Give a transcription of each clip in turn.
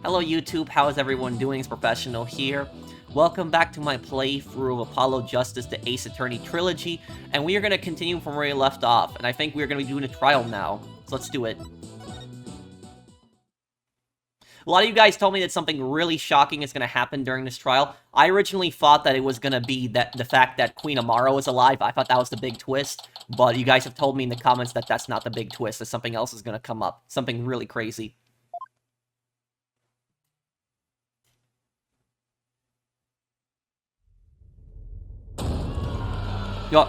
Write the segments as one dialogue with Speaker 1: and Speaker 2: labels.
Speaker 1: Hello YouTube, how is everyone doing? It's Professional here. Welcome back to my playthrough of Apollo Justice the Ace Attorney Trilogy, and we are going to continue from where we left off, and I think we're going to be doing a trial now, so let's do it. A lot of you guys told me that something really shocking is going to happen during this trial. I originally thought that it was going to be the fact that Queen Amaro is alive. I thought that was the big twist, but you guys have told me in the comments that that's not the big twist, that something else is going to come up. Something really crazy. Yo.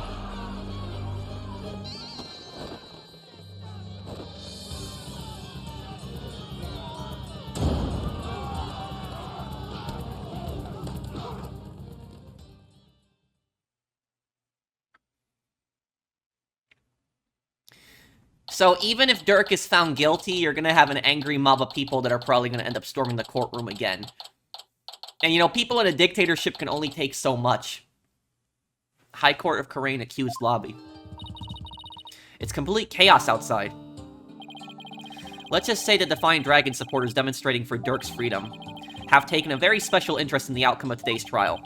Speaker 1: So even if Dhurke is found guilty, you're going to have an angry mob of people that are probably going to end up storming the courtroom again. And, you know, people in a dictatorship can only take so much. High Court of Courtroom accused lobby. It's complete chaos outside. Let's just say that the Defiant Dragon supporters demonstrating for Dhurke's freedom have taken a very special interest in the outcome of today's trial.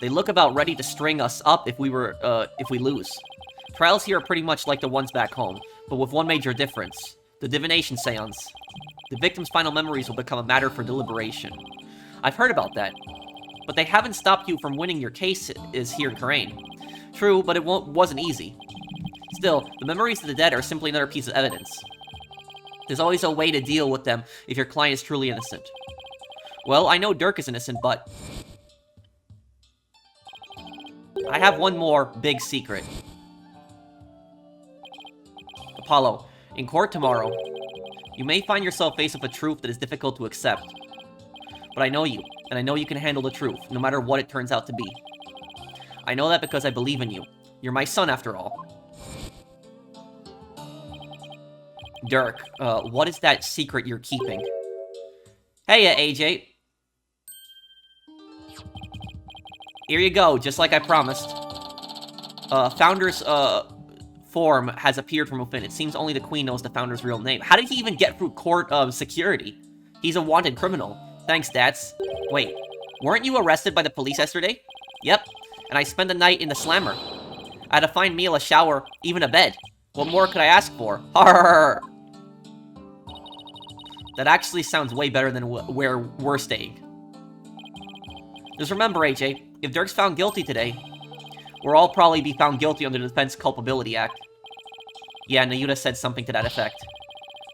Speaker 1: They look about ready to string us up if we lose. Trials here are pretty much like the ones back home, but with one major difference. The Divination séance. The victim's final memories will become a matter for deliberation. I've heard about that. But they haven't stopped you from winning your case is here in Courtroom. True, but it wasn't easy. Still, the memories of the dead are simply another piece of evidence. There's always a way to deal with them if your client is truly innocent. Well, I know Dhurke is innocent, but I have one more big secret. Apollo, in court tomorrow, you may find yourself faced with a truth that is difficult to accept. But I know you, and I know you can handle the truth, no matter what it turns out to be. I know that because I believe in you. You're my son, after all. Dhurke, what is that secret you're keeping? Hey, AJ. Here you go, just like I promised. Founder's, form has appeared from within. It seems only the Queen knows the Founder's real name. How did he even get through court, security? He's a wanted criminal. Thanks, Dats. Wait, weren't you arrested by the police yesterday? Yep, and I spent the night in the slammer. I had a fine meal, a shower, even a bed. What more could I ask for? Arrgh! That actually sounds way better than where we're staying. Just remember, AJ, if Dhurke's found guilty today, we'll all probably be found guilty under the Defense Culpability Act. Yeah, Nayna said something to that effect.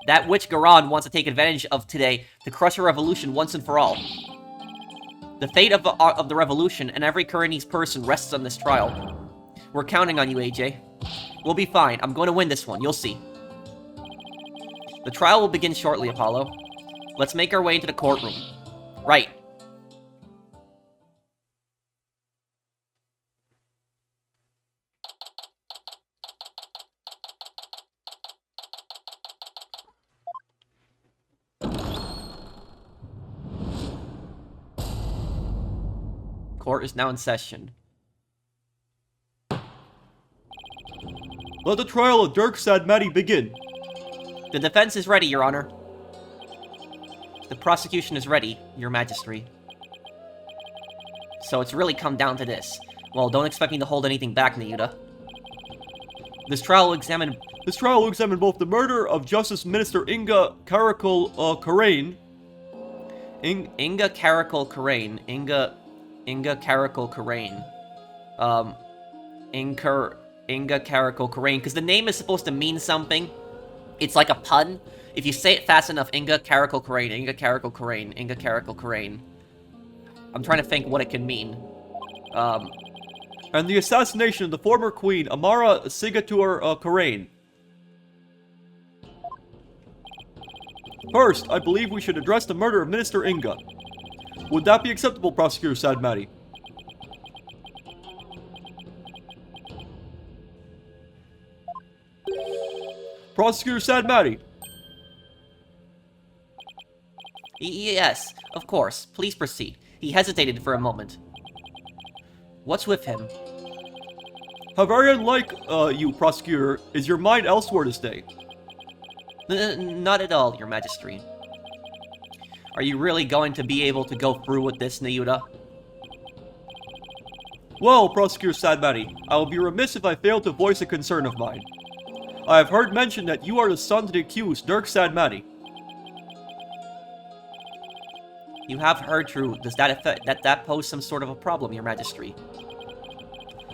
Speaker 1: That witch Garan wants to take advantage of today to crush a revolution once and for all. The fate of the revolution and every Courtoomese person rests on this trial. We're counting on you, AJ. We'll be fine. I'm going to win this one. You'll see. The trial will begin shortly, Apollo. Let's make our way into the courtroom. Right. Court is now in session.
Speaker 2: Let the trial of Dhurke Sadmati begin.
Speaker 1: The defense is ready, Your Honor. The prosecution is ready, Your Majesty. So it's really come down to this. Well, don't expect me to hold anything back, Nayna. This trial will examine
Speaker 2: both the murder of Justice Minister Inga Karakul Karain.
Speaker 1: Inga Karakul Karain. Inga Karakul Karain. Inga Karakul Karain. Because the name is supposed to mean something. It's like a pun. If you say it fast enough, Inga Karakul Karain, Inga Karakul Karain, Inga Karakul Karain. I'm trying to think what it can mean.
Speaker 2: And the assassination of the former queen, Amara Sigatur Karain. First, I believe we should address the murder of Minister Inga. Would that be acceptable, Prosecutor Sadmati? Prosecutor Sadmati.
Speaker 1: Yes, of course. Please proceed. He hesitated for a moment. What's with him?
Speaker 2: How very unlike you, Prosecutor. Is your mind elsewhere this day?
Speaker 1: Not at all, Your Majesty. Are you really going to be able to go through with this, Nayna?
Speaker 2: Well, Prosecutor Sadmati, I will be remiss if I fail to voice a concern of mine. I have heard mention that you are the son to the accused, Dhurke Sadmati.
Speaker 1: You have heard true. Does that pose some sort of a problem, Your Majesty?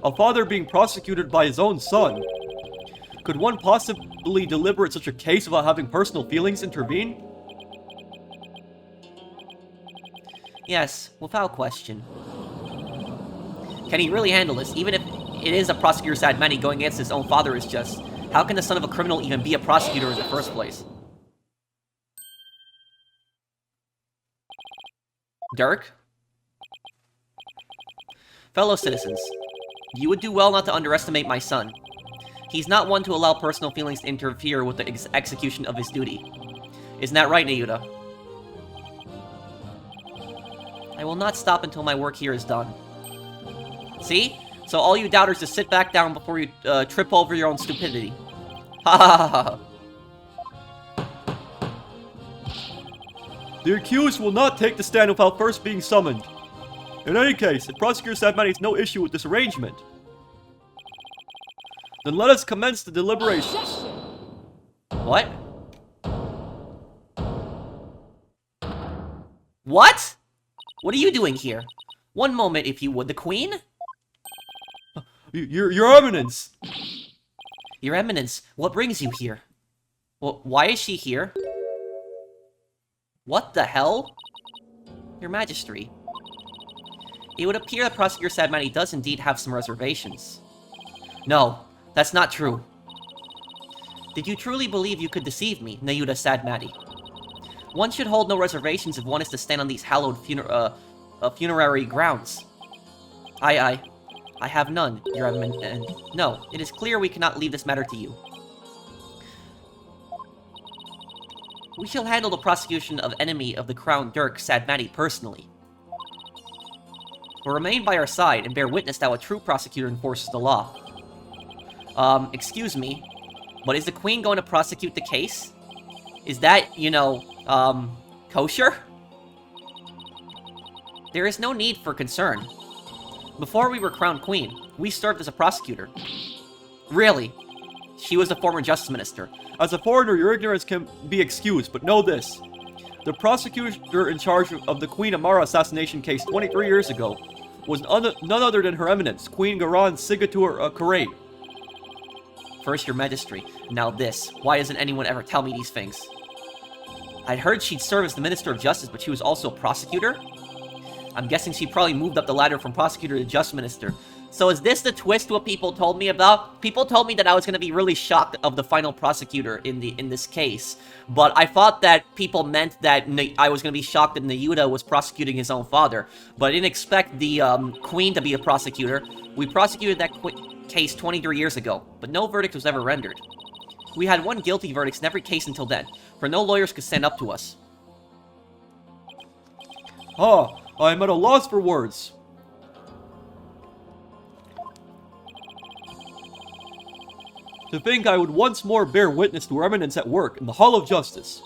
Speaker 2: A father being prosecuted by his own son. Could one possibly deliberate such a case without having personal feelings intervene?
Speaker 1: Yes, without question. Can he really handle this? Even if it is a prosecutor's Sadmati going against his own father is just... How can the son of a criminal even be a prosecutor in the first place? Dhurke? Fellow citizens, you would do well not to underestimate my son. He's not one to allow personal feelings to interfere with the execution of his duty. Isn't that right, Nayna? I will not stop until my work here is done. See? So all you doubters just sit back down before you trip over your own stupidity. Ha ha ha ha.
Speaker 2: The accused will not take the stand without first being summoned. In any case, if Prosecutor Sadmati has no issue with this arrangement, then let us commence the deliberations.
Speaker 1: What? What? What are you doing here? One moment, if you would. The Queen?
Speaker 2: Your Eminence!
Speaker 1: Your Eminence, what brings you here? Well, why is she here? What the hell? Your Majesty. It would appear that Prosecutor Sadmati does indeed have some reservations. No, that's not true. Did you truly believe you could deceive me, Nayna Sadmati? One should hold no reservations if one is to stand on these hallowed funerary grounds. I have none, Your Eminence, and no, it is clear we cannot leave this matter to you. We shall handle the prosecution of enemy of the crown Dhurke Sadmati personally. But remain by our side and bear witness that a true prosecutor enforces the law. Excuse me, but is the Queen going to prosecute the case? Is that, you know, kosher? There is no need for concern. Before we were crowned Queen, we served as a prosecutor. Really? She was a former Justice Minister.
Speaker 2: As a foreigner, your ignorance can be excused, but know this. The prosecutor in charge of the Queen Amara assassination case 23 years ago was none other than Her Eminence, Queen Garan Sigatur Karay.
Speaker 1: First your Majesty, now this. Why doesn't anyone ever tell me these things? I'd heard she'd serve as the Minister of Justice, but she was also a prosecutor? I'm guessing she probably moved up the ladder from prosecutor to Justice Minister. So is this the twist what people told me about? People told me that I was going to be really shocked of the final prosecutor in this case. But I thought that people meant that I was going to be shocked that Nayna was prosecuting his own father. But I didn't expect the Queen to be a prosecutor. We prosecuted that case 23 years ago, but no verdict was ever rendered. We had one guilty verdict in every case until then, for no lawyers could stand up to us.
Speaker 2: Ah, I am at a loss for words. To think I would once more bear witness to Her Eminence at work in the Hall of Justice.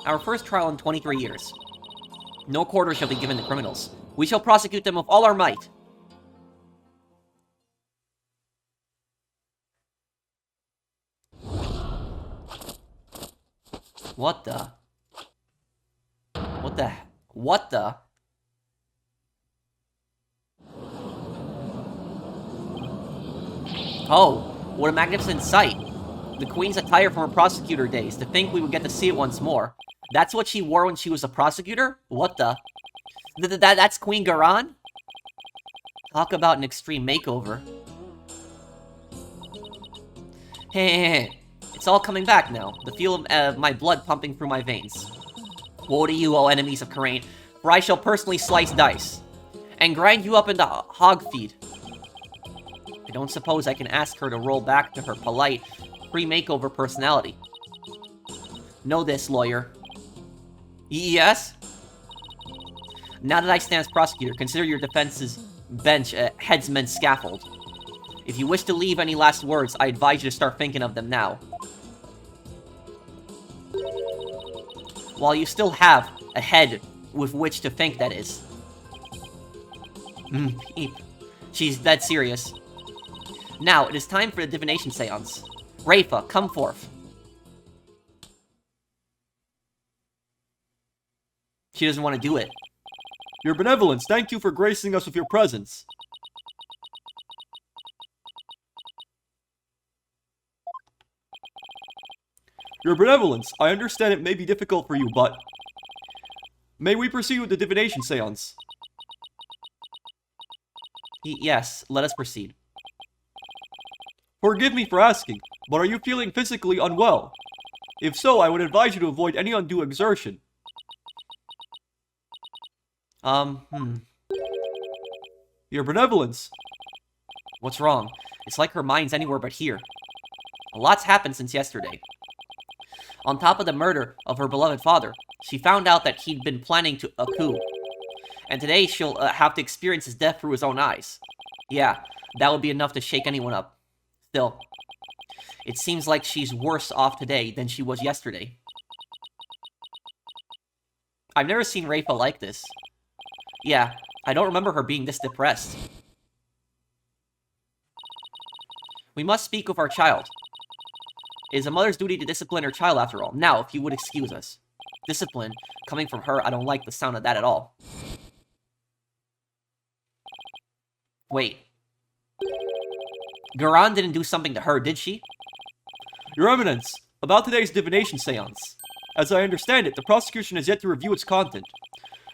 Speaker 1: Our first trial in 23 years. No quarter shall be given to criminals. We shall prosecute them with all our might. What the? What the? Oh, what a magnificent sight. The Queen's attire from her prosecutor days. To think we would get to see it once more. That's what she wore when she was a prosecutor? What the? That's Queen Garan? Talk about an extreme makeover. Hey, it's all coming back now. The feel of my blood pumping through my veins. Woe to you, O enemies of Karain, for I shall personally slice dice and grind you up into hog feed. I don't suppose I can ask her to roll back to her polite, pre-makeover personality. Know this, lawyer. Yes? Now that I stand as prosecutor, consider your defense's bench a headsman's scaffold. If you wish to leave any last words, I advise you to start thinking of them now. While you still have a head with which to think, that is. Peep. She's dead serious. Now, it is time for the divination séance. Rayfa, come forth. She doesn't want to do it.
Speaker 2: Your benevolence, thank you for gracing us with your presence. Your benevolence, I understand it may be difficult for you, but... May we proceed with the divination séance?
Speaker 1: Yes, let us proceed.
Speaker 2: Forgive me for asking, but are you feeling physically unwell? If so, I would advise you to avoid any undue exertion. Your benevolence.
Speaker 1: What's wrong? It's like her mind's anywhere but here. A lot's happened since yesterday. On top of the murder of her beloved father, she found out that he'd been planning a coup. And today she'll have to experience his death through his own eyes. Yeah, that would be enough to shake anyone up. Still, it seems like she's worse off today than she was yesterday. I've never seen Rayfa like this. Yeah, I don't remember her being this depressed. We must speak with our child. It is a mother's duty to discipline her child after all. Now, if you would excuse us. Discipline, coming from her, I don't like the sound of that at all. Wait. Garan didn't do something to her, did she?
Speaker 2: Your Eminence, about today's divination séance. As I understand it, the prosecution has yet to review its content.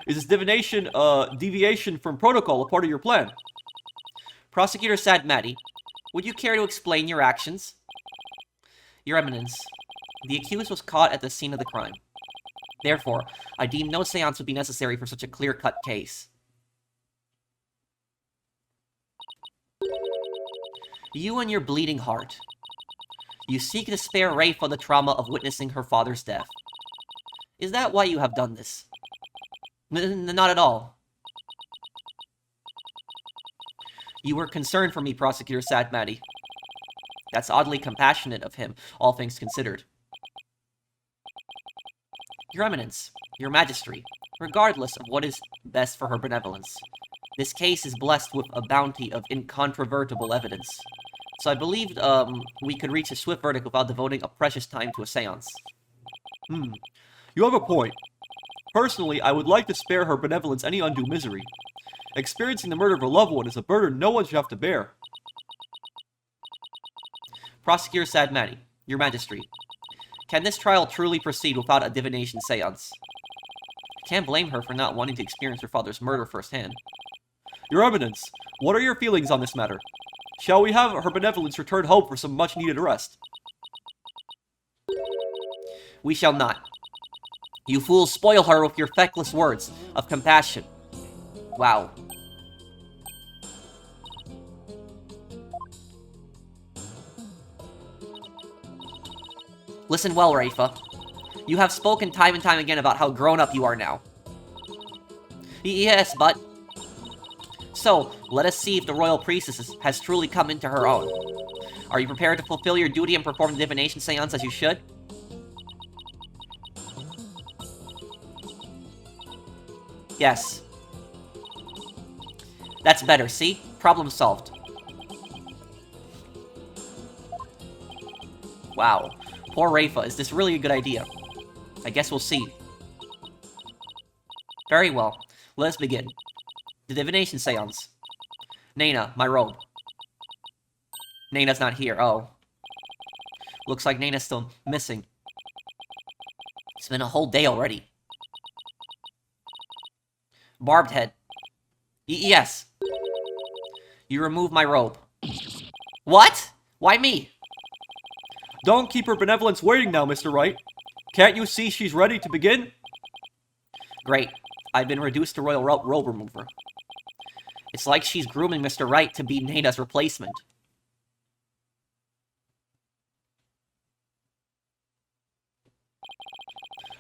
Speaker 2: Is this divination, deviation from protocol a part of your plan?
Speaker 1: Prosecutor Sadmati, would you care to explain your actions? Your Eminence, the accused was caught at the scene of the crime. Therefore, I deem no séance would be necessary for such a clear-cut case. You and your bleeding heart. You seek to spare Rayfa the trauma of witnessing her father's death. Is that why you have done this? Not at all. You were concerned for me, Prosecutor Sadmati. That's oddly compassionate of him, all things considered. Your Eminence, your Majesty, regardless of what is best for her benevolence, this case is blessed with a bounty of incontrovertible evidence. So I believed, we could reach a swift verdict without devoting a precious time to a séance.
Speaker 2: You have a point. Personally, I would like to spare her benevolence any undue misery. Experiencing the murder of a loved one is a burden no one should have to bear.
Speaker 1: Prosecutor Sadmati, your Majesty, can this trial truly proceed without a divination séance? I can't blame her for not wanting to experience her father's murder firsthand.
Speaker 2: Your Eminence, what are your feelings on this matter? Shall we have her benevolence return home for some much-needed rest?
Speaker 1: We shall not. You fools spoil her with your feckless words of compassion. Wow. Listen well, Rayfa. You have spoken time and time again about how grown-up you are now. Yes, but... So, let us see if the royal priestess has truly come into her own. Are you prepared to fulfill your duty and perform the divination séance as you should? Yes. That's better, see? Problem solved. Wow. Poor Rayfa, is this really a good idea? I guess we'll see. Very well. Let us begin. The divination séance. Nayna, my robe. Nayna's not here. Oh. Looks like Nayna's still missing. It's been a whole day already. Barbed head. Yes. You remove my robe. What? Why me?
Speaker 2: Don't keep her benevolence waiting now, Mr. Wright. Can't you see she's ready to begin?
Speaker 1: Great. I've been reduced to royal robe remover. It's like she's grooming Mr. Wright to be Nayna's replacement.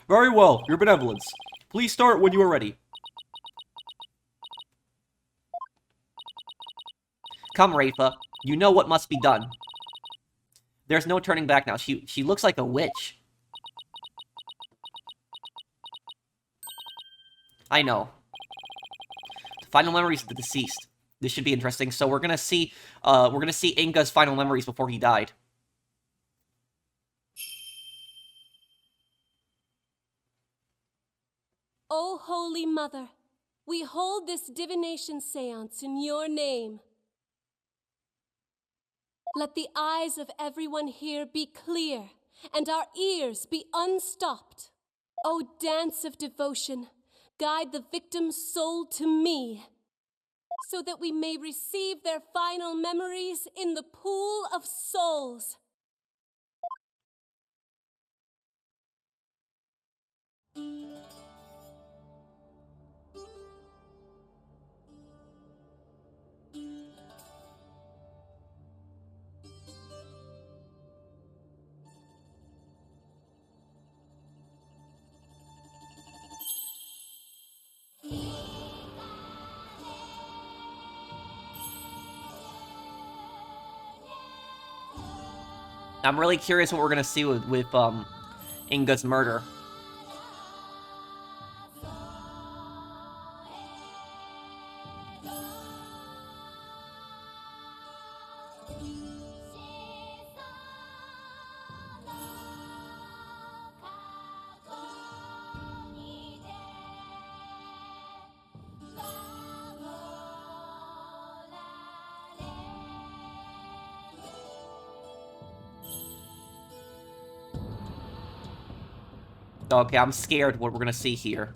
Speaker 2: Very well, your benevolence. Please start when you are ready.
Speaker 1: Come, Rayfa. You know what must be done. There's no turning back now. She looks like a witch. I know. The final memories of the deceased. This should be interesting. So we're gonna see Inga's final memories before he died.
Speaker 3: O Holy Mother, we hold this divination séance in your name. Let the eyes of everyone here be clear, and our ears be unstopped. O dance of devotion, guide the victim's soul to me, so that we may receive their final memories in the pool of souls.
Speaker 1: I'm really curious what we're gonna see with Inga's murder. Okay, I'm scared what we're gonna see here.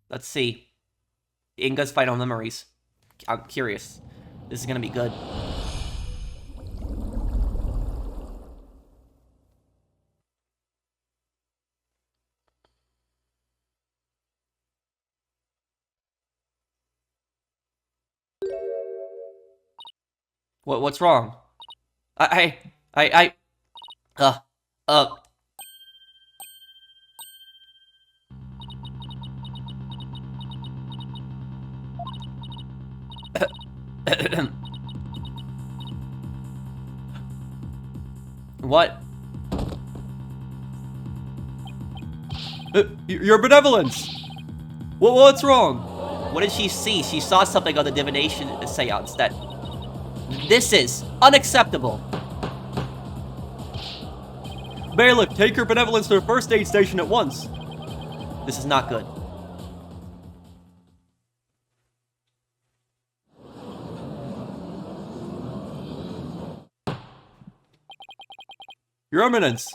Speaker 1: Let's see. Inga's final memories. I'm curious. This is gonna be good. What's wrong? I, uh, uh. What?
Speaker 2: Your benevolence! What's wrong?
Speaker 1: What did she see? She saw something on the divination seance that... This is unacceptable.
Speaker 2: Bailiff, take your benevolence to the first aid station at once.
Speaker 1: This is not good.
Speaker 2: Your Eminence,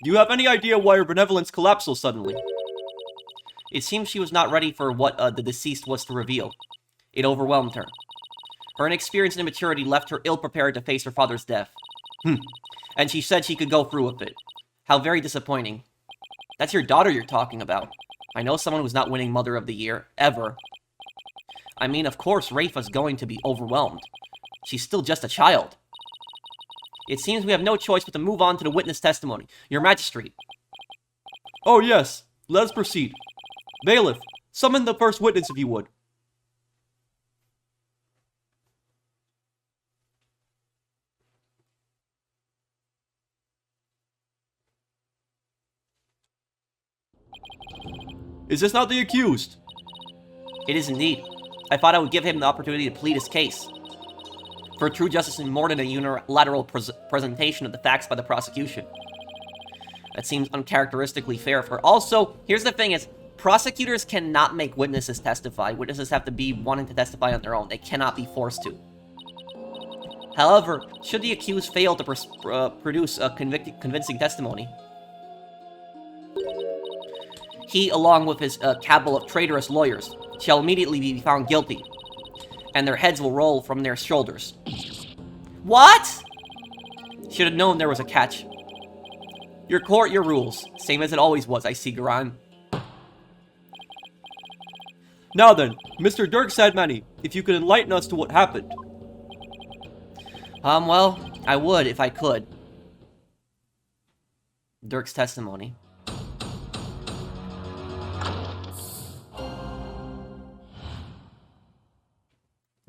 Speaker 2: do you have any idea why your benevolence collapsed so suddenly?
Speaker 1: It seems she was not ready for what the deceased was to reveal. It overwhelmed her. Her inexperience and immaturity left her ill-prepared to face her father's death. And she said she could go through with it. How very disappointing. That's your daughter you're talking about. I know someone who's not winning Mother of the Year, ever. I mean, of course Rayfa's going to be overwhelmed. She's still just a child. It seems we have no choice but to move on to the witness testimony. Your Majesty.
Speaker 2: Oh yes, let us proceed. Bailiff, summon the first witness if you would. Is this not the accused?
Speaker 1: It is indeed. I thought I would give him the opportunity to plead his case. For true justice is more than a unilateral presentation of the facts by the prosecution. That seems uncharacteristically fair for... Also, here's the thing is, prosecutors cannot make witnesses testify. Witnesses have to be wanting to testify on their own. They cannot be forced to. However, should the accused fail to produce a convincing testimony, he, along with his cabal of traitorous lawyers, shall immediately be found guilty, and their heads will roll from their shoulders. What? Should have known there was a catch. Your court, your rules. Same as it always was, I see, Garan.
Speaker 2: Now then, Mr. Dhurke Sadmani, if you could enlighten us to what happened.
Speaker 1: Well, I would if I could. Dhurke's testimony.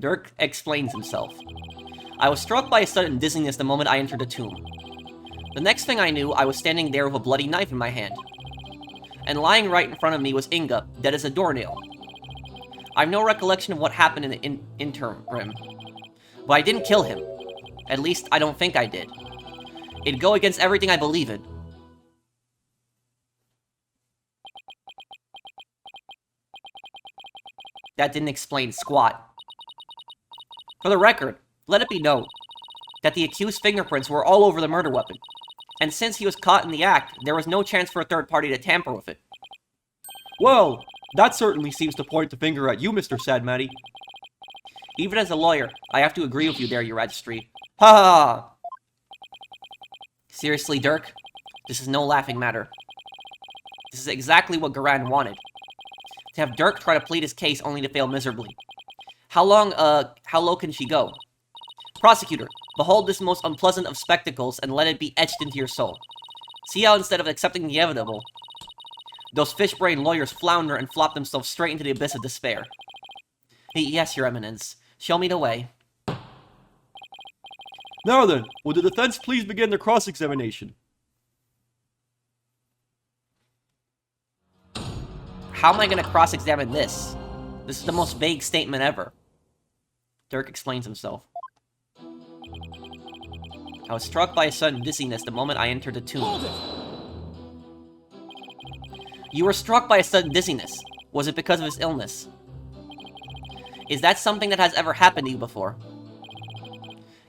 Speaker 1: Dhurke explains himself. I was struck by a sudden dizziness the moment I entered the tomb. The next thing I knew, I was standing there with a bloody knife in my hand. And lying right in front of me was Inga, dead as a doornail. I have no recollection of what happened in the interim, but I didn't kill him. At least, I don't think I did. It'd go against everything I believe in. That didn't explain squat. For the record, let it be known that the accused's fingerprints were all over the murder weapon, and since he was caught in the act, there was no chance for a third party to tamper with it.
Speaker 2: Well, that certainly seems to point the finger at you, Mr. Sadmani.
Speaker 1: Even as a lawyer, I have to agree with you there, Your Registry. Ha ha! Seriously, Dhurke? This is no laughing matter. This is exactly what Garan wanted. To have Dhurke try to plead his case only to fail miserably. How low can she go? Prosecutor, behold this most unpleasant of spectacles and let it be etched into your soul. See how instead of accepting the inevitable, those fish-brained lawyers flounder and flop themselves straight into the abyss of despair. Yes, Your Eminence. Show me the way.
Speaker 2: Now then, would the defense please begin their cross-examination?
Speaker 1: How am I going to cross-examine this? This is the most vague statement ever. Dhurke explains himself. I was struck by a sudden dizziness the moment I entered the tomb. You were struck by a sudden dizziness. Was it because of his illness? Is that something that has ever happened to you before?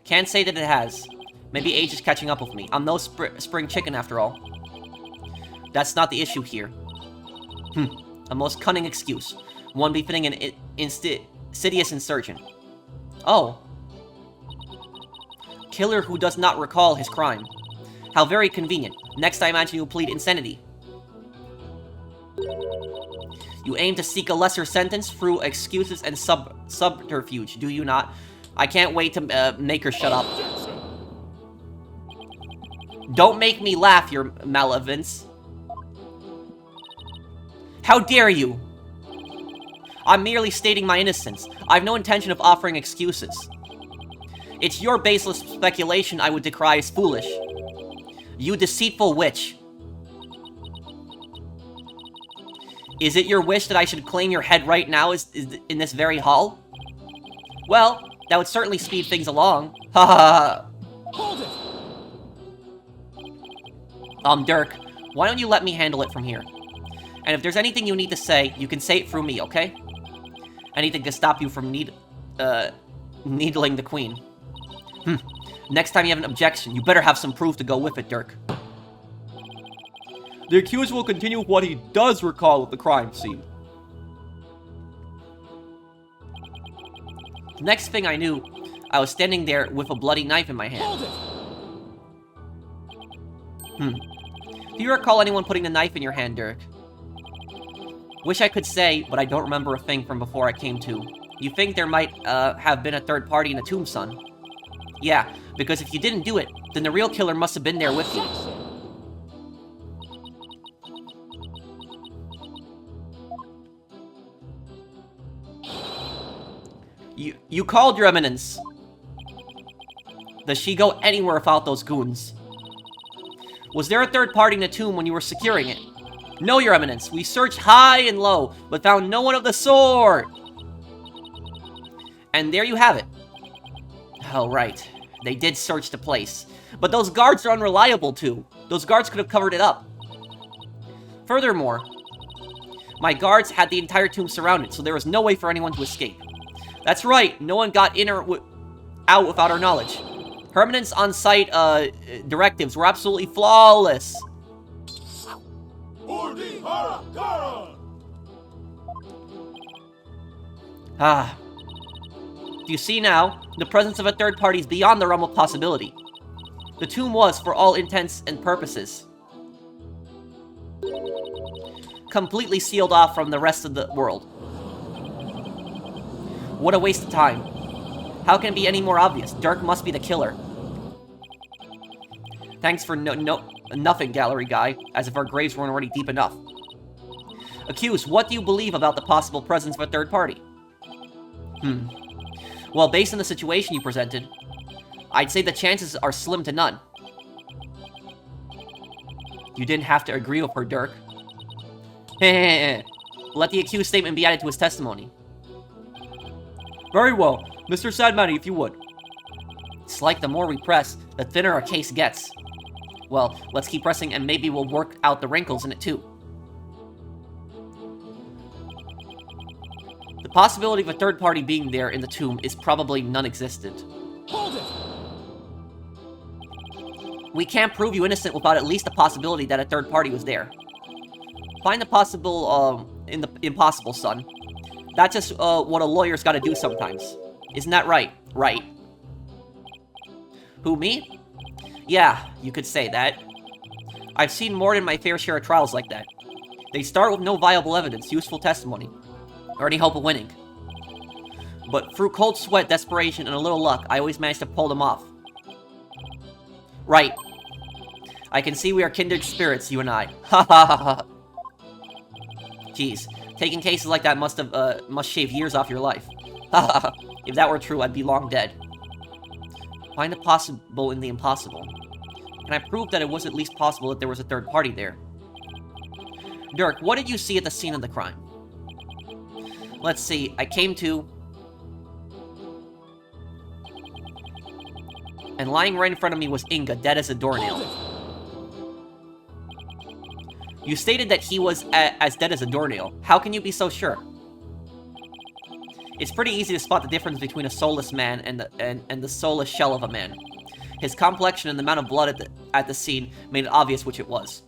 Speaker 1: Can't say that it has. Maybe age is catching up with me. I'm no spring chicken after all. That's not the issue here. A most cunning excuse. One befitting an insidious insurgent. Oh. Killer who does not recall his crime. How very convenient. Next I imagine you'll plead insanity. You aim to seek a lesser sentence through excuses and subterfuge, do you not? I can't wait to make her shut up. Don't make me laugh, Your Malevolence. How dare you? I'm merely stating my innocence. I have no intention of offering excuses. It's your baseless speculation I would decry as foolish. You deceitful witch. Is it your wish that I should claim your head right now is in this very hall? Well, that would certainly speed things along. Ha ha ha.
Speaker 4: Hold it!
Speaker 1: Dhurke, why don't you let me handle it from here? And if there's anything you need to say, you can say it through me, okay? Anything to stop you from needling the queen. Next time you have an objection, you better have some proof to go with it, Dhurke.
Speaker 2: The accused will continue what he does recall of the crime scene.
Speaker 1: The next thing I knew, I was standing there with a bloody knife in my hand.
Speaker 4: Hold it!
Speaker 1: Do you recall anyone putting the knife in your hand, Dhurke? Wish I could say, but I don't remember a thing from before I came to. You think there might, have been a third party in the tomb, son? Yeah, because if you didn't do it, then the real killer must have been there with you. You called, Your Eminence. Does she go anywhere without those goons? Was there a third party in the tomb when you were securing it? No, Your Eminence. We searched high and low, but found no one of the sort. And there you have it. Oh, right. They did search the place. But those guards are unreliable, too. Those guards could have covered it up. Furthermore, my guards had the entire tomb surrounded, so there was no way for anyone to escape. That's right, no one got in or out without our knowledge. Her Eminence's on-site, directives were absolutely flawless. Ah. Do you see now? The presence of a third party is beyond the realm of possibility. The tomb was, for all intents and purposes, completely sealed off from the rest of the world. What a waste of time. How can it be any more obvious? Dhurke must be the killer. Thanks for nothing, gallery guy, as if our graves weren't already deep enough. Accused, what do you believe about the possible presence of a third party? Well, based on the situation you presented, I'd say the chances are slim to none. You didn't have to agree with her, Dhurke. Let the accused statement be added to his testimony.
Speaker 2: Very well. Mr. Sadmani, if you would.
Speaker 1: It's like the more we press, the thinner our case gets. Well, let's keep pressing and maybe we'll work out the wrinkles in it too. The possibility of a third party being there in the tomb is probably non-existent.
Speaker 4: Hold it!
Speaker 1: We can't prove you innocent without at least the possibility that a third party was there. Find the possible, in the impossible, son. That's just, what a lawyer's gotta do sometimes. Isn't that right? Right. Who, me? Yeah, you could say that. I've seen more than my fair share of trials like that. They start with no viable evidence, useful testimony, or any hope of winning. But through cold sweat, desperation, and a little luck, I always manage to pull them off. Right. I can see we are kindred spirits, you and I. Ha ha ha ha. Jeez, taking cases like that must shave years off your life. Ha ha ha. If that were true, I'd be long dead. Find the possible in the impossible. Can I prove that it was at least possible that there was a third party there? Dhurke, what did you see at the scene of the crime? Let's see, I came to... and lying right in front of me was Inga, dead as a doornail. You stated that he was as dead as a doornail. How can you be so sure? It's pretty easy to spot the difference between a soulless man and the soulless shell of a man. His complexion and the amount of blood at the scene made it obvious which it was.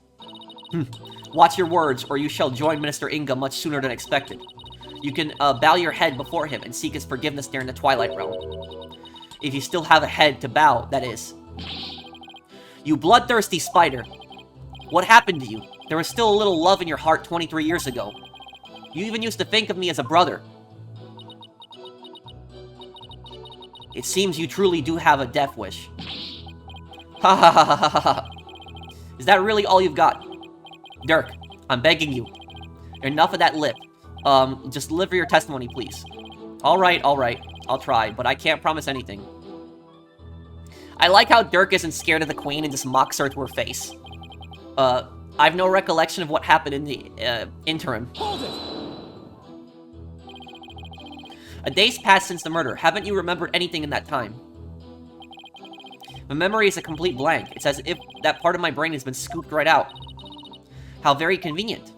Speaker 1: Watch your words, or you shall join Minister Inga much sooner than expected. You can bow your head before him and seek his forgiveness there in the Twilight Realm. If you still have a head to bow, that is. You bloodthirsty spider. What happened to you? There was still a little love in your heart 23 years ago. You even used to think of me as a brother. It seems you truly do have a death wish. Ha ha ha ha ha ha. Is that really all you've got? Dhurke, I'm begging you. Enough of that lip. Just deliver your testimony, please. Alright, I'll try, but I can't promise anything. I like how Dhurke isn't scared of the Queen and just mocks her to her face. I've no recollection of what happened in the, interim.
Speaker 4: Hold it!
Speaker 1: A day's passed since the murder. Haven't you remembered anything in that time? My memory is a complete blank. It's as if that part of my brain has been scooped right out. How very convenient.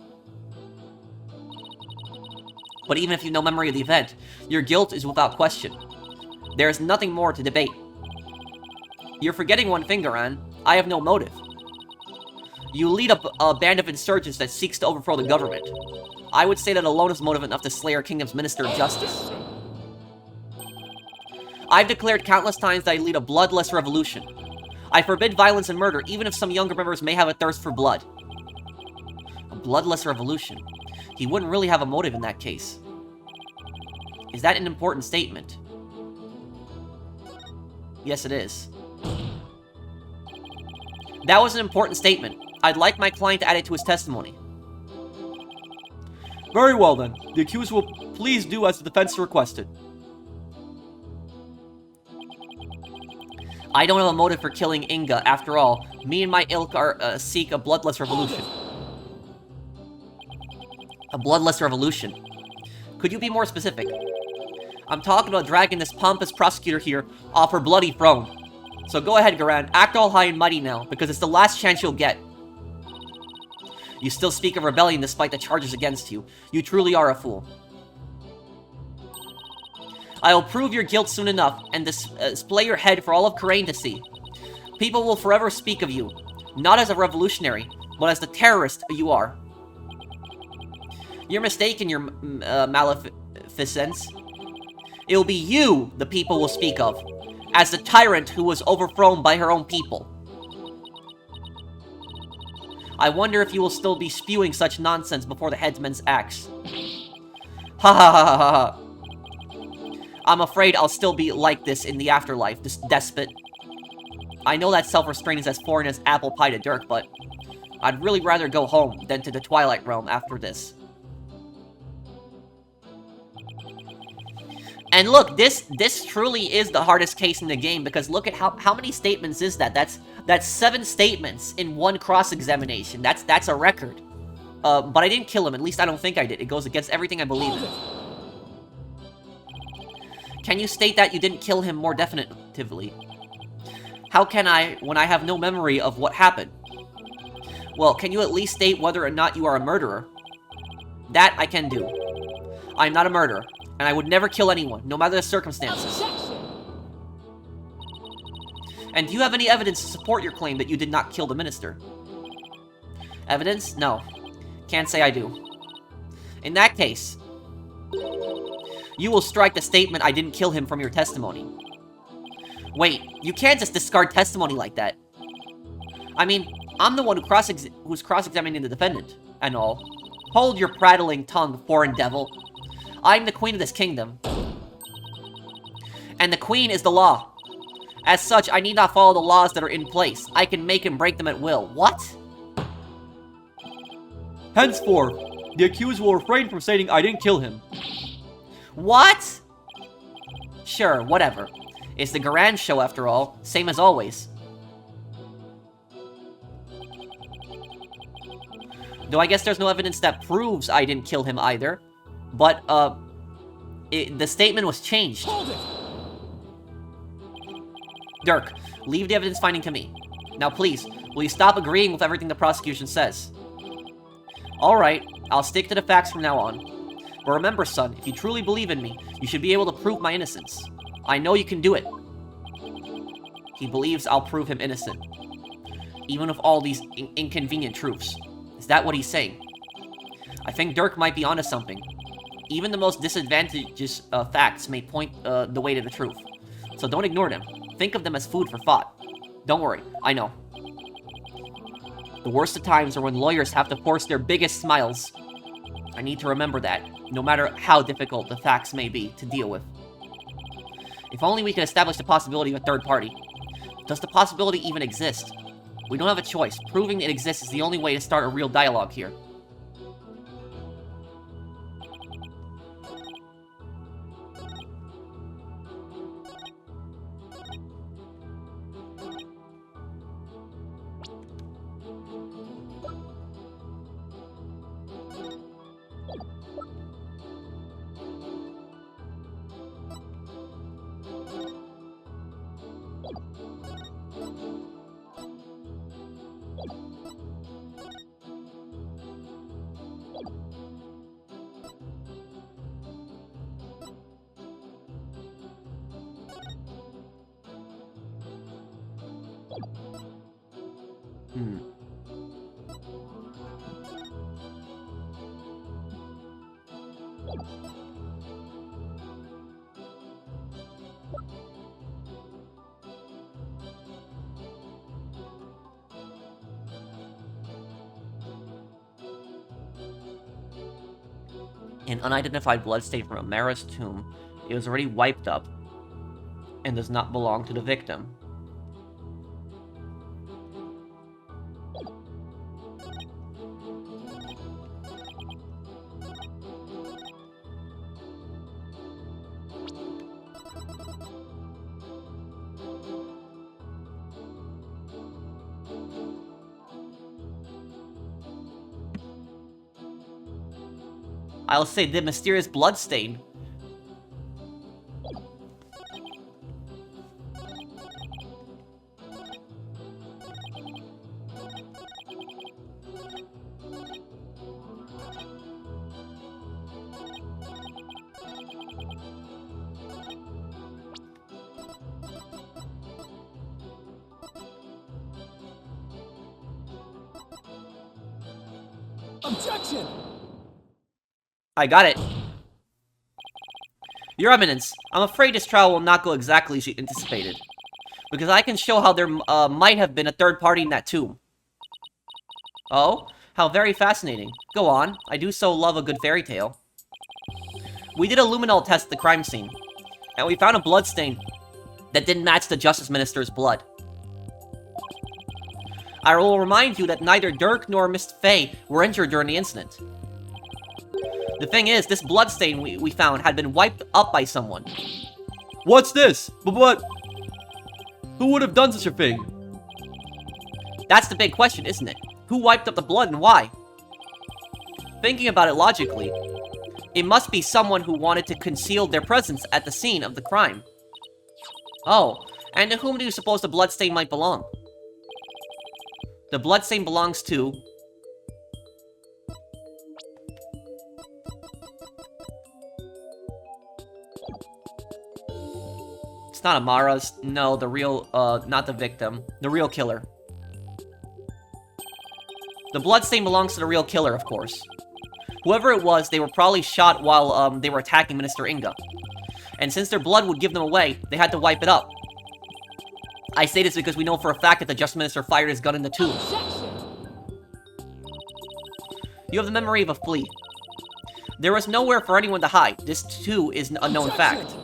Speaker 1: But even if you have no memory of the event, your guilt is without question. There is nothing more to debate. You're forgetting one thing, Garan. I have no motive. You lead a band of insurgents that seeks to overthrow the government. I would say that alone is motive enough to slay our kingdom's Minister of Justice. I've declared countless times that I lead a bloodless revolution. I forbid violence and murder, even if some younger members may have a thirst for blood. A bloodless revolution? He wouldn't really have a motive in that case. Is that an important statement? Yes, it is. That was an important statement. I'd like my client to add it to his testimony.
Speaker 2: Very well then. The accused will please do as the defense requested.
Speaker 1: I don't have a motive for killing Inga. After all, me and my ilk are seek a bloodless revolution. A bloodless revolution. Could you be more specific? I'm talking about dragging this pompous prosecutor here off her bloody throne. So go ahead, Garan. Act all high and mighty now, because it's the last chance you'll get. You still speak of rebellion despite the charges against you. You truly are a fool. I'll prove your guilt soon enough, and display your head for all of Khura'in to see. People will forever speak of you, not as a revolutionary, but as the terrorist you are. You're mistaken, your maleficence. It will be you the people will speak of, as the tyrant who was overthrown by her own people. I wonder if you will still be spewing such nonsense before the headsman's axe. Ha ha ha ha ha. I'm afraid I'll still be like this in the afterlife, this despot. I know that self-restraint is as foreign as apple pie to Dhurke, but I'd really rather go home than to the Twilight Realm after this. And look, this truly is the hardest case in the game, because look at how many statements is that? That's 7 statements in one cross-examination. That's a record. But I didn't kill him. At least I don't think I did. It goes against everything I believe in. Can you state that you didn't kill him more definitively? How can I, when I have no memory of what happened? Well, can you at least state whether or not you are a murderer? That I can do. I am not a murderer, and I would never kill anyone, no matter the circumstances. And do you have any evidence to support your claim that you did not kill the minister? Evidence? No. Can't say I do. In that case, you will strike the statement I didn't kill him from your testimony. Wait, you can't just discard testimony like that. I mean, I'm the one who's cross-examining the defendant, and all. Hold your prattling tongue, foreign devil. I'm the queen of this kingdom. And the queen is the law. As such, I need not follow the laws that are in place. I can make and break them at will. What?
Speaker 2: Henceforth, the accused will refrain from stating I didn't kill him.
Speaker 1: What? Sure, whatever. It's the Garand show after all, same as always. Though I guess there's no evidence that proves I didn't kill him either. But, the statement was changed. Dhurke, leave the evidence finding to me. Now please, will you stop agreeing with everything the prosecution says? Alright, I'll stick to the facts from now on. But remember, son, if you truly believe in me, you should be able to prove my innocence. I know you can do it. He believes I'll prove him innocent. Even with all these inconvenient truths. Is that what he's saying? I think Dhurke might be onto something. Even the most disadvantageous facts may point the way to the truth. So don't ignore them. Think of them as food for thought. Don't worry, I know. The worst of times are when lawyers have to force their biggest smiles. I need to remember that, no matter how difficult the facts may be to deal with. If only we could establish the possibility of a third party. Does the possibility even exist? We don't have a choice. Proving it exists is the only way to start a real dialogue here. An unidentified bloodstain from Amara's tomb. It was already wiped up and does not belong to the victim. I'll say the mysterious bloodstain.
Speaker 4: Objection!
Speaker 1: I got it. Your Eminence, I'm afraid this trial will not go exactly as you anticipated. Because I can show how there might have been a third party in that tomb. Oh? How very fascinating. Go on. I do so love a good fairy tale. We did a luminol test at the crime scene. And we found a bloodstain that didn't match the Justice Minister's blood. I will remind you that neither Dhurke nor Miss Faye were injured during the incident. The thing is, this bloodstain we found had been wiped up by someone.
Speaker 2: What's this? But who would have done such a thing?
Speaker 1: That's the big question, isn't it? Who wiped up the blood and why? Thinking about it logically, it must be someone who wanted to conceal their presence at the scene of the crime. Oh, and to whom do you suppose the bloodstain might belong? The bloodstain belongs to... It's not Amara's. No, the real, not the victim. The real killer. The bloodstain belongs to the real killer, of course. Whoever it was, they were probably shot while, they were attacking Minister Inga. And since their blood would give them away, they had to wipe it up. I say this because we know for a fact that the Justice Minister fired his gun in the tomb. You have the memory of a flea. There was nowhere for anyone to hide. This, too, is a known fact.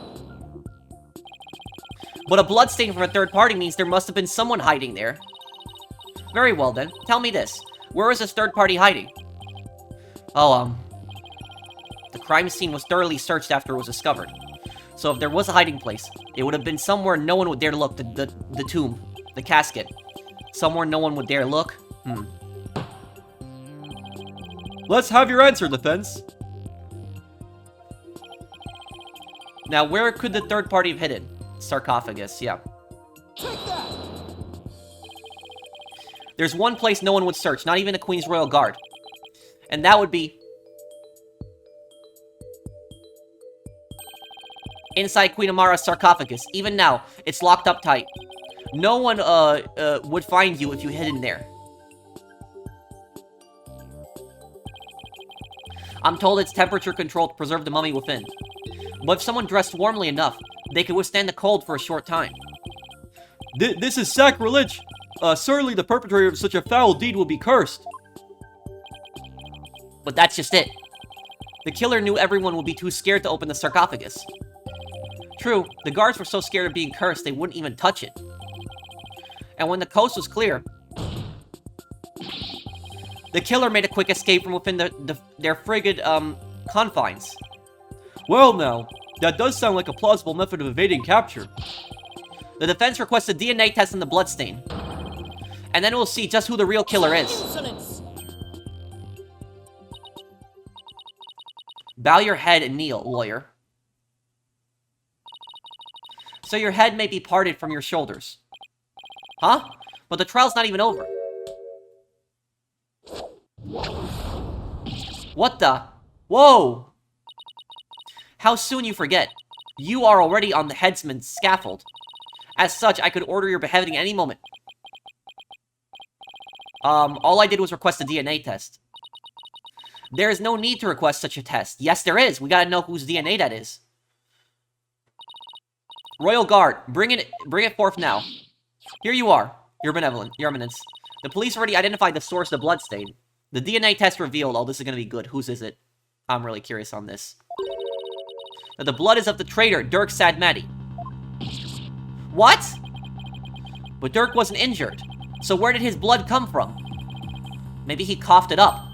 Speaker 1: But a bloodstain from a third party means there must have been someone hiding there. Very well, then. Tell me this. Where was this third party hiding? Oh, the crime scene was thoroughly searched after it was discovered. So if there was a hiding place, it would have been somewhere no one would dare to look. The tomb. The casket. Somewhere no one would dare look?
Speaker 2: Let's have your answer, defense.
Speaker 1: Now, where could the third party have hidden? Sarcophagus, yeah. There's one place no one would search, not even the Queen's Royal Guard. And that would be... inside Queen Amara's sarcophagus. Even now, it's locked up tight. No one, would find you if you hid in there. I'm told it's temperature controlled to preserve the mummy within. But if someone dressed warmly enough, they could withstand the cold for a short time.
Speaker 2: This is sacrilege! Certainly the perpetrator of such a foul deed will be cursed.
Speaker 1: But that's just it. The killer knew everyone would be too scared to open the sarcophagus. True, the guards were so scared of being cursed they wouldn't even touch it. And when the coast was clear, the killer made a quick escape from within their frigid, confines.
Speaker 2: Well now, that does sound like a plausible method of evading capture.
Speaker 1: The defense requests a DNA test on the bloodstain. And then we'll see just who the real killer is.
Speaker 3: Insolence!
Speaker 1: Bow your head and kneel, lawyer. So your head may be parted from your shoulders. Huh? But the trial's not even over. What the? Whoa! How soon you forget. You are already on the headsman's scaffold. As such, I could order your beheading any moment. All I did was request a DNA test. There is no need to request such a test. Yes, there is. We gotta know whose DNA that is. Royal Guard, bring it forth now. Here you are, Your Eminence. The police already identified the source of the bloodstain. The DNA test revealed, oh, this is gonna be good. Whose is it? I'm really curious on this. That the blood is of the traitor, Dhurke Sadmati. What? But Dhurke wasn't injured. So where did his blood come from? Maybe he coughed it up.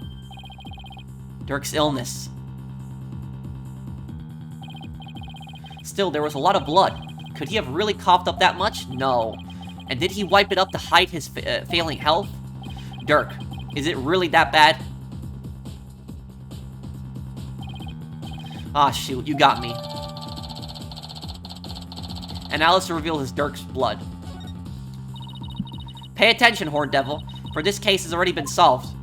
Speaker 1: Dhurke's illness. Still, there was a lot of blood. Could he have really coughed up that much? No. And did he wipe it up to hide his failing health? Dhurke, is it really that bad? Ah, shoot, you got me. And now let's reveal his Dhurke's blood. Pay attention, Horned Devil, for this case has already been solved.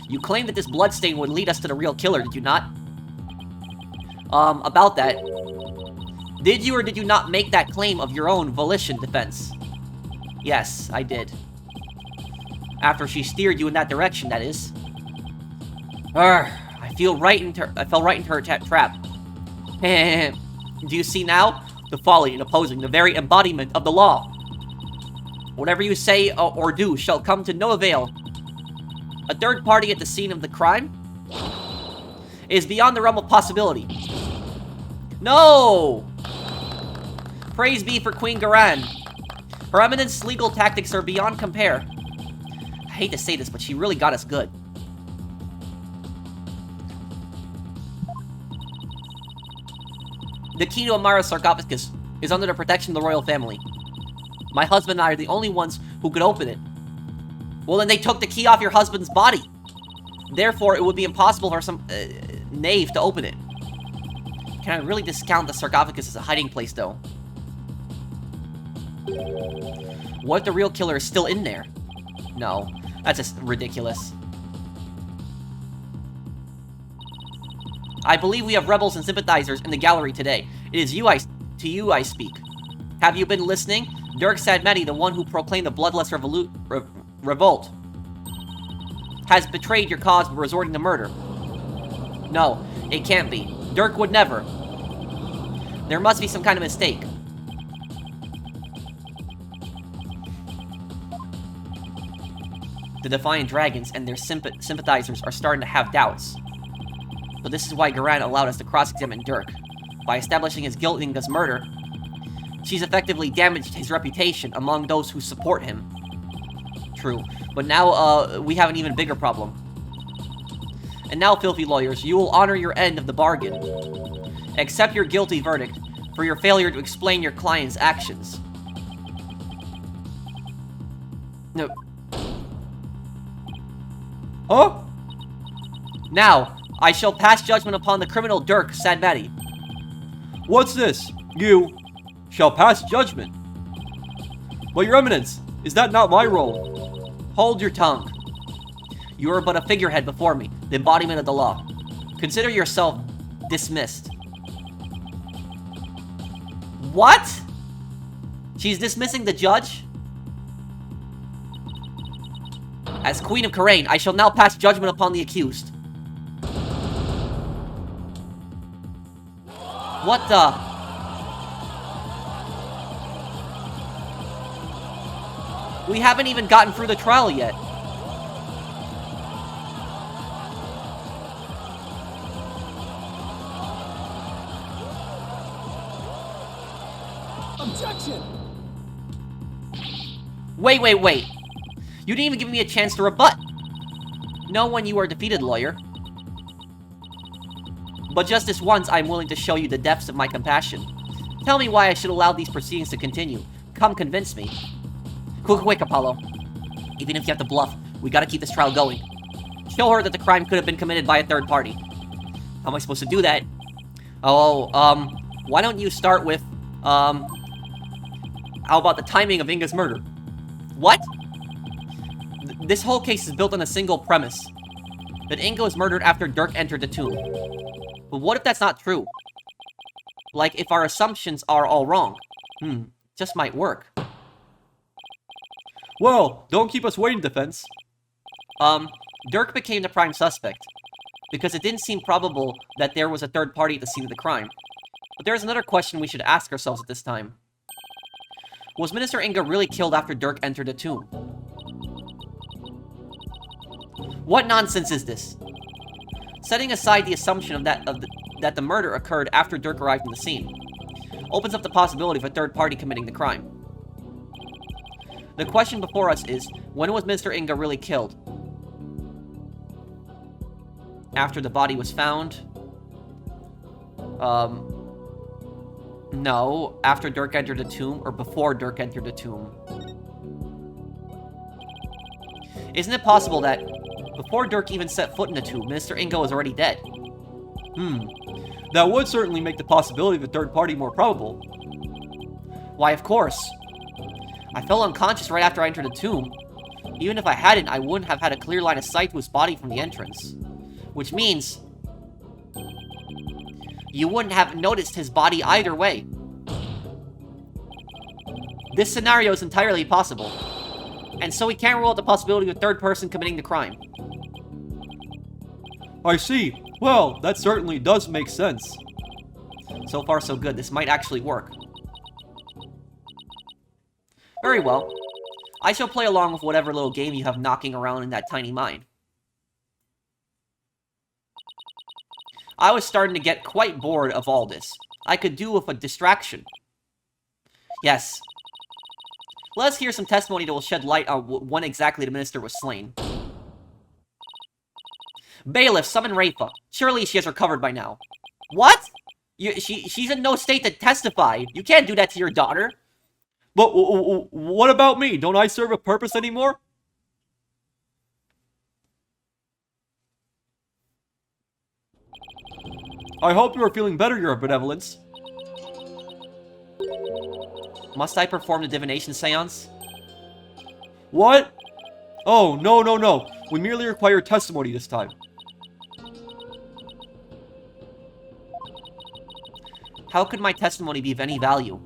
Speaker 1: You claimed that this bloodstain would lead us to the real killer, did you not? About that. Did you or did you not make that claim of your own volition, defense? Yes, I did. After she steered you in that direction, that is. I fell right into her trap. Do you see now? The folly in opposing the very embodiment of the law. Whatever you say or do shall come to no avail. A third party at the scene of the crime is beyond the realm of possibility. No! Praise be for Queen Garan. Her Eminence's legal tactics are beyond compare. I hate to say this, but she really got us good. The key to Amara's sarcophagus is under the protection of the royal family. My husband and I are the only ones who could open it. Well, then they took the key off your husband's body. Therefore, it would be impossible for some knave to open it. Can I really discount the sarcophagus as a hiding place, though? What if the real killer is still in there? No, that's just ridiculous. I believe we have rebels and sympathizers in the gallery today. It is to you I speak. Have you been listening? Dhurke Sadmeti, the one who proclaimed the bloodless revolt, has betrayed your cause by resorting to murder. No, it can't be. Dhurke would never. There must be some kind of mistake. The Defiant Dragons and their sympathizers are starting to have doubts. But this is why Garan allowed us to cross-examine Dhurke. By establishing his guilt in Inga's murder, she's effectively damaged his reputation among those who support him. True, but now, we have an even bigger problem. And now, filthy lawyers, you will honor your end of the bargain. Accept your guilty verdict for your failure to explain your client's actions. No.
Speaker 2: Huh?
Speaker 1: Now, I shall pass judgment upon the criminal Dhurke Sadmeti.
Speaker 2: What's this? You shall pass judgment. But your eminence, is that not my role?
Speaker 1: Hold your tongue. You are but a figurehead before me, the embodiment of the law. Consider yourself dismissed. What? She's dismissing the judge? As Queen of Kharain, I shall now pass judgment upon the accused. What the? We haven't even gotten through the trial yet.
Speaker 4: Objection!
Speaker 1: Wait. You didn't even give me a chance to rebut. Know when you are defeated, lawyer. But just this once, I'm willing to show you the depths of my compassion. Tell me why I should allow these proceedings to continue. Come convince me. Quick, Apollo. Even if you have to bluff, we gotta keep this trial going. Show her that the crime could have been committed by a third party. How am I supposed to do that? Why don't you start with, how about the timing of Inga's murder? What? This whole case is built on a single premise. That Inga was murdered after Dhurke entered the tomb. But what if that's not true? Like, if our assumptions are all wrong? Just might work.
Speaker 2: Well, don't keep us waiting, defense.
Speaker 1: Dhurke became the prime suspect. Because it didn't seem probable that there was a third party at the scene of the crime. But there's another question we should ask ourselves at this time. Was Minister Inga really killed after Dhurke entered the tomb? What nonsense is this? Setting aside the assumption that the murder occurred after Dhurke arrived on the scene, opens up the possibility of a third party committing the crime. The question before us is, when was Minister Inga really killed? After the body was found? No. After Dhurke entered the tomb, or before Dhurke entered the tomb? Isn't it possible that before Dhurke even set foot in the tomb, Minister Inga was already dead?
Speaker 2: That would certainly make the possibility of a third party more probable.
Speaker 1: Why, of course. I fell unconscious right after I entered the tomb. Even if I hadn't, I wouldn't have had a clear line of sight to his body from the entrance. Which means you wouldn't have noticed his body either way. This scenario is entirely possible. And so we can't rule out the possibility of a third person committing the crime.
Speaker 2: I see. Well, that certainly does make sense.
Speaker 1: So far, so good. This might actually work. Very well. I shall play along with whatever little game you have knocking around in that tiny mind. I was starting to get quite bored of all this. I could do with a distraction. Yes. Let us hear some testimony that will shed light on when exactly the minister was slain. Bailiff, summon Rayfa. Surely she has recovered by now. What? She's in no state to testify. You can't do that to your daughter.
Speaker 2: But what about me? Don't I serve a purpose anymore? I hope you are feeling better, Your Benevolence.
Speaker 1: Must I perform the divination séance?
Speaker 2: What? Oh, no, no, no. We merely require testimony this time.
Speaker 1: How could my testimony be of any value?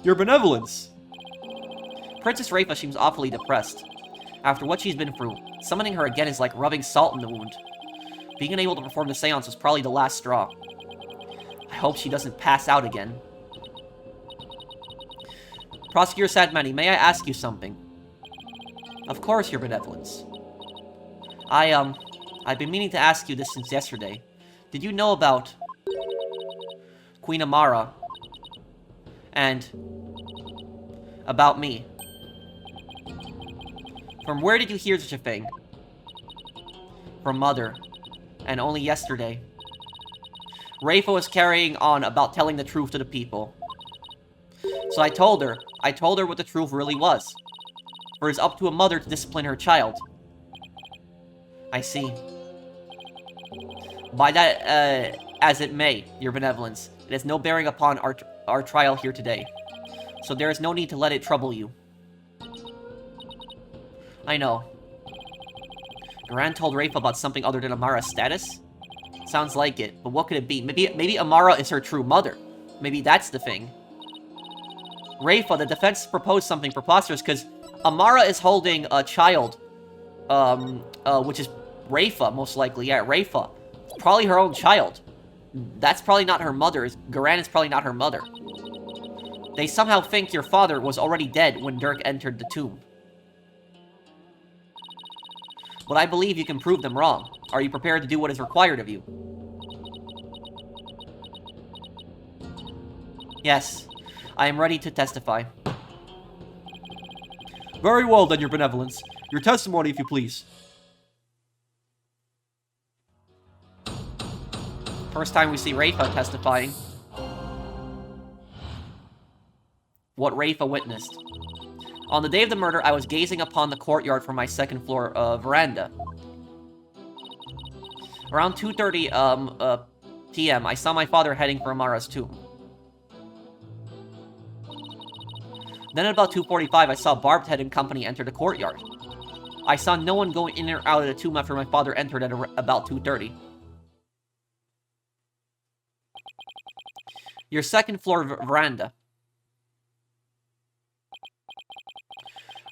Speaker 2: Your Benevolence.
Speaker 1: Princess Rayfa seems awfully depressed. After what she's been through, summoning her again is like rubbing salt in the wound. Being unable to perform the séance was probably the last straw. I hope she doesn't pass out again. Prosecutor Sadmani, may I ask you something? Of course, Your Benevolence. I've been meaning to ask you this since yesterday. Did you know about Queen Amara and about me? From where did you hear such a thing? From Mother, and only yesterday. Rayfa was carrying on about telling the truth to the people. So I told her what the truth really was. For it's up to a mother to discipline her child. I see. By that, as it may, Your Benevolence, it has no bearing upon our trial here today. So there is no need to let it trouble you. I know. Garan told Rayfa about something other than Amara's status? Sounds like it, but what could it be? Maybe Amara is her true mother. Maybe that's the thing. Rayfa, the defense proposed something preposterous, because Amara is holding a child, which is Rayfa, most likely. Yeah, Rayfa. Probably her own child. That's probably not her mother. Garan is probably not her mother. They somehow think your father was already dead when Dhurke entered the tomb. But I believe you can prove them wrong. Are you prepared to do what is required of you? Yes, I am ready to testify.
Speaker 2: Very well then, Your Benevolence. Your testimony, if you please.
Speaker 1: First time we see Rayfa testifying. What Rayfa witnessed. On the day of the murder, I was gazing upon the courtyard from my second floor veranda. Around 2:30 p.m., I saw my father heading for Amara's tomb. Then at about 2:45, I saw Barbed Head and company enter the courtyard. I saw no one going in or out of the tomb after my father entered at about 2:30. Your second floor veranda.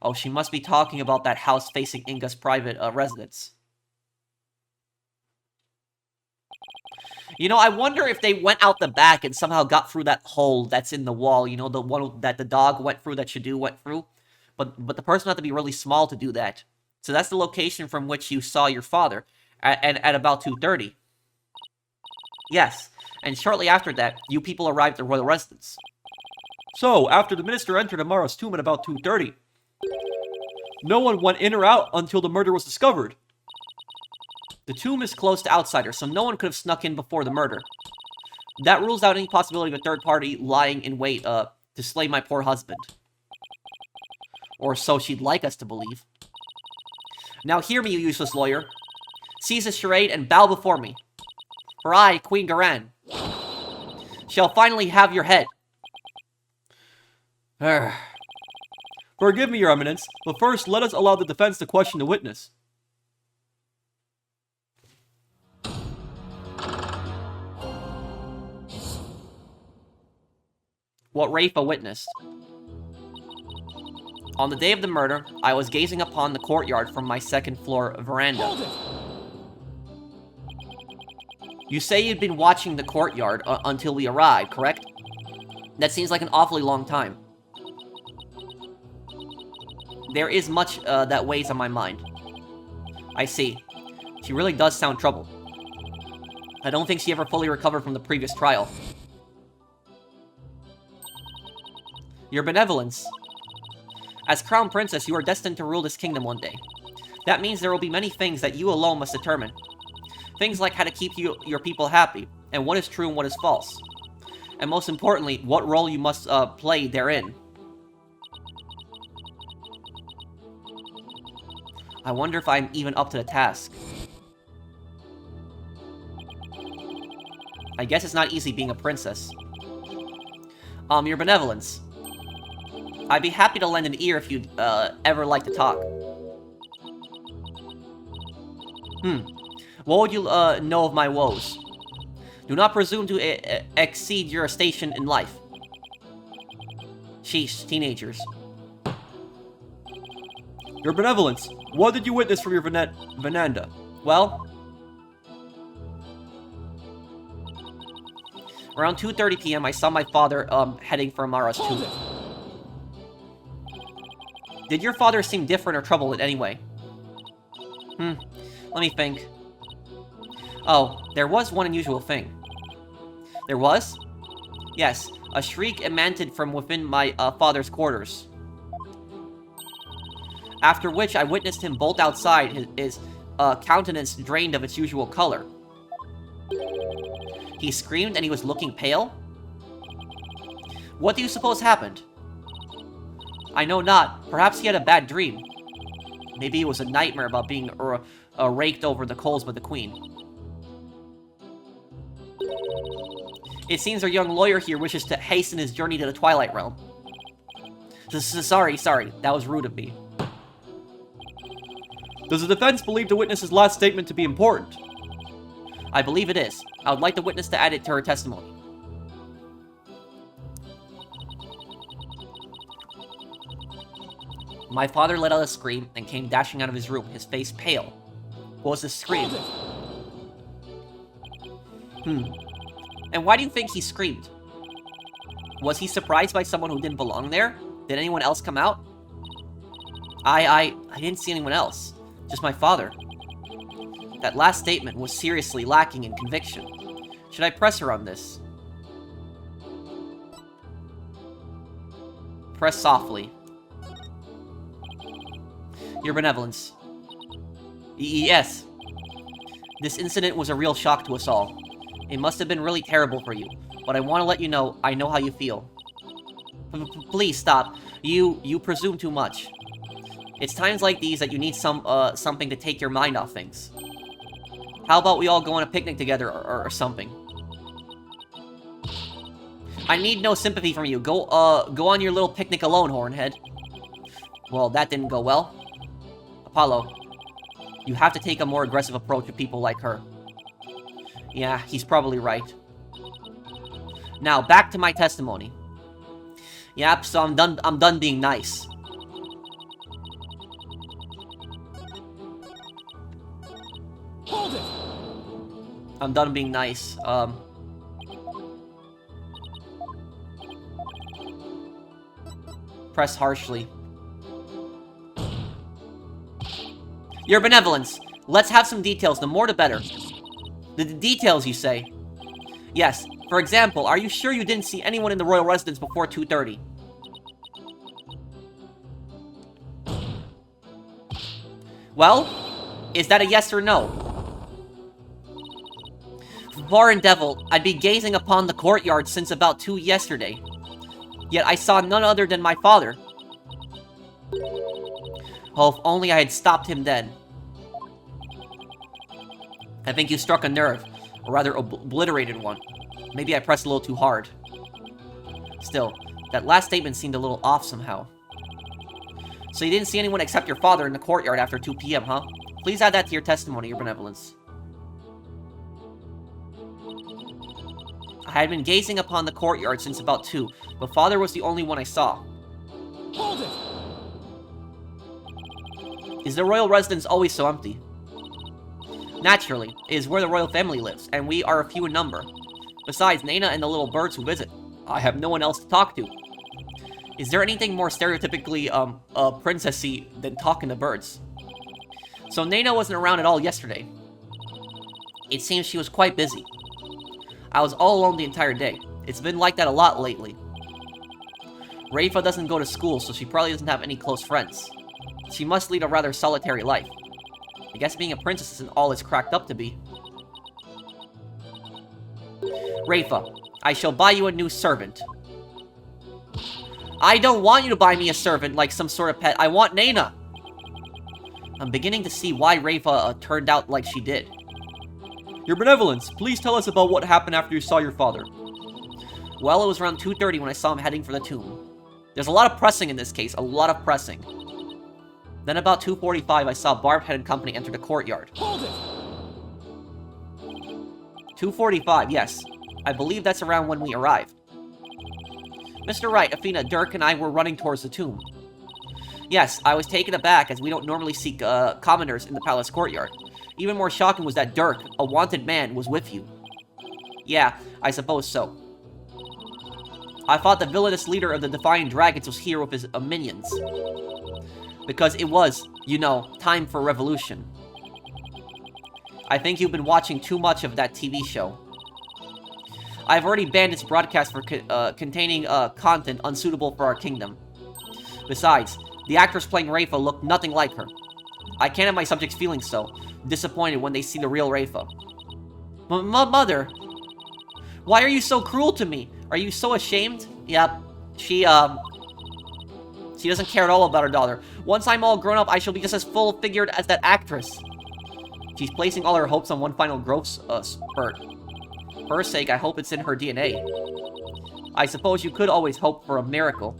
Speaker 1: Oh, she must be talking about that house facing Inga's private residence. You know, I wonder if they went out the back and somehow got through that hole that's in the wall. You know, the one that the dog went through, that Shadu went through. But the person had to be really small to do that. So that's the location from which you saw your father at about 2:30. Yes, and shortly after that, you people arrived at the royal residence.
Speaker 2: So, after the minister entered Amara's tomb at about 2:30, no one went in or out until the murder was discovered.
Speaker 1: The tomb is closed to outsiders, so no one could have snuck in before the murder. That rules out any possibility of a third party lying in wait to slay my poor husband. Or so she'd like us to believe. Now hear me, you useless lawyer. Cease this charade and bow before me. For I, Queen Garan, shall finally have your head.
Speaker 2: Forgive me, Your Eminence, but first let us allow the defense to question the witness.
Speaker 1: What Rayfa witnessed. On the day of the murder, I was gazing upon the courtyard from my second floor veranda. You say you'd been watching the courtyard until we arrived, correct? That seems like an awfully long time. There is much that weighs on my mind. I see. She really does sound troubled. I don't think she ever fully recovered from the previous trial. Your benevolence. As Crown Princess, you are destined to rule this kingdom one day. That means there will be many things that you alone must determine. Things like how to keep your people happy, and what is true and what is false. And most importantly, what role you must play therein. I wonder if I'm even up to the task. I guess it's not easy being a princess. Your benevolence. I'd be happy to lend an ear if you'd ever like to talk. What would you know of my woes? Do not presume to exceed your station in life. Sheesh, teenagers.
Speaker 2: Your benevolence. What did you witness from your Venanda?
Speaker 1: Well, around 2:30 p.m., I saw my father heading for Amara's tomb. Did your father seem different or troubled in any way? Let me think. Oh, there was one unusual thing. There was? Yes, a shriek emanated from within my father's quarters. After which, I witnessed him bolt outside, his countenance drained of its usual color. He screamed and he was looking pale? What do you suppose happened? I know not. Perhaps he had a bad dream. Maybe it was a nightmare about being raked over the coals by the queen. It seems our young lawyer here wishes to hasten his journey to the Twilight Realm. Sorry, that was rude of me.
Speaker 2: Does the defense believe the witness's last statement to be important?
Speaker 1: I believe it is. I would like the witness to add it to her testimony. My father let out a scream and came dashing out of his room, his face pale. What was this scream? And why do you think he screamed? Was he surprised by someone who didn't belong there? Did anyone else come out? I didn't see anyone else. Just my father. That last statement was seriously lacking in conviction. Should I press her on this? Press softly. Your benevolence. Yes. This incident was a real shock to us all. It must have been really terrible for you, but I want to let you know I know how you feel. Please stop. You presume too much. It's times like these that you need something to take your mind off things. How about we all go on a picnic together or something? I need no sympathy from you. Go on your little picnic alone, Hornhead. Well, that didn't go well. Apollo, you have to take a more aggressive approach with people like her. Yeah, he's probably right. Now, back to my testimony. Yep, so I'm done being nice.
Speaker 4: Hold it!
Speaker 1: I'm done being nice. Press harshly. Your benevolence. Let's have some details. The more the better. The details, you say? Yes. For example, are you sure you didn't see anyone in the royal residence before 2:30? Well, is that a yes or no? Foreign devil, I'd be gazing upon the courtyard since about 2 yesterday. Yet I saw none other than my father. Oh, if only I had stopped him then. I think you struck a nerve, or rather obliterated one. Maybe I pressed a little too hard. Still, that last statement seemed a little off somehow. So you didn't see anyone except your father in the courtyard after 2 p.m., huh? Please add that to your testimony, your benevolence. I had been gazing upon the courtyard since about 2, but father was the only one I saw.
Speaker 4: Hold it!
Speaker 1: Is the royal residence always so empty? Naturally, it is where the royal family lives, and we are a few in number. Besides Nayna and the little birds who visit, I have no one else to talk to. Is there anything more stereotypically, princessy than talking to birds? So Nayna wasn't around at all yesterday. It seems she was quite busy. I was all alone the entire day. It's been like that a lot lately. Rayfa doesn't go to school, so she probably doesn't have any close friends. She must lead a rather solitary life. I guess being a princess isn't all it's cracked up to be. Rayfa, I shall buy you a new servant. I don't want you to buy me a servant like some sort of pet. I want Nayna. I'm beginning to see why Rayfa turned out like she did.
Speaker 2: Your Benevolence, please tell us about what happened after you saw your father.
Speaker 1: Well, it was around 2:30 when I saw him heading for the tomb. There's a lot of pressing in this case, a lot of pressing. Then about 2:45, I saw Barbhead and company enter the courtyard.
Speaker 4: Hold it!
Speaker 1: 2:45, yes. I believe that's around when we arrived. Mr. Wright, Athena, Dhurke, and I were running towards the tomb. Yes, I was taken aback as we don't normally see commoners in the palace courtyard. Even more shocking was that Dhurke, a wanted man, was with you. Yeah, I suppose so. I thought the villainous leader of the Defying Dragons was here with his minions. Because it was, you know, time for revolution. I think you've been watching too much of that TV show. I've already banned its broadcast for containing content unsuitable for our kingdom. Besides, the actress playing Rayfa looked nothing like her. I can't have my subjects feeling so disappointed when they see the real Rayfa. Mother! Why are you so cruel to me? Are you so ashamed? Yep. She doesn't care at all about her daughter. Once I'm all grown up, I shall be just as full-figured as that actress. She's placing all her hopes on one final growth spurt. For her sake, I hope it's in her DNA. I suppose you could always hope for a miracle.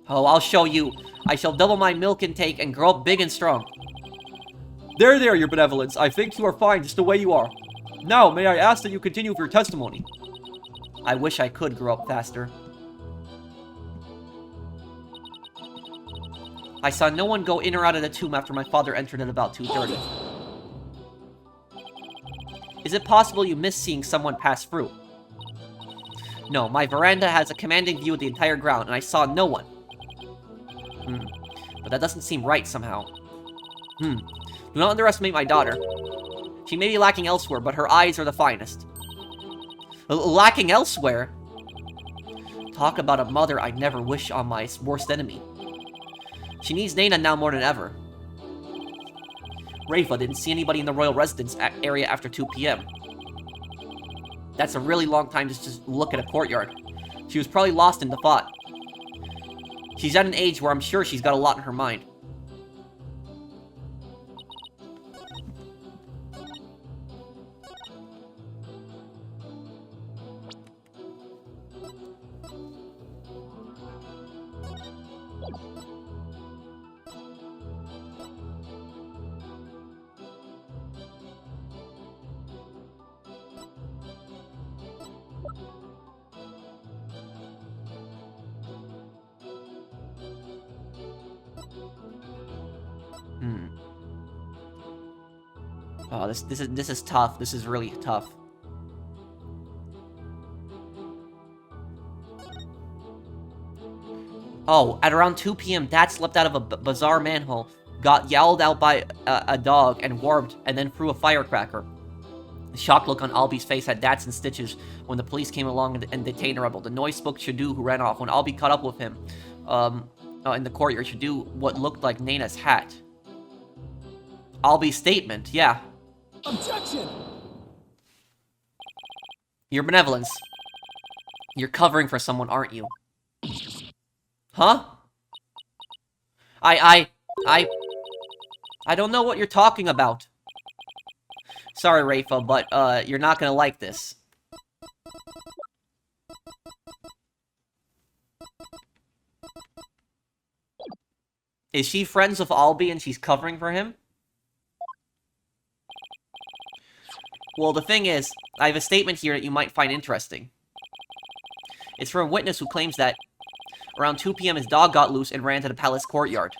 Speaker 1: Oh, I'll show you. I shall double my milk intake and grow up big and strong.
Speaker 2: There, Your Benevolence. I think you are fine just the way you are. Now, may I ask that you continue with your testimony?
Speaker 1: I wish I could grow up faster. I saw no one go in or out of the tomb after my father entered at about 2:30. Is it possible you missed seeing someone pass through? No, my veranda has a commanding view of the entire ground, and I saw no one. But that doesn't seem right somehow. Do not underestimate my daughter. She may be lacking elsewhere, but her eyes are the finest. Lacking elsewhere? Talk about a mother I'd never wish on my worst enemy. She needs Nayna now more than ever. Rayfa didn't see anybody in the royal residence area after 2 p.m. That's a really long time to just look at a courtyard. She was probably lost in the thought. She's at an age where I'm sure she's got a lot in her mind. Oh, this is tough. This is really tough. Oh, at around 2 p.m., Dad slipped out of a bizarre manhole, got yelled out by a dog, and warped, and then threw a firecracker. The shocked look on Albi's face had Dats in stitches when the police came along and detained the rebel. The noise spoke Shadu, who ran off. When Albi caught up with him in the courtyard, Shadu what looked like Nayna's hat. Albi's statement, yeah.
Speaker 4: Objection!
Speaker 1: Your Benevolence. You're covering for someone, aren't you? Huh? I don't know what you're talking about. Sorry, Rayfa, but, you're not gonna like this. Is she friends with Albi and she's covering for him? Well, the thing is, I have a statement here that you might find interesting. It's from a witness who claims that around 2 p.m. his dog got loose and ran to the palace courtyard.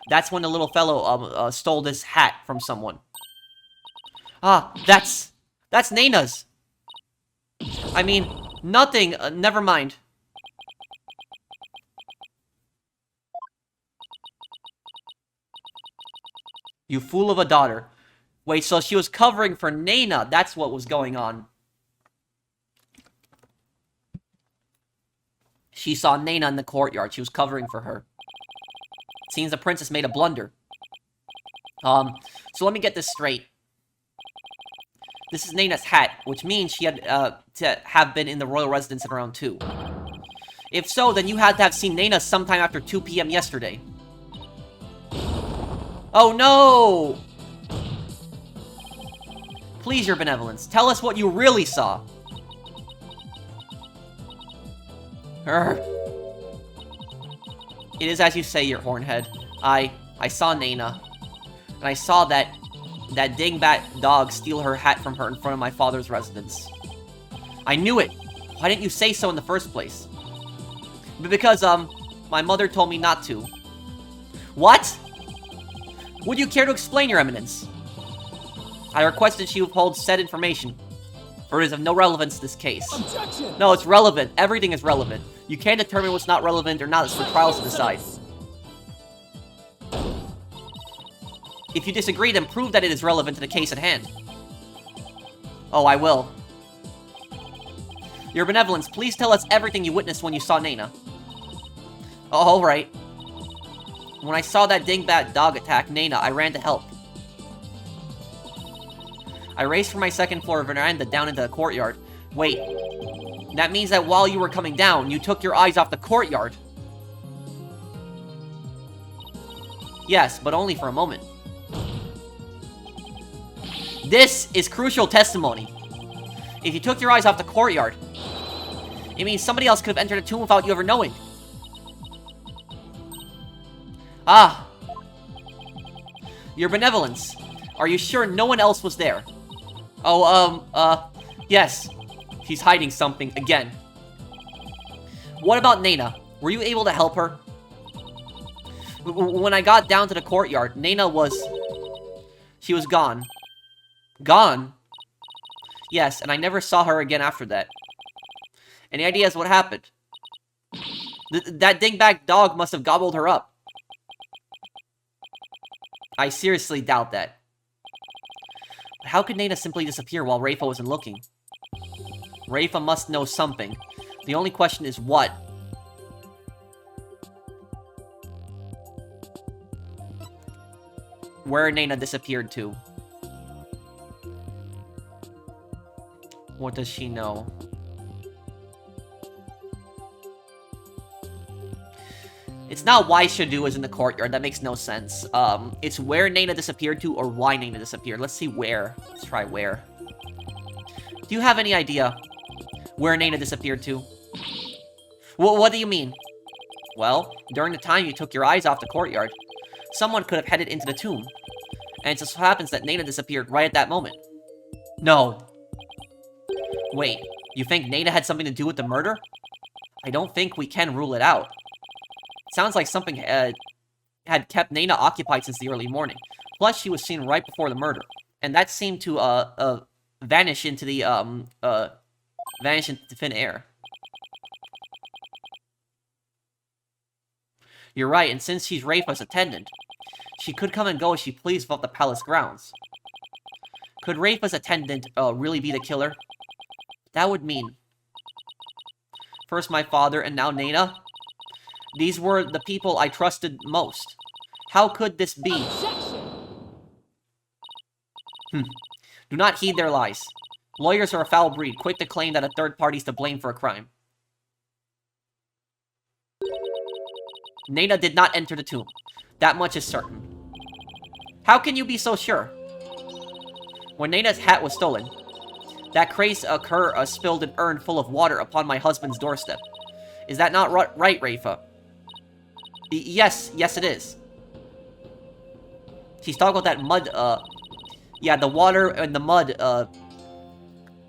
Speaker 1: That's when the little fellow stole this hat from someone. Ah, that's Nayna's. I mean, nothing, never mind. You fool of a daughter. Wait, so she was covering for Nayna. That's what was going on. She saw Nayna in the courtyard. She was covering for her. It seems the princess made a blunder. So let me get this straight. This is Nayna's hat, which means she had to have been in the royal residence at around 2. If so, then you had to have seen Nayna sometime after 2 p.m. yesterday. Oh no! Please, your benevolence, tell us what you really saw. Urgh. It is as you say, your hornhead. I saw Nayna. And I saw that dingbat dog steal her hat from her in front of my father's residence. I knew it! Why didn't you say so in the first place? Because, my mother told me not to. What? Would you care to explain, your eminence? I requested she withhold said information, for it is of no relevance to this case.
Speaker 4: Objection!
Speaker 1: No, it's relevant. Everything is relevant. You can't determine what's not relevant or not. It's for trials to decide. If you disagree, then prove that it is relevant to the case at hand. Oh, I will. Your benevolence, please tell us everything you witnessed when you saw Nayna. Oh, alright. When I saw that dingbat dog attack Nayna, I ran to help. I raced from my second floor veranda down into the courtyard. Wait. That means that while you were coming down, you took your eyes off the courtyard. Yes, but only for a moment. This is crucial testimony. If you took your eyes off the courtyard, it means somebody else could have entered the tomb without you ever knowing. Ah. Your benevolence. Are you sure no one else was there? Oh, yes. She's hiding something again. What about Nayna? Were you able to help her? When I got down to the courtyard, Nayna was... She was gone. Gone? Yes, and I never saw her again after that. Any ideas what happened? That dingbat dog must have gobbled her up. I seriously doubt that. But how could Nayna simply disappear while Rayfa wasn't looking? Rayfa must know something. The only question is what? Where Nayna disappeared to. What does she know? It's not why Shadu is in the courtyard. That makes no sense. It's where Nayna disappeared to or why Nayna disappeared. Let's see where. Let's try where. Do you have any idea where Nayna disappeared to? What do you mean? Well, during the time you took your eyes off the courtyard, someone could have headed into the tomb. And it just so happens that Nayna disappeared right at that moment. No. Wait, you think Nayna had something to do with the murder? I don't think we can rule it out. It sounds like something had kept Nayna occupied since the early morning. Plus, she was seen right before the murder. And that seemed to, vanish into the, vanish into thin air. You're right, and since she's Rayfa's attendant, she could come and go as she pleased without the palace grounds. Could Rayfa's attendant, really be the killer? That would mean... First my father, and now Nayna? These were the people I trusted most. How could this be? Do not heed their lies. Lawyers are a foul breed, quick to claim that a third party's to blame for a crime. Nayna did not enter the tomb. That much is certain. How can you be so sure? When Nayna's hat was stolen, that crazed cur spilled an urn full of water upon my husband's doorstep. Is that not right, Rayfa? Yes, it is. She's talking about that mud, yeah, the water and the mud,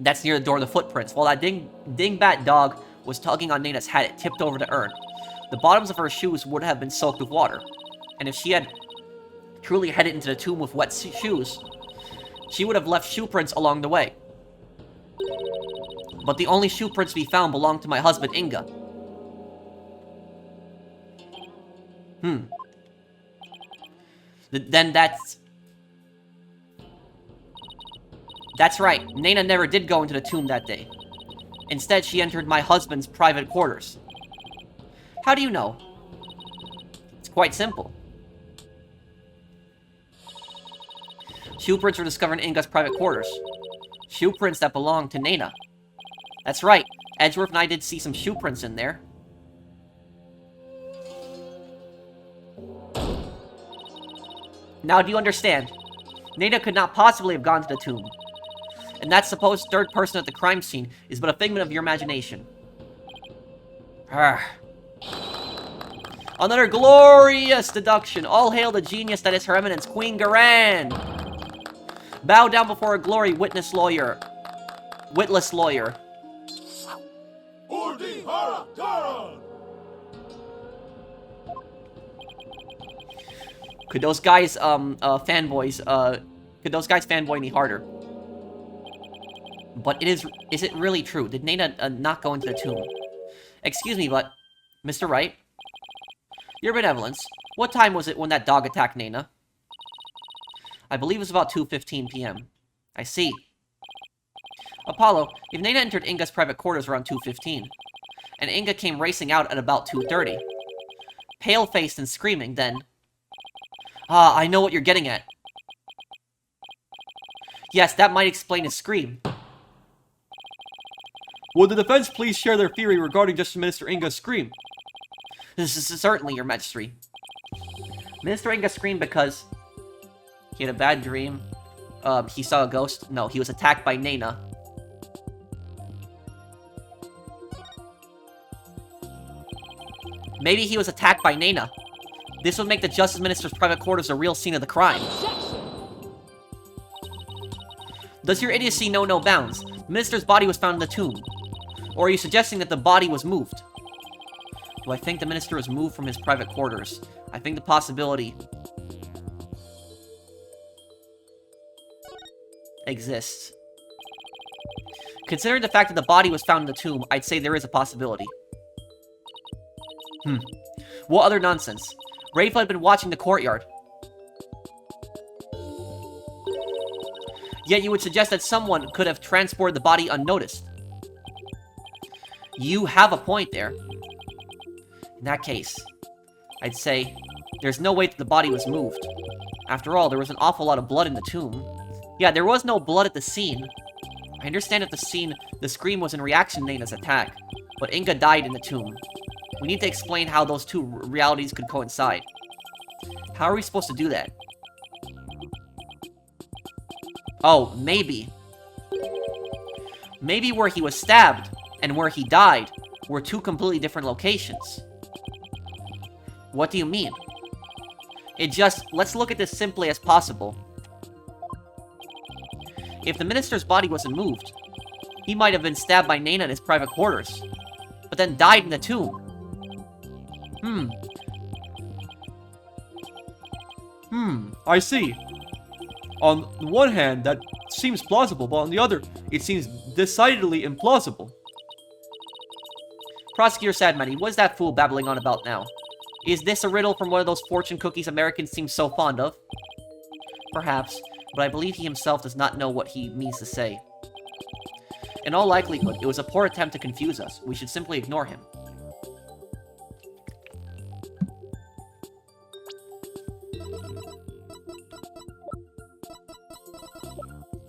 Speaker 1: that's near the door of the footprints. While that dingbat dog was tugging on Nayna's hat, it tipped over the urn. The bottoms of her shoes would have been soaked with water. And if she had truly headed into the tomb with wet shoes, she would have left shoe prints along the way. But the only shoe prints we found belonged to my husband, Inga. Then that's right. Nayna never did go into the tomb that day. Instead, she entered my husband's private quarters. How do you know? It's quite simple. Shoe prints were discovered in Inga's private quarters. Shoe prints that belong to Nayna. That's right. Edgeworth and I did see some shoe prints in there. Now, do you understand? Nayna could not possibly have gone to the tomb. And that supposed third person at the crime scene is but a figment of your imagination. Arrgh. Another glorious deduction. All hail the genius that is Her Eminence, Queen Garan. Bow down before a glory, witless lawyer. Could those guys, could those guys fanboy any harder? But is it really true? Did Nayna not go into the tomb? Excuse me, but, Mr. Wright? Your benevolence, what time was it when that dog attacked Nayna? I believe it was about 2:15 p.m. I see. Apollo, if Nayna entered Inga's private quarters around 2:15, and Inga came racing out at about 2:30, pale-faced and screaming, then... Ah, I know what you're getting at. Yes, that might explain his scream.
Speaker 2: Would the defense please share their theory regarding Justice Minister Inga's scream?
Speaker 1: This is certainly, Your Majesty. Minister Inga screamed because he had a bad dream. He saw a ghost. No, he was attacked by Nayna. Maybe he was attacked by Nayna. This would make the Justice Minister's private quarters a real scene of the crime. Does your idiocy know no bounds? The Minister's body was found in the tomb. Or are you suggesting that the body was moved? Do I think the Minister was moved from his private quarters? I think the possibility exists. Considering the fact that the body was found in the tomb, I'd say there is a possibility. What other nonsense? Rayfa had been watching the courtyard. Yet you would suggest that someone could have transported the body unnoticed. You have a point there. In that case, I'd say there's no way that the body was moved. After all, there was an awful lot of blood in the tomb. Yeah, there was no blood at the scene. I understand that the scream was in reaction to Nayna's attack, but Inga died in the tomb. We need to explain how those two realities could coincide. How are we supposed to do that? Oh, maybe. Maybe where he was stabbed and where he died were two completely different locations. What do you mean? Let's look at this simply as possible. If the Minister's body wasn't moved, he might have been stabbed by Nayna in his private quarters, but then died in the tomb.
Speaker 2: I see. On the one hand, that seems plausible, but on the other, it seems decidedly implausible.
Speaker 1: Prosecutor Sadmani, what is that fool babbling on about now? Is this a riddle from one of those fortune cookies Americans seem so fond of? Perhaps, but I believe he himself does not know what he means to say. In all likelihood, it was a poor attempt to confuse us. We should simply ignore him.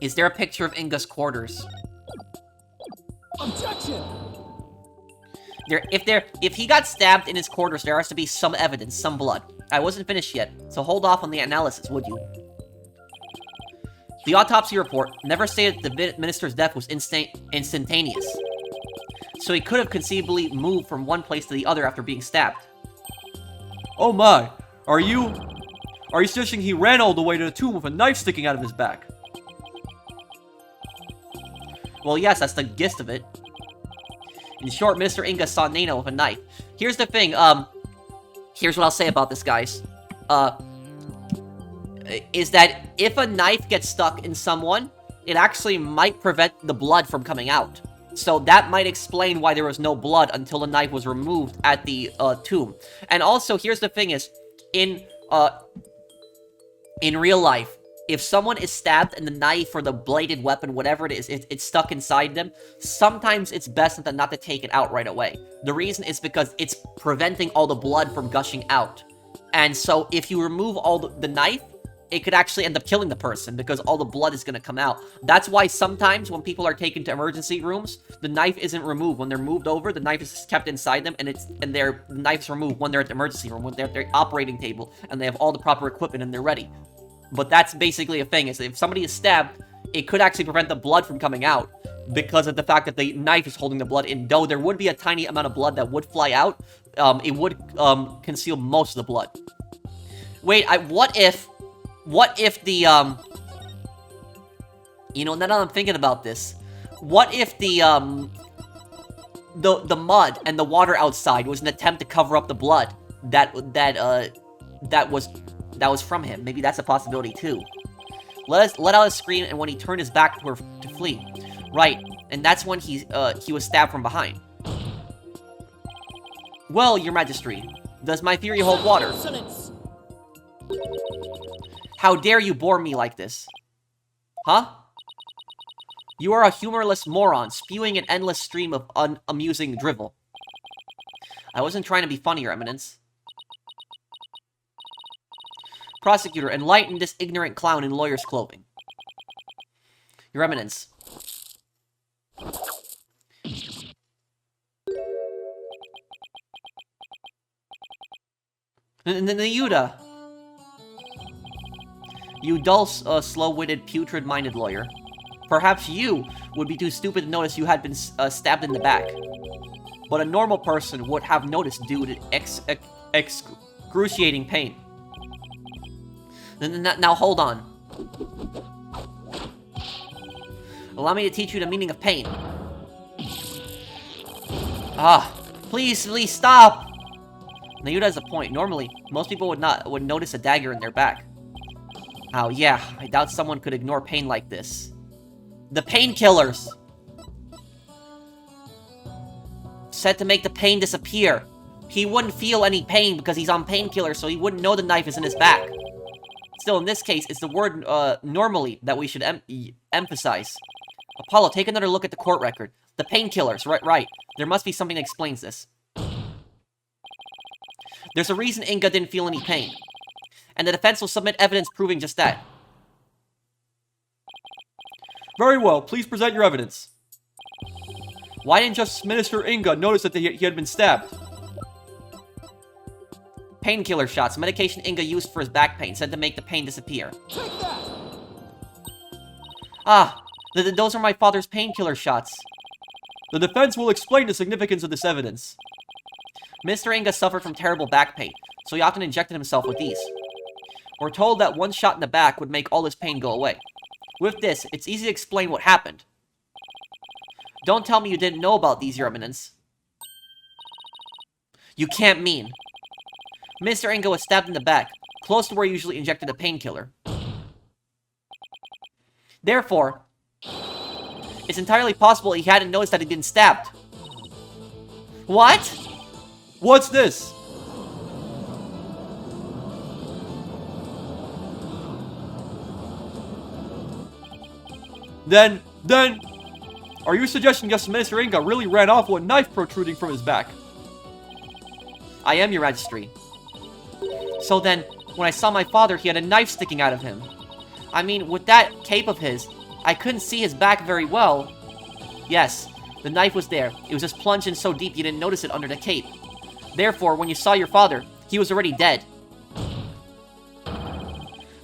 Speaker 1: Is there a picture of Inga's quarters?
Speaker 4: Objection!
Speaker 1: If he got stabbed in his quarters, there has to be some evidence, some blood. I wasn't finished yet, so hold off on the analysis, would you? The autopsy report never stated that the Minister's death was instantaneous. So he could have conceivably moved from one place to the other after being stabbed.
Speaker 2: Oh my, are you suggesting he ran all the way to the tomb with a knife sticking out of his back?
Speaker 1: Well, yes, that's the gist of it. In short, Mr. Inga saw Nayna with a knife. Here's the thing, here's what I'll say about this, guys. Is that if a knife gets stuck in someone, it actually might prevent the blood from coming out. So that might explain why there was no blood until the knife was removed at the tomb. And also, here's the thing is, in real life, if someone is stabbed and the knife or the bladed weapon, whatever it is, it's stuck inside them, sometimes it's best not to take it out right away. The reason is because it's preventing all the blood from gushing out. And so if you remove all the knife, it could actually end up killing the person because all the blood is going to come out. That's why sometimes when people are taken to emergency rooms, the knife isn't removed. When they're moved over, the knife is kept inside them, and the knife's removed when they're at the emergency room, when they're at their operating table, and they have all the proper equipment and they're ready. But that's basically a thing, is if somebody is stabbed, it could actually prevent the blood from coming out because of the fact that the knife is holding the blood in. Though there would be a tiny amount of blood that would fly out, it would conceal most of the blood. Wait, what if the, you know, now that I'm thinking about this, what if the mud and the water outside was an attempt to cover up the blood that was from him? Maybe that's a possibility too. Let out a scream, and when he turned his back to her to flee. Right, and that's when he was stabbed from behind. Well, Your Majesty, does my theory hold water?
Speaker 4: Silence.
Speaker 1: How dare you bore me like this? Huh? You are a humorless moron, spewing an endless stream of unamusing drivel. I wasn't trying to be funny, Your Eminence. Prosecutor, enlighten this ignorant clown in lawyer's clothing. Your Eminence. Nayna! You dull, slow-witted, putrid-minded lawyer. Perhaps you would be too stupid to notice you had been stabbed in the back. But a normal person would have noticed due to excruciating pain. Now hold on. Allow me to teach you the meaning of pain. Please stop! Nayna has a point. Normally, most people would notice a dagger in their back. Oh yeah, I doubt someone could ignore pain like this. The painkillers! Said to make the pain disappear. He wouldn't feel any pain because he's on painkillers, so he wouldn't know the knife is in his back. Still, in this case, it's the word, normally that we should emphasize. Apollo, take another look at the court record. The painkillers, right. There must be something that explains this. There's a reason Inga didn't feel any pain. And the defense will submit evidence proving just that.
Speaker 2: Very well, please present your evidence. Why didn't just Minister Inga notice that he had been stabbed?
Speaker 1: Painkiller shots, medication Inga used for his back pain, said to make the pain disappear.
Speaker 4: Take that.
Speaker 1: Those are my father's painkiller shots.
Speaker 2: The defense will explain the significance of this evidence.
Speaker 1: Mr. Inga suffered from terrible back pain, so he often injected himself with these. We're told that one shot in the back would make all his pain go away. With this, it's easy to explain what happened. Don't tell me you didn't know about these, Your Eminence. You can't mean. Mr. Inga was stabbed in the back, close to where he usually injected a painkiller. Therefore, it's entirely possible he hadn't noticed that he'd been stabbed. What?
Speaker 2: What's this? Then, are you suggesting just Mr. Inga really ran off with a knife protruding from his back?
Speaker 1: I am, Your Majesty. So then, when I saw my father, he had a knife sticking out of him. I mean, with that cape of his, I couldn't see his back very well. Yes, the knife was there. It was just plunged in so deep you didn't notice it under the cape. Therefore, when you saw your father, he was already dead.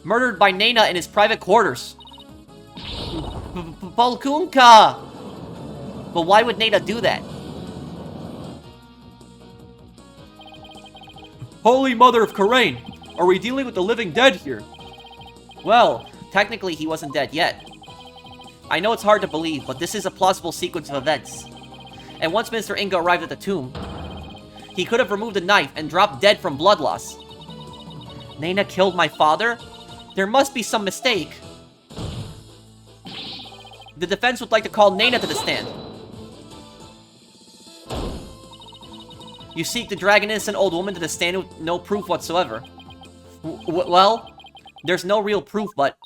Speaker 1: Murdered by Nayna in his private quarters. Balkunka! But why would Nayna do that?
Speaker 2: Holy Mother of Karain! Are we dealing with the living dead here?
Speaker 1: Well, technically he wasn't dead yet. I know it's hard to believe, but this is a plausible sequence of events. And once Mr. Inga arrived at the tomb, he could have removed the knife and dropped dead from blood loss. Nayna killed my father? There must be some mistake. The defense would like to call Nayna to the stand. You seek to drag an innocent old woman to the stand with no proof whatsoever. Well, there's no real proof, but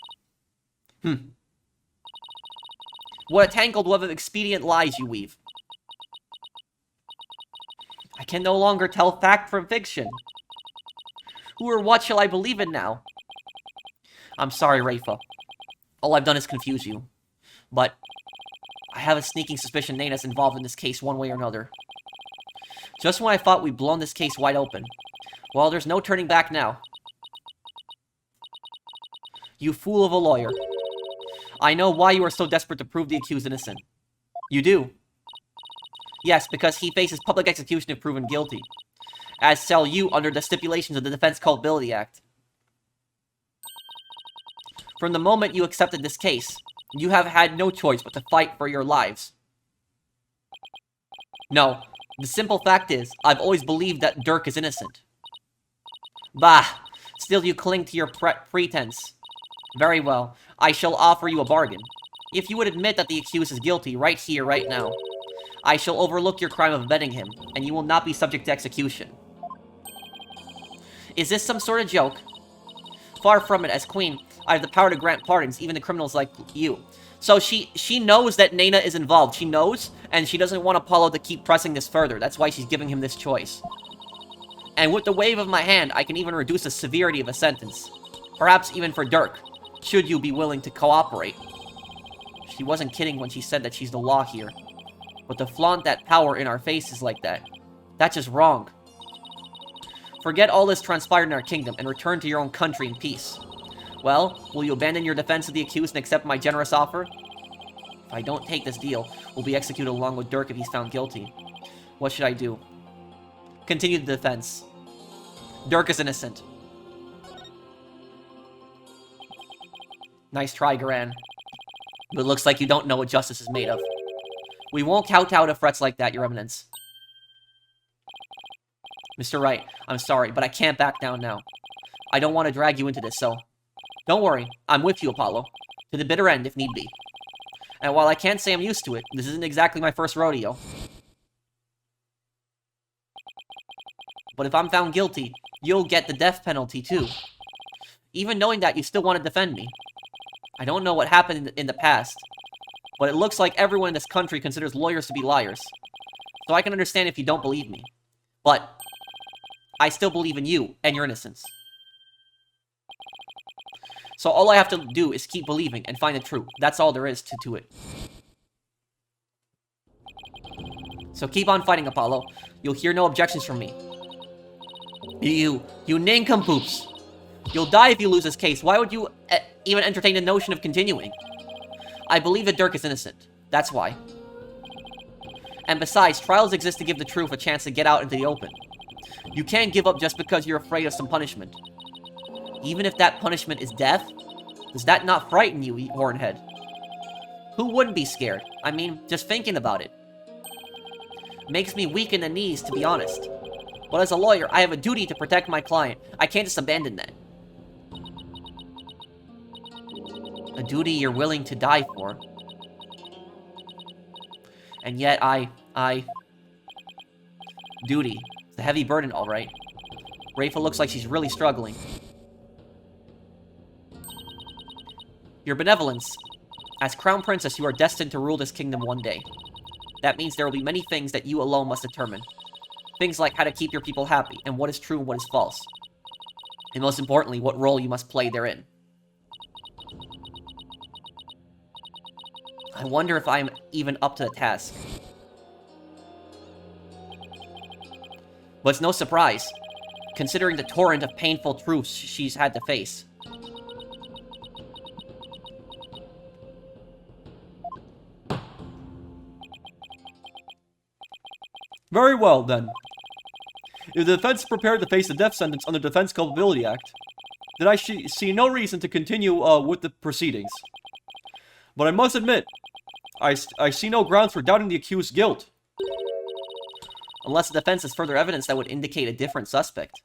Speaker 1: What a tangled web of expedient lies you weave. I can no longer tell fact from fiction. Who or what shall I believe in now? I'm sorry, Rayfa. All I've done is confuse you. But I have a sneaking suspicion Nayna's involved in this case one way or another. Just when I thought we'd blown this case wide open. Well, there's no turning back now. You fool of a lawyer. I know why you are so desperate to prove the accused innocent. You do. Yes, because he faces public execution if proven guilty. As shall you under the stipulations of the Defense Culpability Act. From the moment you accepted this case, you have had no choice but to fight for your lives. No, the simple fact is, I've always believed that Dhurke is innocent. Bah! Still you cling to your pretense. Very well, I shall offer you a bargain. If you would admit that the accused is guilty right here, right now, I shall overlook your crime of abetting him, and you will not be subject to execution. Is this some sort of joke? Far from it, as queen, I have the power to grant pardons, even to criminals like you. So she knows that Nayna is involved. She knows, and she doesn't want Apollo to keep pressing this further. That's why she's giving him this choice. And with the wave of my hand, I can even reduce the severity of a sentence. Perhaps even for Dhurke, should you be willing to cooperate. She wasn't kidding when she said that she's the law here. But to flaunt that power in our faces like that, that's just wrong. Forget all this transpired in our kingdom and return to your own country in peace. Well, will you abandon your defense of the accused and accept my generous offer? If I don't take this deal, we'll be executed along with Dhurke if he's found guilty. What should I do? Continue the defense. Dhurke is innocent. Nice try, Garan. But it looks like you don't know what justice is made of. We won't kowtow to threats like that, Your Eminence. Mr. Wright, I'm sorry, but I can't back down now. I don't want to drag you into this, so... Don't worry, I'm with you, Apollo. To the bitter end, if need be. And while I can't say I'm used to it, this isn't exactly my first rodeo. But if I'm found guilty, you'll get the death penalty, too. Even knowing that, you still want to defend me. I don't know what happened in the past, but it looks like everyone in this country considers lawyers to be liars. So I can understand if you don't believe me. But I still believe in you and your innocence. So all I have to do is keep believing and find the truth. That's all there is to it. So keep on fighting, Apollo. You'll hear no objections from me. You nincompoops. You'll die if you lose this case. Why would you even entertain the notion of continuing? I believe that Dhurke is innocent. That's why. And besides, trials exist to give the truth a chance to get out into the open. You can't give up just because you're afraid of some punishment. Even if that punishment is death? Does that not frighten you, Hornhead? Who wouldn't be scared? I mean, just thinking about it. Makes me weak in the knees, to be honest. But as a lawyer, I have a duty to protect my client. I can't just abandon that. A duty you're willing to die for. And yet, Duty. It's a heavy burden, alright. Rayfa looks like she's really struggling. Your benevolence. As Crown Princess, you are destined to rule this kingdom one day. That means there will be many things that you alone must determine. Things like how to keep your people happy, and what is true and what is false. And most importantly, what role you must play therein. I wonder if I'm even up to the task. But it's no surprise, considering the torrent of painful truths she's had to face.
Speaker 2: Very well, then. If the defense is prepared to face the death sentence under the Defense Culpability Act, then I see no reason to continue with the proceedings. But I must admit, I see no grounds for doubting the accused's guilt.
Speaker 1: Unless the defense has further evidence that would indicate a different suspect.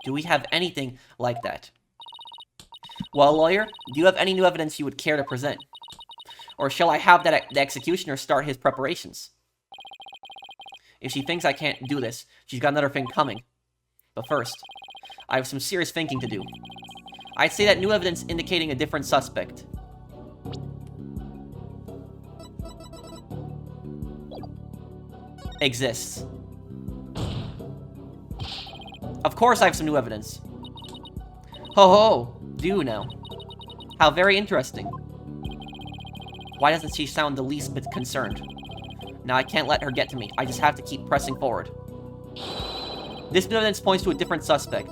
Speaker 1: Do we have anything like that? Well, lawyer, do you have any new evidence you would care to present? Or shall I have the executioner start his preparations? If she thinks I can't do this, she's got another thing coming. But first, I have some serious thinking to do. I'd say that new evidence indicating a different suspect exists. Of course I have some new evidence. Ho ho, do you now? How very interesting. Why doesn't she sound the least bit concerned? Now I can't let her get to me. I just have to keep pressing forward. This new evidence points to a different suspect.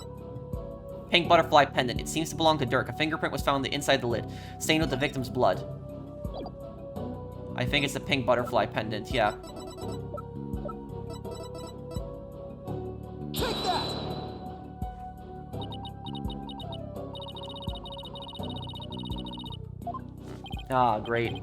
Speaker 1: Pink butterfly pendant. It seems to belong to Dhurke. A fingerprint was found on the inside of the lid, stained with the victim's blood. I think it's the pink butterfly pendant, yeah.
Speaker 4: Take that!
Speaker 1: Ah, great.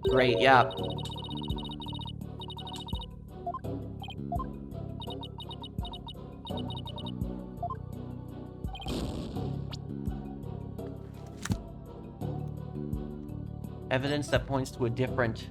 Speaker 1: Great, yeah. Evidence that points to a different...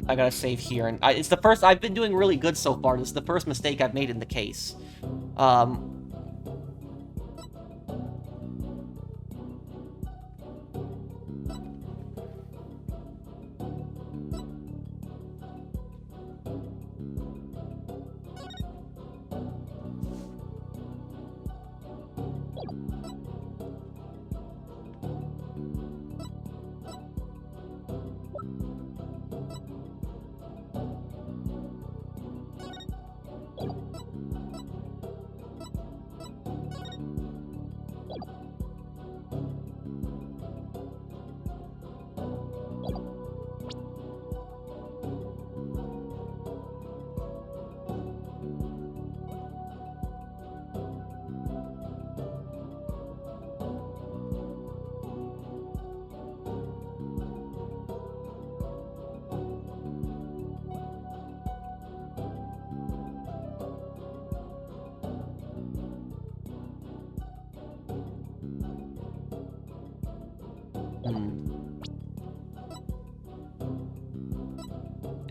Speaker 1: I gotta save here, and it's the first. I've been doing really good so far. This is the first mistake I've made in the case.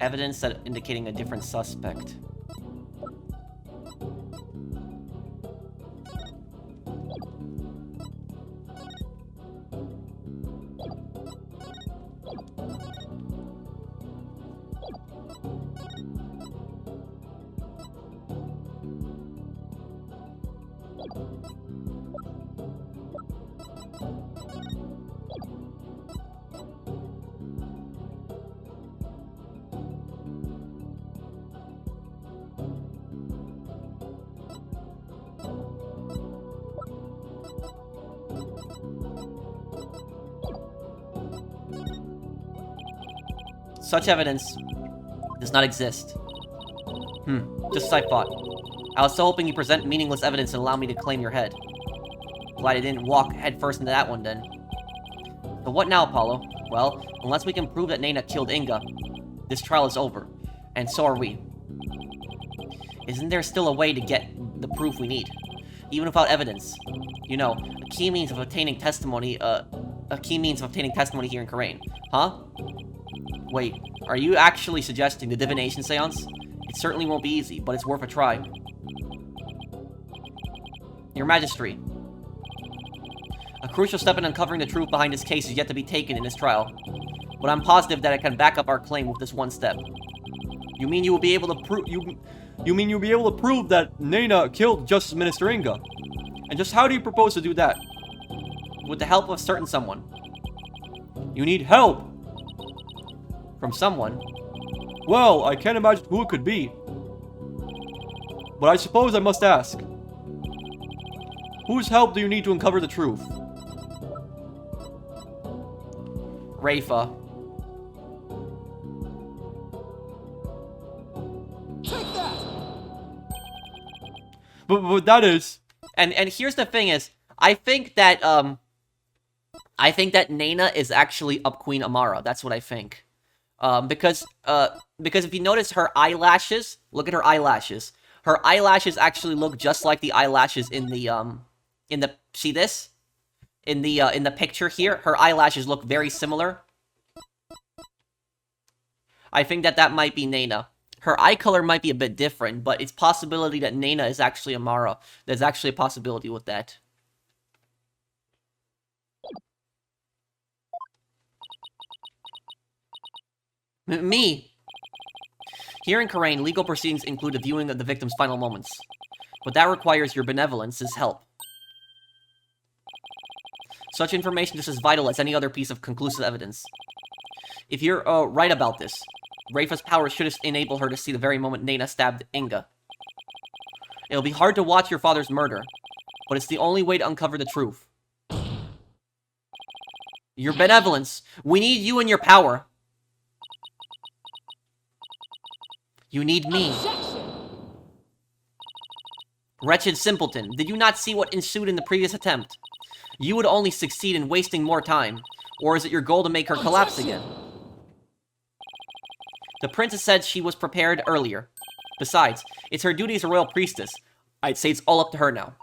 Speaker 1: Evidence that indicating a different suspect. Such evidence does not exist. Just as I thought. I was so hoping you present meaningless evidence and allow me to claim your head. Glad I didn't walk headfirst into that one then. So what now, Apollo? Well, unless we can prove that Nayna killed Inga, this trial is over. And so are we. Isn't there still a way to get the proof we need? Even without evidence. You know, a key means of obtaining testimony, here in Khura'in. Huh? Wait, are you actually suggesting the Divination séance? It certainly won't be easy, but it's worth a try. Your Majesty. A crucial step in uncovering the truth behind this case is yet to be taken in this trial. But I'm positive that I can back up our claim with this one step.
Speaker 2: You mean you will be able to prove you mean you'll be able to prove that Nayna killed Justice Minister Inga? And just how do you propose to do that?
Speaker 1: With the help of a certain someone.
Speaker 2: You need help!
Speaker 1: From someone?
Speaker 2: Well, I can't imagine who it could be. But I suppose I must ask. Whose help do you need to uncover the truth?
Speaker 1: Rayfa.
Speaker 4: Take that!
Speaker 2: But that is...
Speaker 1: And here's the thing is, I think that Nayna is actually up Queen Amara. That's what I think. Because if you notice her eyelashes, look at her eyelashes. Her eyelashes actually look just like the eyelashes in the see this? In the picture here, her eyelashes look very similar. I think that might be Nayna. Her eye color might be a bit different, but it's possibility that Nayna is actually Amara. There's actually a possibility with that. Me! Here in Khura'in, legal proceedings include a viewing of the victim's final moments. But that requires your benevolence's help. Such information is as vital as any other piece of conclusive evidence. If you're right about this, Rayfa's power should enable her to see the very moment Nayna stabbed Inga. It'll be hard to watch your father's murder, but it's the only way to uncover the truth. Your benevolence. We need you and your power. You need me. Wretched simpleton, did you not see what ensued in the previous attempt? You would only succeed in wasting more time. Or is it your goal to make her collapse again? The princess said she was prepared earlier. Besides, it's her duty as a royal priestess. I'd say it's all up to her now.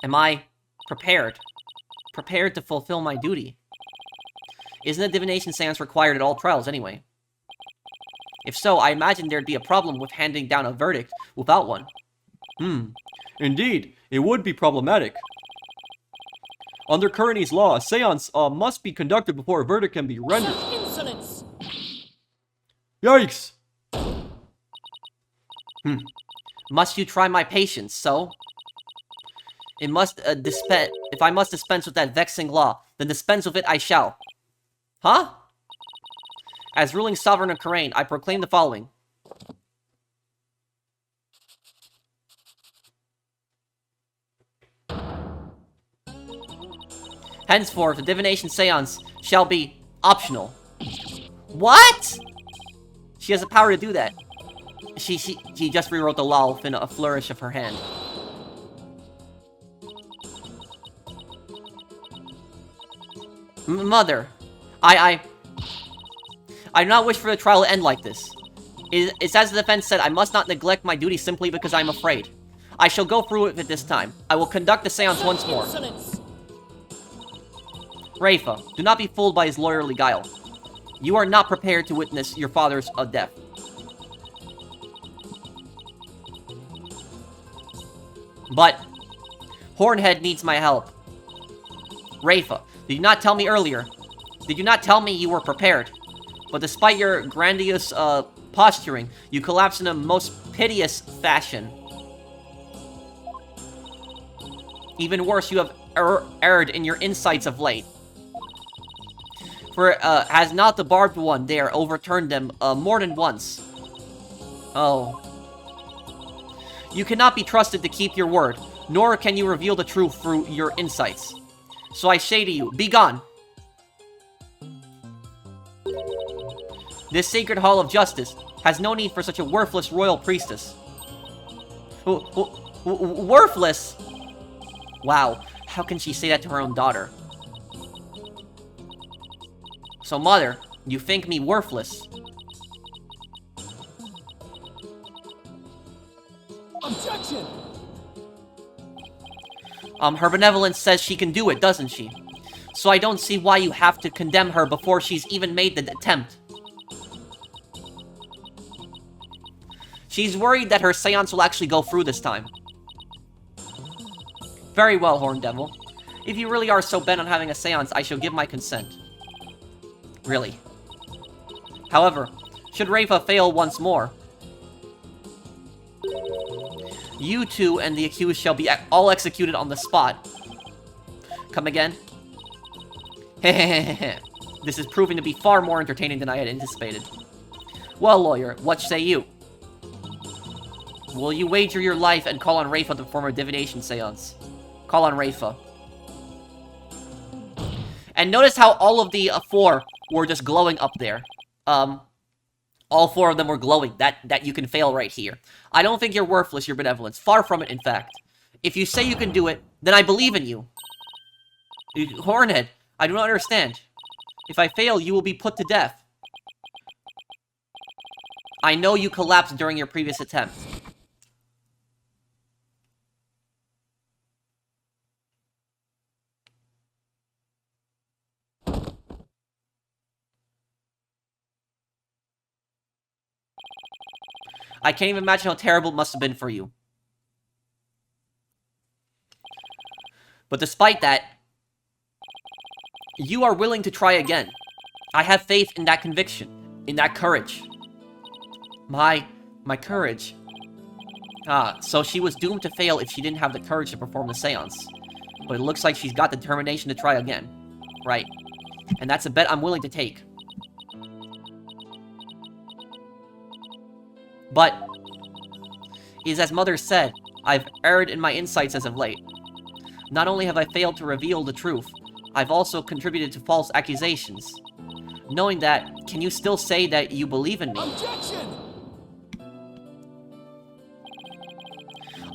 Speaker 1: Am I prepared? Prepared to fulfill my duty? Isn't a divination séance required at all trials anyway? If so, I imagine there'd be a problem with handing down a verdict without one.
Speaker 2: Indeed, it would be problematic. Under Khura'in's law, a séance must be conducted before a verdict can be rendered.
Speaker 4: Such insolence!
Speaker 2: Yikes!
Speaker 1: Must you try my patience, so? It must if I must dispense with that vexing law, then dispense with it I shall. Huh? As ruling sovereign of Khura'in, I proclaim the following. Henceforth, the divination séance shall be optional. What? She has the power to do that. She just rewrote the law within a flourish of her hand. Mother, I do not wish for the trial to end like this. It's as the defense said, I must not neglect my duty simply because I am afraid. I shall go through with it this time. I will conduct the séance once more. Rayfa, do not be fooled by his lawyerly guile. You are not prepared to witness your father's death. But Hornhead needs my help. Rayfa, did you not tell me earlier? Did you not tell me you were prepared? But despite your grandiose posturing, you collapsed in a most piteous fashion. Even worse, you have erred in your insights of late. For has not the barbed one there overturned them more than once? Oh. You cannot be trusted to keep your word, nor can you reveal the truth through your insights. So I say to you, be gone! This sacred hall of justice has no need for such a worthless royal priestess. Worthless? Wow, how can she say that to her own daughter? So, mother, you think me worthless?
Speaker 4: Objection!
Speaker 1: Her benevolence says she can do it, doesn't she? So I don't see why you have to condemn her before she's even made the attempt. She's worried that her séance will actually go through this time. Very well, Horned Devil. If you really are so bent on having a séance, I shall give my consent. Really. However, should Rayfa fail once more, you two and the accused shall be all executed on the spot. Come again? Hehehehe. This is proving to be far more entertaining than I had anticipated. Well, lawyer, what say you? Will you wager your life and call on Rayfa to perform a divination séance? Call on Rayfa. And notice how all of the 4 were just glowing up there. All 4 of them were glowing. That you can fail right here. I don't think you're worthless, your benevolence. Far from it, in fact. If you say you can do it, then I believe in you. Hornhead, I do not understand. If I fail, you will be put to death. I know you collapsed during your previous attempt. I can't even imagine how terrible it must have been for you. But despite that, you are willing to try again. I have faith in that conviction, in that courage. My courage. So she was doomed to fail if she didn't have the courage to perform the séance. But it looks like she's got the determination to try again. Right. And that's a bet I'm willing to take. But, as Mother said, I've erred in my insights as of late. Not only have I failed to reveal the truth, I've also contributed to false accusations. Knowing that, can you still say that you believe in me?
Speaker 4: Objection!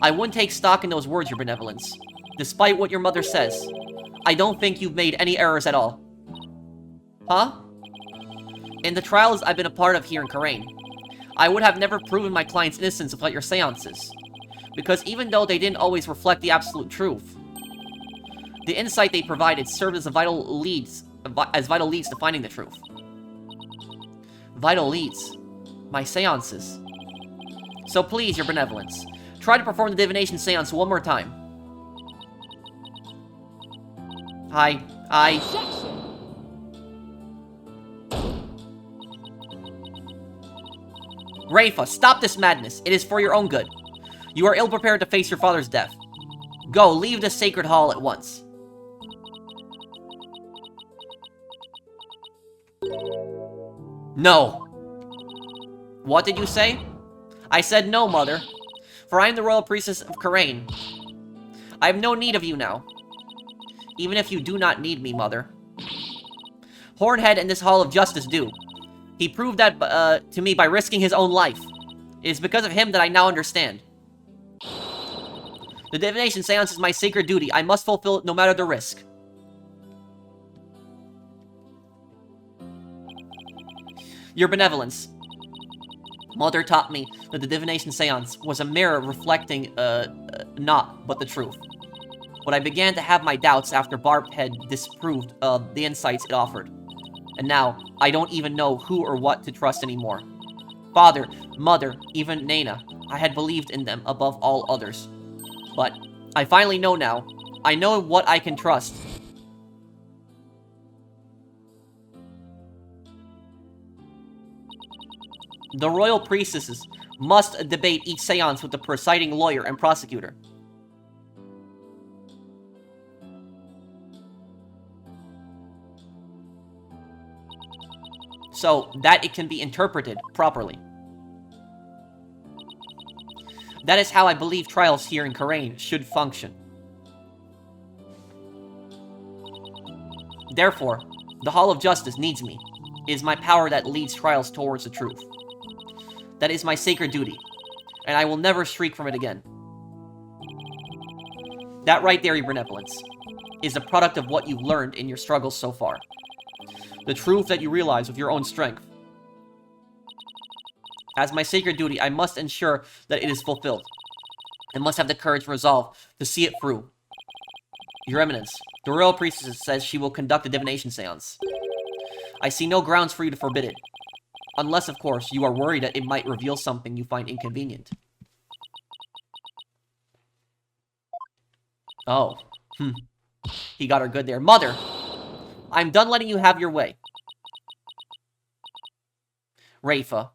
Speaker 1: I wouldn't take stock in those words, your benevolence. Despite what your mother says, I don't think you've made any errors at all. Huh? In the trials I've been a part of here in Courtroom, I would have never proven my client's innocence without your seances. Because even though they didn't always reflect the absolute truth, the insight they provided served as vital leads to finding the truth. Vital leads. My seances. So please, your benevolence, try to perform the divination séance one more time.
Speaker 4: Objection!
Speaker 1: Rayfa, stop this madness. It is for your own good. You are ill-prepared to face your father's death. Go, leave the sacred hall at once. No. What did you say? I said no, Mother. For I am the royal priestess of Courtroom. I have no need of you now. Even if you do not need me, Mother. Hornhead and this Hall of Justice do. He proved that to me by risking his own life. It is because of him that I now understand. The divination séance is my sacred duty. I must fulfill it no matter the risk. Your benevolence. Mother taught me that the divination séance was a mirror reflecting, not but the truth. But I began to have my doubts after Barb had disproved the insights it offered. And now, I don't even know who or what to trust anymore. Father, Mother, even Nayna, I had believed in them above all others. But I finally know now. I know what I can trust. The royal priestesses must debate each séance with the presiding lawyer and prosecutor. So that it can be interpreted properly. That is how I believe trials here in Courtroom should function. Therefore, the Hall of Justice needs me. It is my power that leads trials towards the truth. That is my sacred duty, and I will never shriek from it again. That right there, your benevolence, is the product of what you've learned in your struggles so far. The truth that you realize with your own strength. As my sacred duty, I must ensure that it is fulfilled. I must have the courage and resolve to see it through. Your Eminence, the royal priestess says she will conduct a divination séance. I see no grounds for you to forbid it. Unless, of course, you are worried that it might reveal something you find inconvenient. Oh. He got her good there. Mother! I'm done letting you have your way. Rayfa.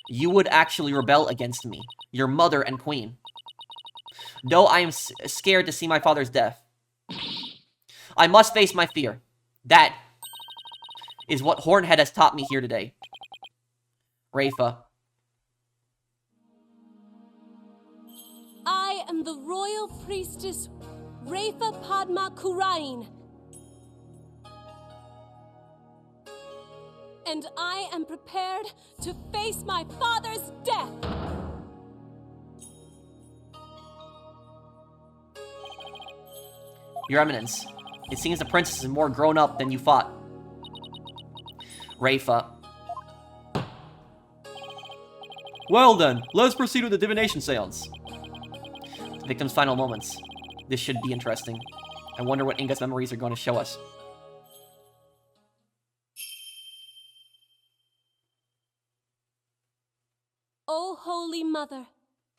Speaker 1: You would actually rebel against me, your mother and queen. Though I am scared to see my father's death. I must face my fear. That is what Hornhead has taught me here today. Rayfa.
Speaker 3: I am the royal priestess Rayfa Padma Kurain. And I am prepared to face my father's death.
Speaker 1: Your Eminence, it seems the princess is more grown up than you thought. Rayfa.
Speaker 2: Well then, let's proceed with the divination séance.
Speaker 1: The victim's final moments. This should be interesting. I wonder what Inga's memories are going to show us.
Speaker 3: O Holy Mother,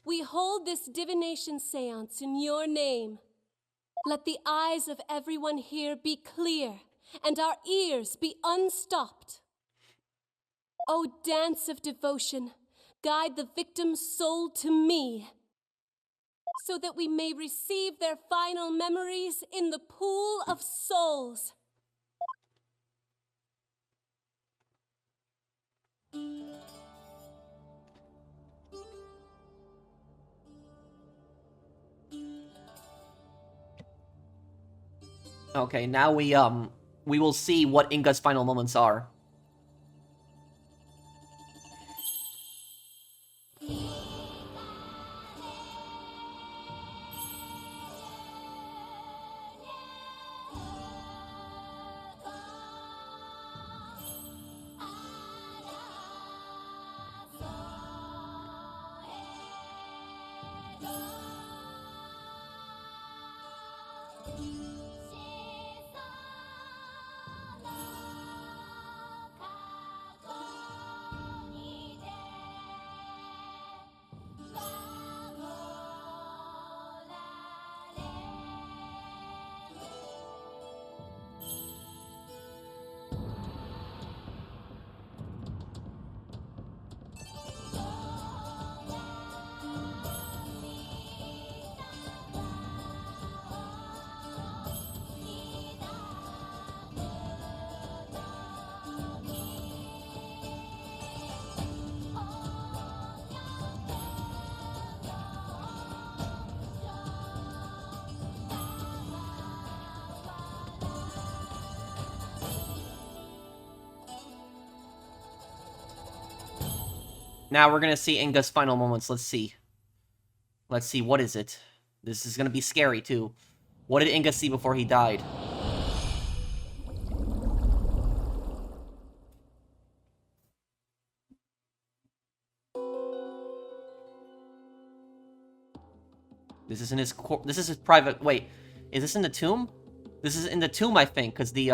Speaker 3: we hold this divination séance in your name. Let the eyes of everyone here be clear, and our ears be unstopped. O dance of devotion, guide the victim's soul to me, so that we may receive their final memories in the pool of souls.
Speaker 1: Okay, now we will see what Inga's final moments are. Now we're gonna see Inga's final moments. Let's see. Let's see, what is it? This is gonna be scary, too. What did Inga see before he died? This is in his this is his private... Wait, is this in the tomb? This is in the tomb, I think, because the,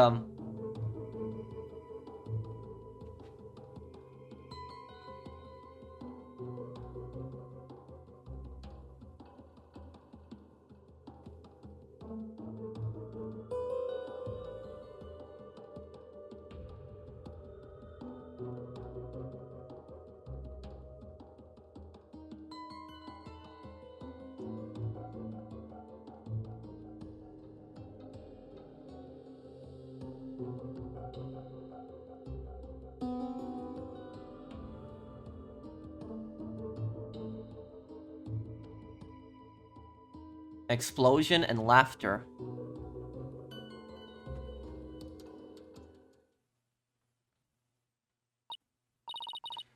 Speaker 1: explosion and laughter.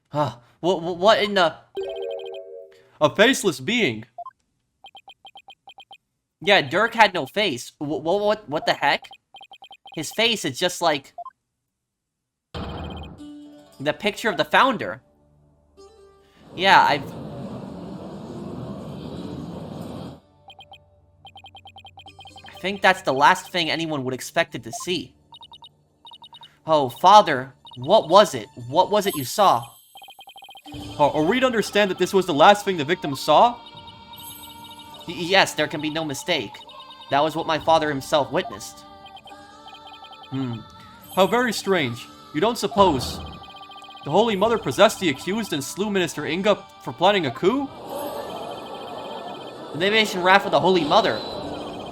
Speaker 1: Huh. What in the...
Speaker 2: A faceless being.
Speaker 1: Yeah, Dhurke had no face. What the heck? His face is just like... the picture of the founder. Yeah, I think that's the last thing anyone would expect it to see. Oh, Father, what was it? What was it you saw?
Speaker 2: Are we to understand that this was the last thing the victim saw?
Speaker 1: Yes, there can be no mistake. That was what my father himself witnessed.
Speaker 2: How very strange. You don't suppose the Holy Mother possessed the accused and slew Minister Inga for planning a coup?
Speaker 1: The Divination wrath of the Holy Mother.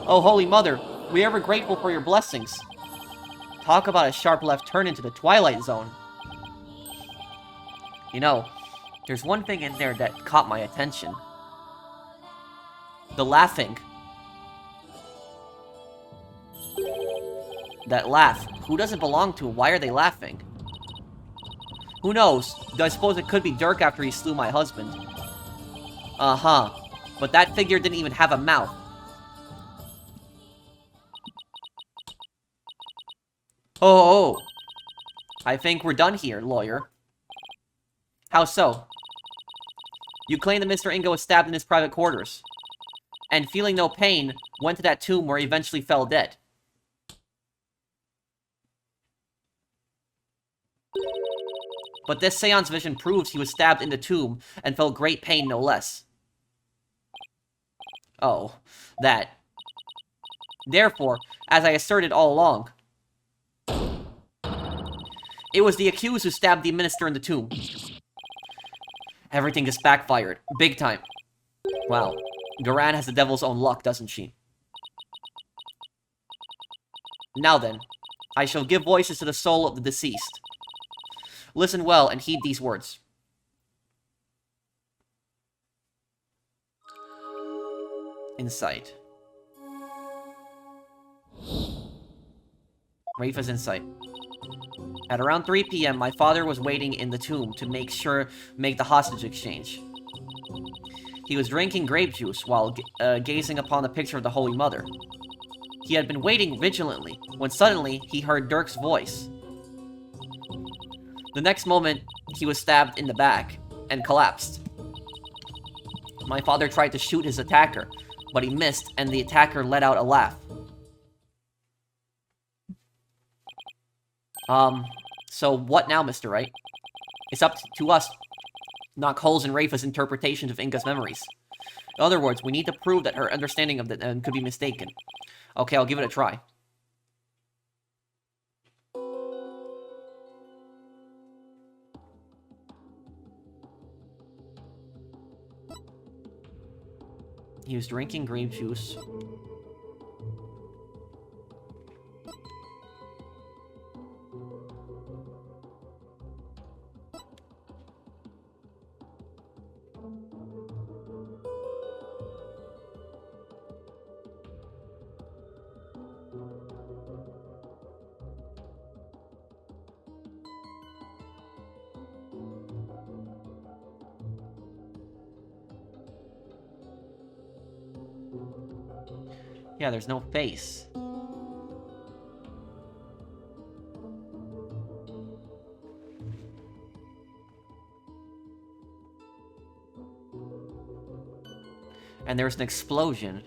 Speaker 1: Oh, Holy Mother, we are ever grateful for your blessings. Talk about a sharp left turn into the Twilight Zone. You know, there's one thing in there that caught my attention. The laughing. That laugh. Who does it belong to? Why are they laughing? Who knows? I suppose it could be Dhurke after he slew my husband. Uh-huh. But that figure didn't even have a mouth. Oh. I think we're done here, lawyer. How so? You claim that Mr. Ingo was stabbed in his private quarters. And feeling no pain, went to that tomb where he eventually fell dead. But this séance vision proves he was stabbed in the tomb and felt great pain no less. Oh, that. Therefore, as I asserted all along, it was the accused who stabbed the minister in the tomb. Everything just backfired. Big time. Wow. Garan has the devil's own luck, doesn't she? Now then, I shall give voices to the soul of the deceased. Listen well and heed these words. Insight. Rayfa's insight. At around 3 p.m., my father was waiting in the tomb to make the hostage exchange. He was drinking grape juice while gazing upon the picture of the Holy Mother. He had been waiting vigilantly when suddenly he heard Dhurke's voice. The next moment, he was stabbed in the back and collapsed. My father tried to shoot his attacker, but he missed and the attacker let out a laugh. So what now, Mr. Wright? It's up to us to knock holes in Rayfa's interpretations of Inga's memories. In other words, we need to prove that her understanding of them could be mistaken. Okay, I'll give it a try. He was drinking grape juice. Yeah, there's no face. And there's an explosion.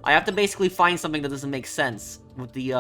Speaker 1: I have to basically find something that doesn't make sense with the,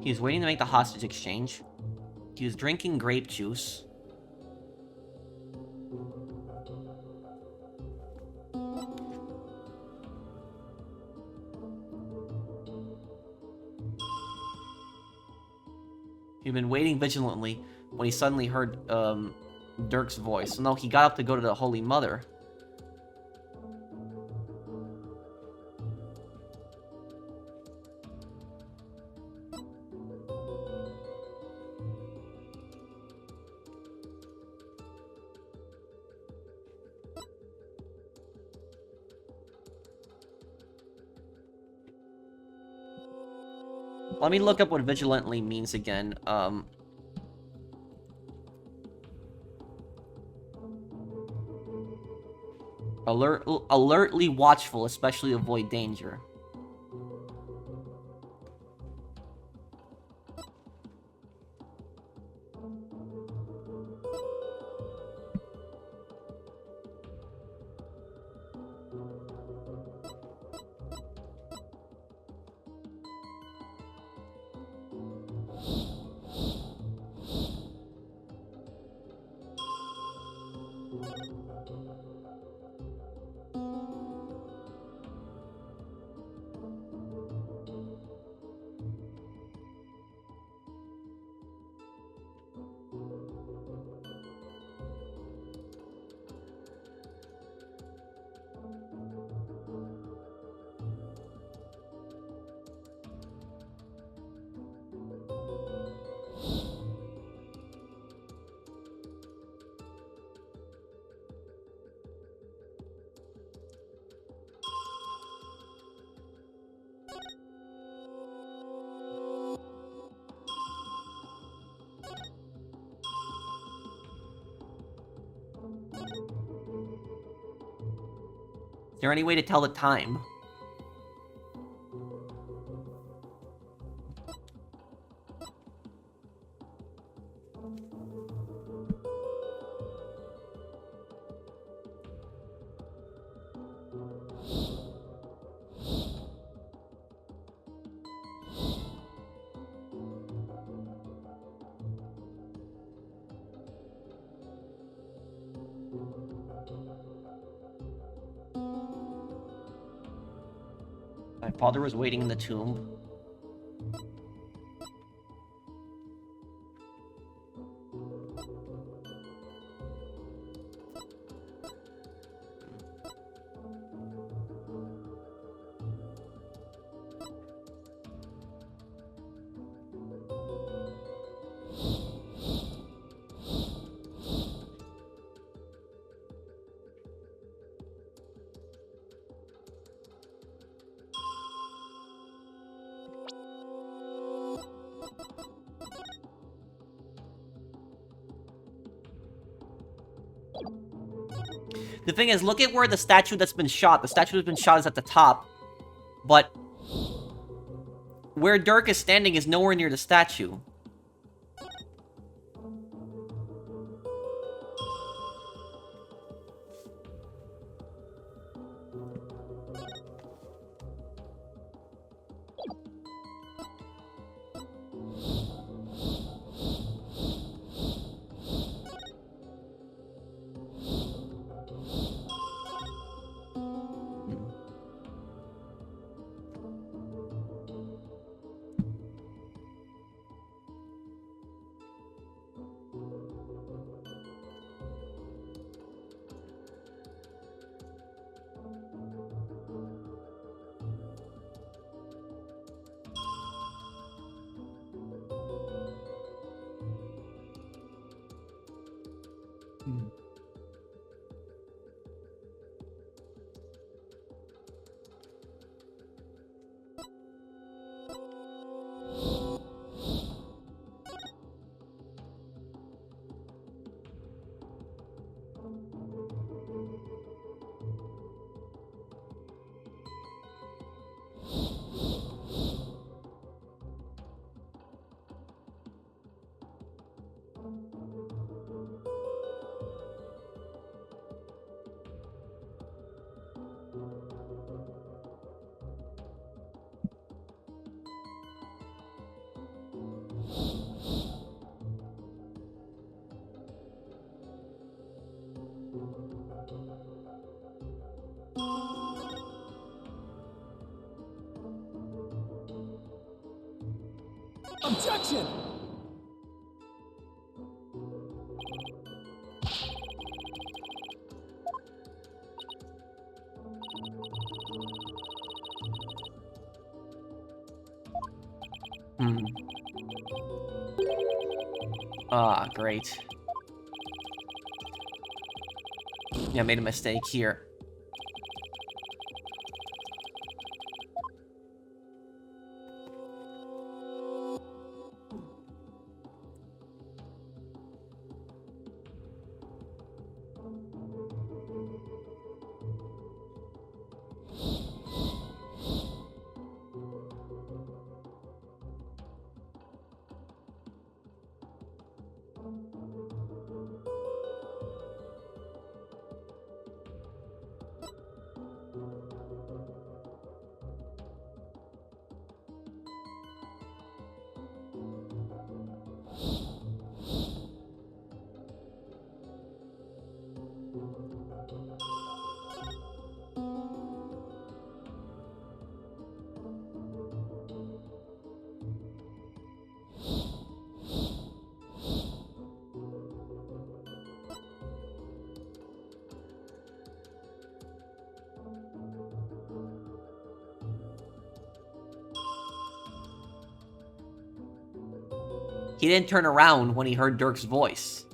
Speaker 1: He was waiting to make the hostage exchange. He was drinking grape juice. He'd been waiting vigilantly when he suddenly heard Dhurke's voice. So no, he got up to go to the Holy Mother. Let me look up what vigilantly means again. Alertly watchful, especially avoid danger. Is there any way to tell the time? My father was waiting in the tomb. The thing is, look at where the statue that's been shot. The statue that's been shot is at the top. But where Dhurke is standing is nowhere near the statue.
Speaker 4: Objection!
Speaker 1: Ah, great. Yeah, I made a mistake here. He didn't turn around when he heard Dhurke's voice.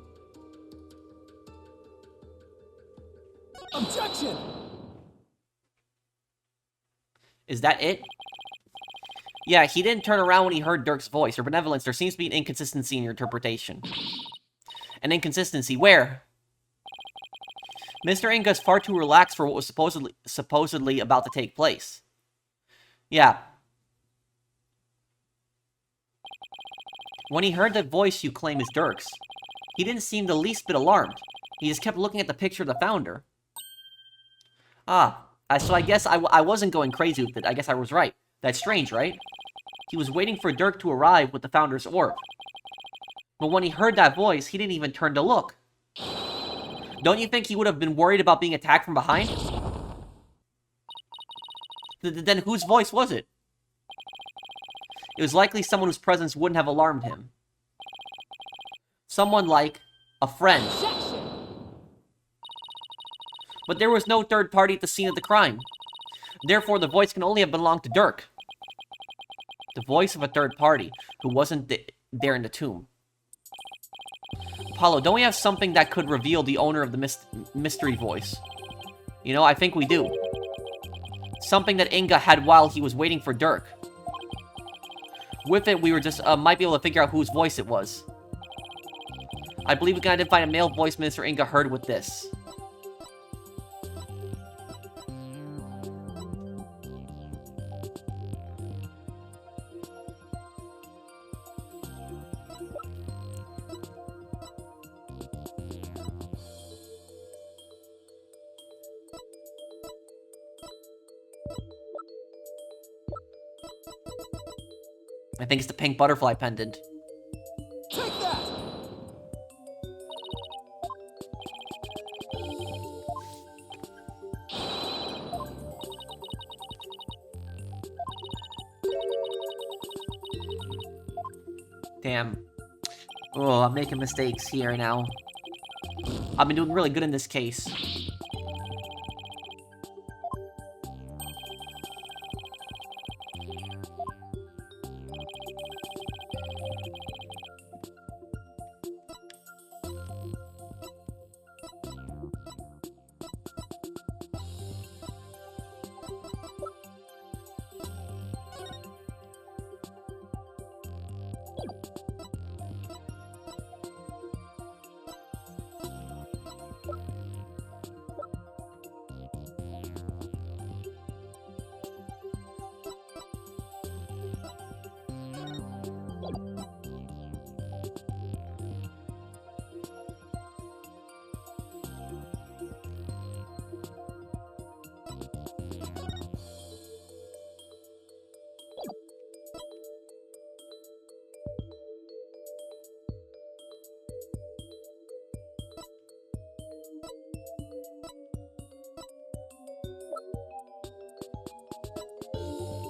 Speaker 4: Objection!
Speaker 1: Is that it? Yeah, he didn't turn around when he heard Dhurke's voice. Your benevolence, there seems to be an inconsistency in your interpretation. An inconsistency? Where? Mr. Inga is far too relaxed for what was supposedly about to take place. Yeah. When he heard that voice you claim is Dhurke's, he didn't seem the least bit alarmed. He just kept looking at the picture of the founder. So I guess I wasn't going crazy with it. I guess I was right. That's strange, right? He was waiting for Dhurke to arrive with the founder's orb. But when he heard that voice, he didn't even turn to look. Don't you think he would have been worried about being attacked from behind? Then whose voice was it? It was likely someone whose presence wouldn't have alarmed him. Someone like a friend.
Speaker 3: Objection!
Speaker 1: But there was no third party at the scene of the crime. Therefore, the voice can only have belonged to Dhurke. The voice of a third party who wasn't there in the tomb. Apollo, don't we have something that could reveal the owner of the mystery voice? You know, I think we do. Something that Inga had while he was waiting for Dhurke. With it, we were just might be able to figure out whose voice it was. I believe we can identify a male voice Minister Inga heard with this. I think it's the pink butterfly pendant.
Speaker 4: Take that!
Speaker 1: Damn. Oh, I'm making mistakes here now. I've been doing really good in this case.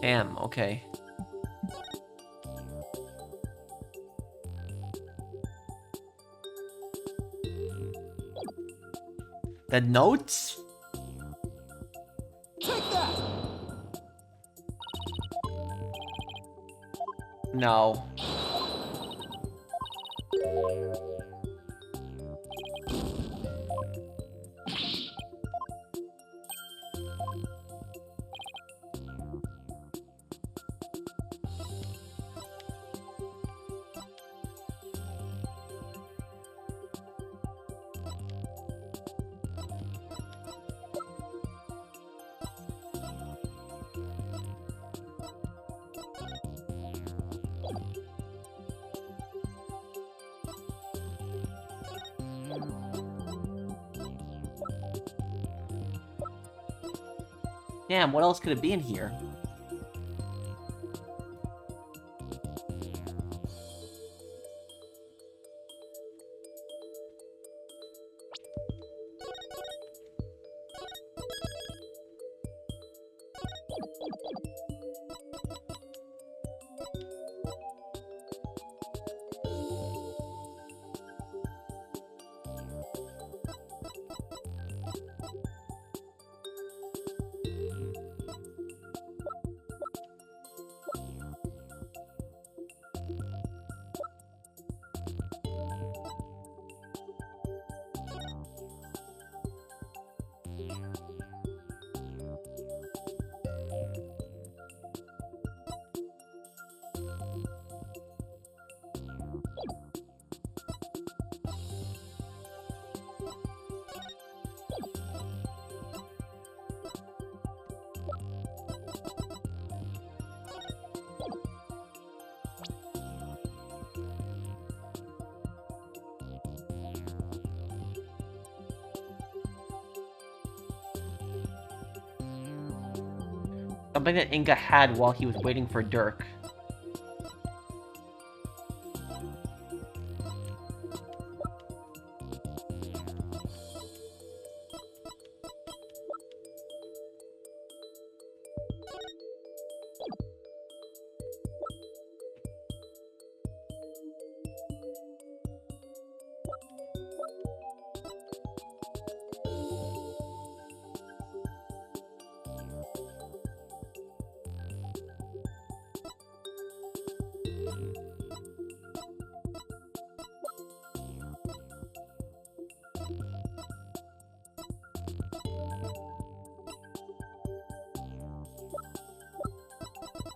Speaker 1: Damn, okay. The notes?
Speaker 4: Take that!
Speaker 1: No. Damn, what else could it be in here? Something that Inga had while he was waiting for Dhurke.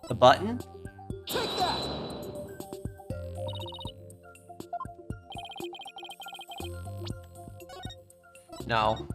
Speaker 1: The button?
Speaker 4: Take that!
Speaker 1: No.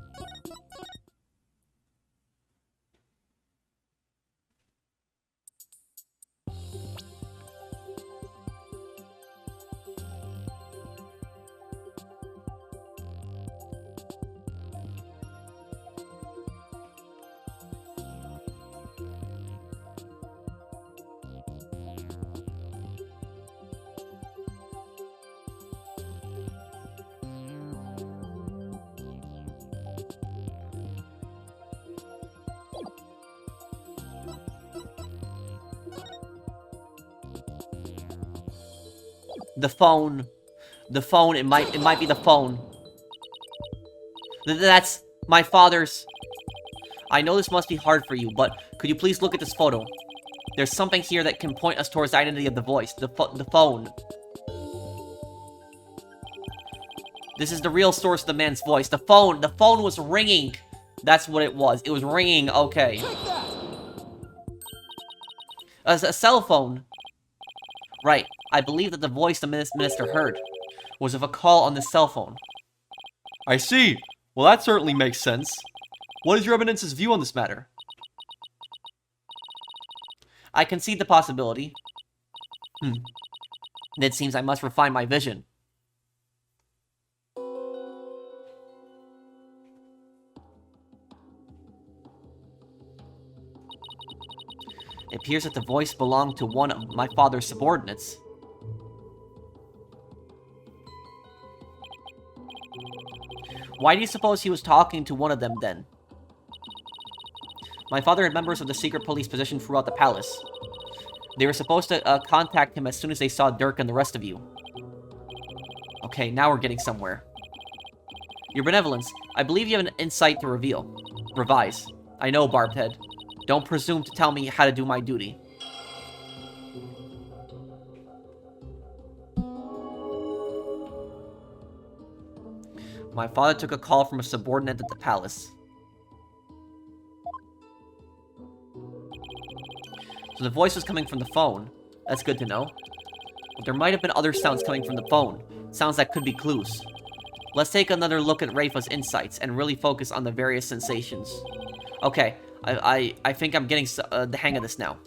Speaker 1: The phone. The phone, it might be the phone. That's my father's. I know this must be hard for you, but could you please look at this photo? There's something here that can point us towards the identity of the voice. The phone. This is the real source of the man's voice. The phone. The phone was ringing. That's what it was. It was ringing. Okay.
Speaker 4: Take that!
Speaker 1: A cell phone. Right. I believe that the voice the minister heard was of a call on the cell phone.
Speaker 2: I see. Well, that certainly makes sense. What is your eminence's view on this matter?
Speaker 1: I concede the possibility. It seems I must refine my vision. It appears that the voice belonged to one of my father's subordinates. Why do you suppose he was talking to one of them then? My father had members of the secret police positioned throughout the palace. They were supposed to contact him as soon as they saw Dhurke and the rest of you. Okay, now we're getting somewhere. Your Benevolence, I believe you have an insight to reveal. Revise. I know, Barbed Head. Don't presume to tell me how to do my duty. My father took a call from a subordinate at the palace. So the voice was coming from the phone. That's good to know. But there might have been other sounds coming from the phone. Sounds that could be clues. Let's take another look at Rayfa's insights and really focus on the various sensations. Okay, I think I'm getting the hang of this now.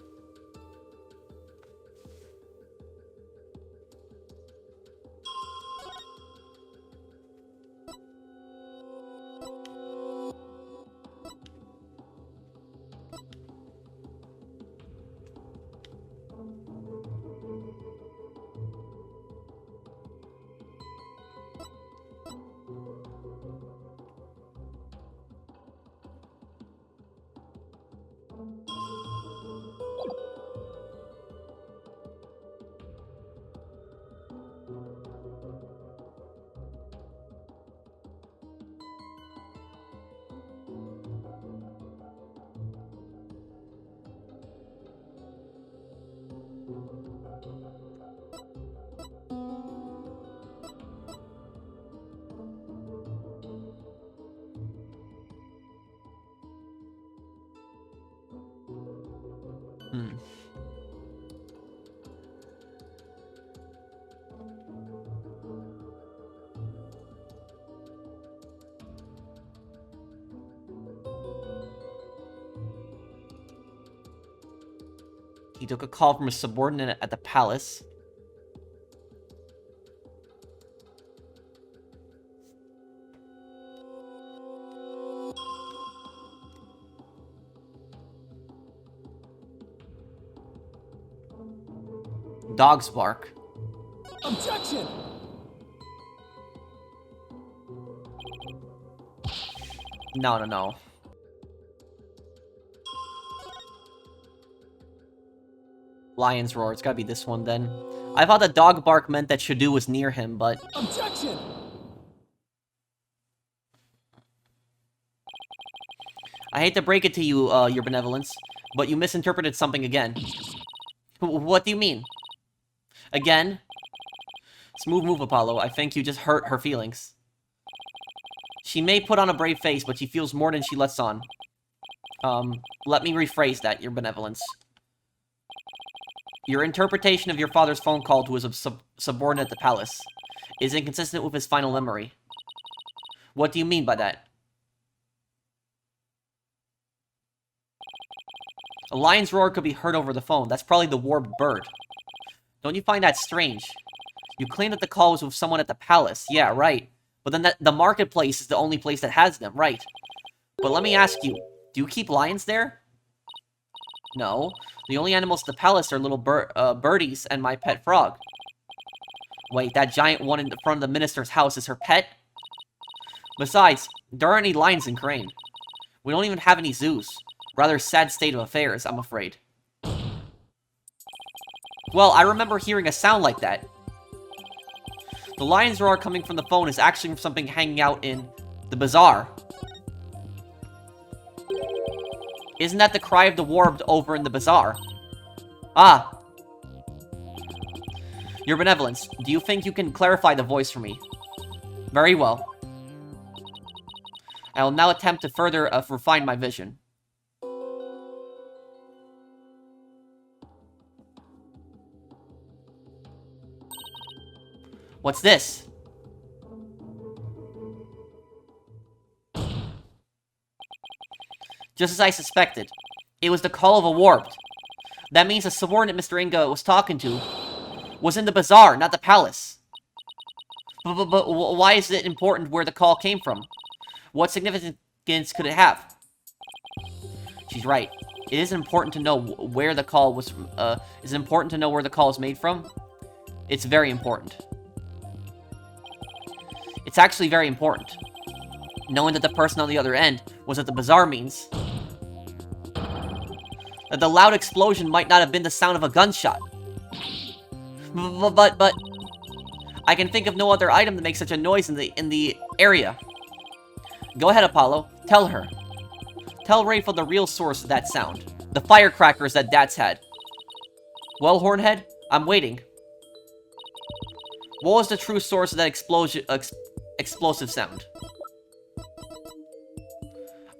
Speaker 1: He took a call from a subordinate at the palace. Dogs bark.
Speaker 4: Objection!
Speaker 1: No. Lion's roar. It's gotta be this one then. I thought the dog bark meant that Shadu was near him, but...
Speaker 4: Objection!
Speaker 1: I hate to break it to you, Your Benevolence, but you misinterpreted something again. What do you mean? Again? Smooth move, Apollo. I think you just hurt her feelings. She may put on a brave face, but she feels more than she lets on. Let me rephrase that, Your Benevolence. Your interpretation of your father's phone call to his subordinate at the palace is inconsistent with his final memory. What do you mean by that? A lion's roar could be heard over the phone. That's probably the warped bird. Don't you find that strange? You claim that the call was with someone at the palace. Yeah, right. But then the marketplace is the only place that has them, right? But let me ask you, do you keep lions there? No. The only animals at the palace are little birdies and my pet frog. Wait, that giant one in the front of the minister's house is her pet? Besides, there aren't any lions in Crane. We don't even have any zoos. Rather sad state of affairs, I'm afraid. Well, I remember hearing a sound like that. The lion's roar coming from the phone is actually from something hanging out in the bazaar. Isn't that the cry of the warped over in the bazaar? Ah. Your Benevolence, do you think you can clarify the voice for me? Very well. I will now attempt to further refine my vision. What's this? Just as I suspected. It was the call of a warped. That means the subordinate Mr. Inga was talking to was in the bazaar, not the palace. But why is it important where the call came from? What significance could it have? She's right. It is important to know where the call was from. Is it important to know where the call was made from? It's very important. It's actually very important. Knowing that the person on the other end was at the bazaar means that the loud explosion might not have been the sound of a gunshot. But I can think of no other item that makes such a noise in the area. Go ahead, Apollo. Tell her. Tell Rayfa the real source of that sound. The firecrackers that Dad's had. Well, Hornhead, I'm waiting. What was the true source of that explosive sound?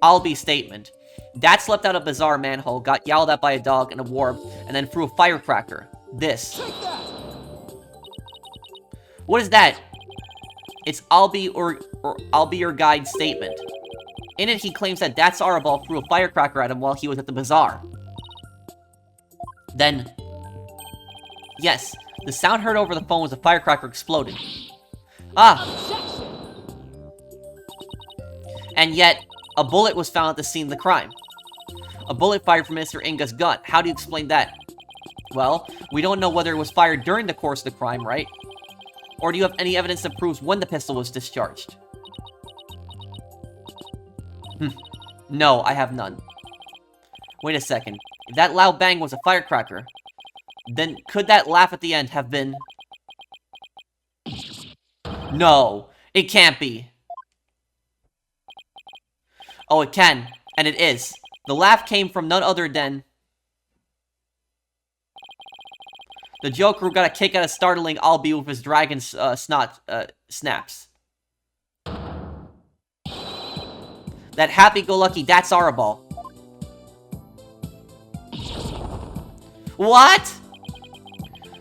Speaker 1: Albi's statement. Dad slept out a bizarre manhole, got yelled at by a dog in a warp, and then threw a firecracker. This.
Speaker 4: Take that!
Speaker 1: What is that? It's Albi I'll be your guide statement. In it, he claims that Dats Arabal threw a firecracker at him while he was at the bazaar. Then... Yes, the sound heard over the phone was a firecracker exploding. Ah!
Speaker 4: Objection!
Speaker 1: And yet, a bullet was found at the scene of the crime. A bullet fired from Mr. Inga's gun. How do you explain that? Well, we don't know whether it was fired during the course of the crime, right? Or do you have any evidence that proves when the pistol was discharged? No, I have none. Wait a second. If that loud bang was a firecracker, then could that laugh at the end have been... No, it can't be. Oh, it can, and it is. The laugh came from none other than... the Joker who got a kick out of startling Albi with his dragon snaps. That happy-go-lucky Dats Arabal. What?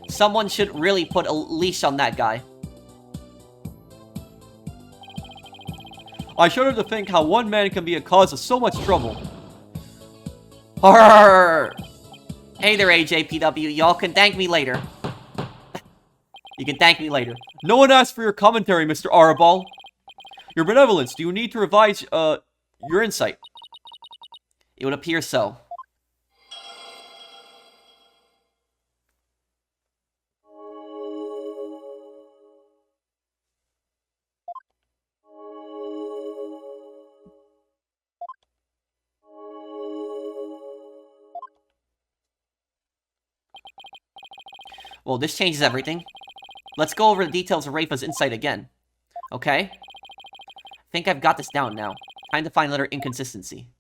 Speaker 1: Someone should really put a leash on that guy.
Speaker 2: I shudder to think how one man can be a cause of so much trouble.
Speaker 1: Horror! Hey there, AJPW. Y'all can thank me later. You can thank me later.
Speaker 2: No one asked for your commentary, Mr. Arabal. Your benevolence, do you need to revise, your insight?
Speaker 1: It would appear so. Well, this changes everything. Let's go over the details of Rayfa's insight again. Okay? I think I've got this down now. Time to find another inconsistency.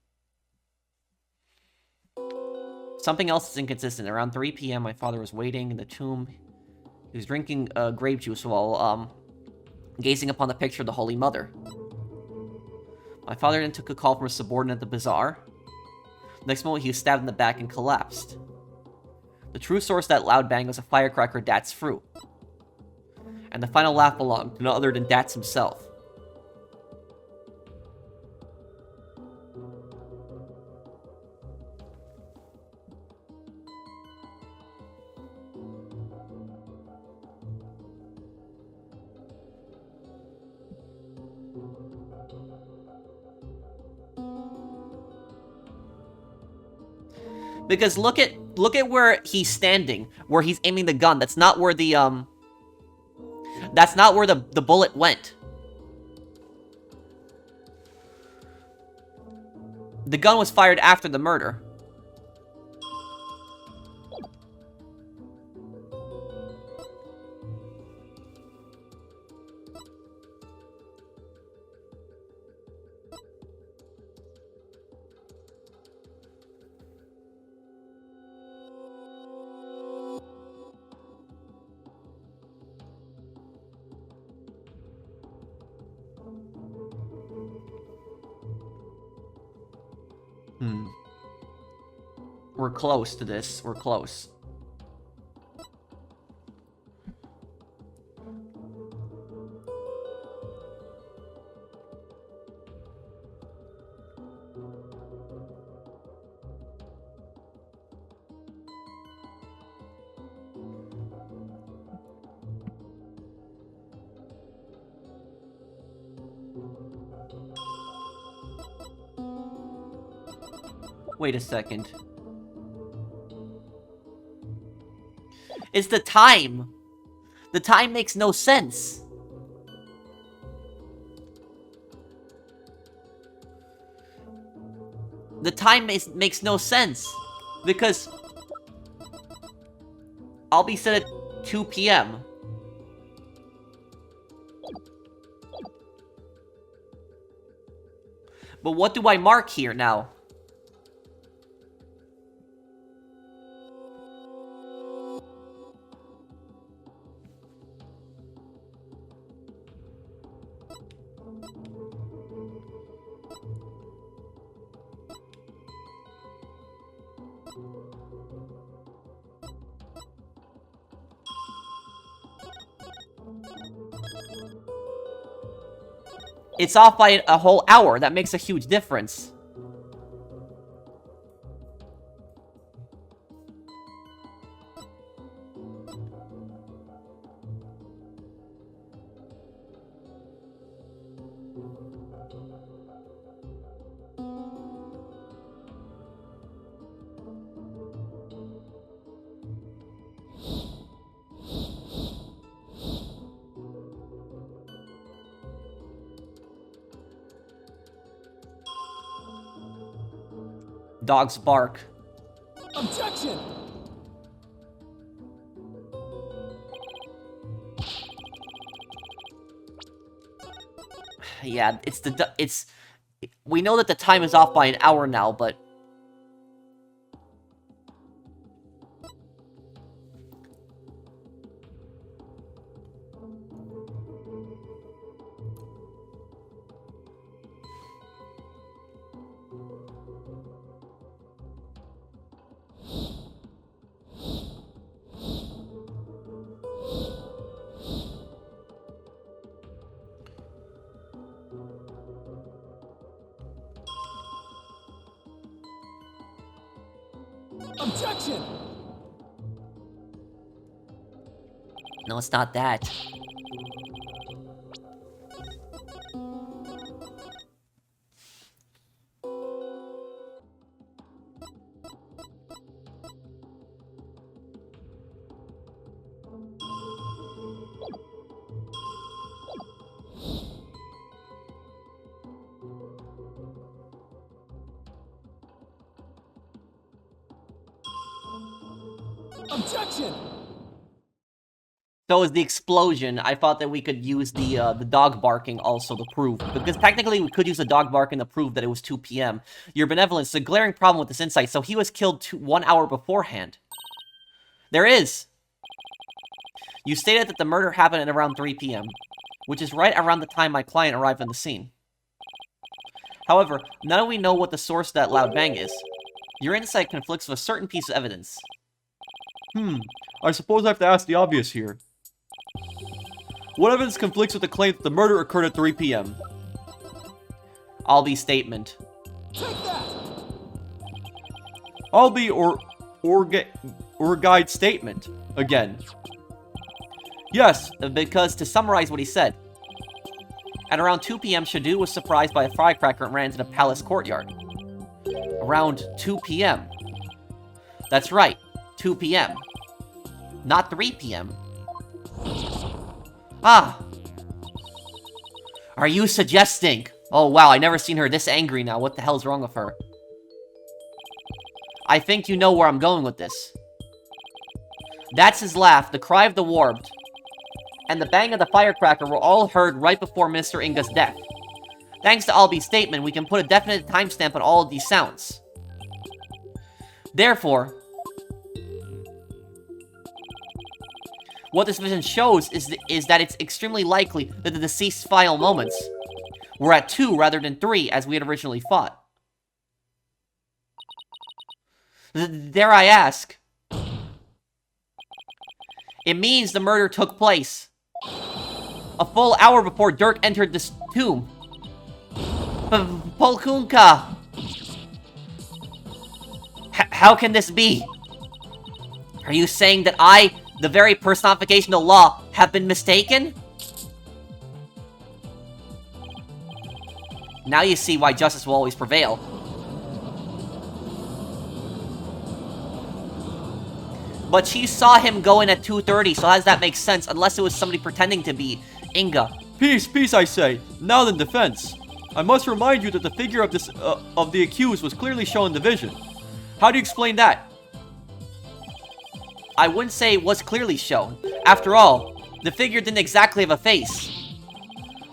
Speaker 1: Something else is inconsistent. Around 3 p.m., my father was waiting in the tomb. He was drinking grape juice while, gazing upon the picture of the Holy Mother. My father then took a call from a subordinate at the bazaar. The next moment, he was stabbed in the back and collapsed. The true source of that loud bang was a firecracker Dats threw. And the final laugh belonged to none other than Dats himself. Because look at where he's standing, where he's aiming the gun. That's not where the the bullet went. The gun was fired after the murder. We're close to this. We're close. Wait a second. It's the time. The time makes no sense. The time makes no sense. Because I'll be set at 2 p.m. But what do I mark here now? It's off by a whole hour. That makes a huge difference. Dogs bark.
Speaker 4: Objection!
Speaker 1: Yeah, we know that the time is off by an hour now, but
Speaker 4: Objection!
Speaker 1: no, it's not that.
Speaker 4: Objection!
Speaker 1: So is the explosion. I thought that we could use the dog barking also to prove. Because technically we could use the dog barking to prove that it was 2 p.m. Your benevolence is a glaring problem with this insight, so he was killed 1 hour beforehand. There is! You stated that the murder happened at around 3 p.m., which is right around the time my client arrived on the scene. However, now that we know what the source of that loud bang is, your insight conflicts with a certain piece of evidence.
Speaker 2: I suppose I have to ask the obvious here. What evidence conflicts with the claim that the murder occurred at 3 p.m.?
Speaker 1: Albie's statement.
Speaker 4: Take that!
Speaker 2: Albie or guide statement. Again. Yes.
Speaker 1: Because, to summarize what he said, at around 2 p.m., Shadu was surprised by a firecracker and ran into the palace courtyard. Around 2 p.m. That's right, 2 p.m. Not 3 p.m. Ah! Are you suggesting? Oh wow, I never seen her this angry now. What the hell's wrong with her? I think you know where I'm going with this. That's his laugh, the cry of the warped, and the bang of the firecracker were all heard right before Mr. Inga's death. Thanks to Albie's statement, we can put a definite timestamp on all of these sounds. Therefore, what this vision shows is that it's extremely likely that the deceased's final moments were at 2 rather than 3 as we had originally thought. Dare I ask? It means the murder took place a full hour before Dhurke entered this tomb. Polkunka! How can this be? Are you saying that I, the very personification of law, have been mistaken? Now you see why justice will always prevail. But she saw him go in at 2:30, so how does that make sense? Unless it was somebody pretending to be Inga.
Speaker 2: Peace, peace, I say. Now then, defense. I must remind you that the figure of the accused was clearly shown in the vision. How do you explain that?
Speaker 1: I wouldn't say it was clearly shown. After all, the figure didn't exactly have a face.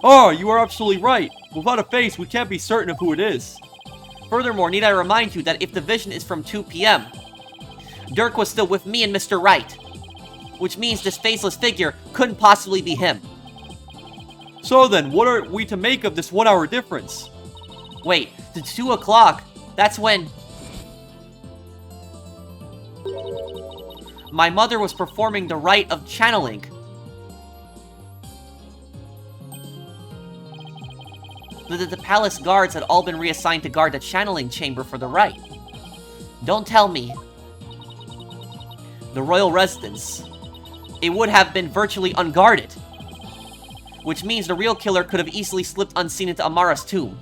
Speaker 2: Oh, you are absolutely right. Without a face, we can't be certain of who it is.
Speaker 1: Furthermore, need I remind you that if the vision is from 2 p.m., Dhurke was still with me and Mr. Wright, which means this faceless figure couldn't possibly be him.
Speaker 2: So then, what are we to make of this 1 hour difference?
Speaker 1: Wait, the 2 o'clock? That's when... my mother was performing the rite of channeling. The palace guards had all been reassigned to guard the channeling chamber for the rite. Don't tell me. The royal residence. It would have been virtually unguarded. Which means the real killer could have easily slipped unseen into Amara's tomb.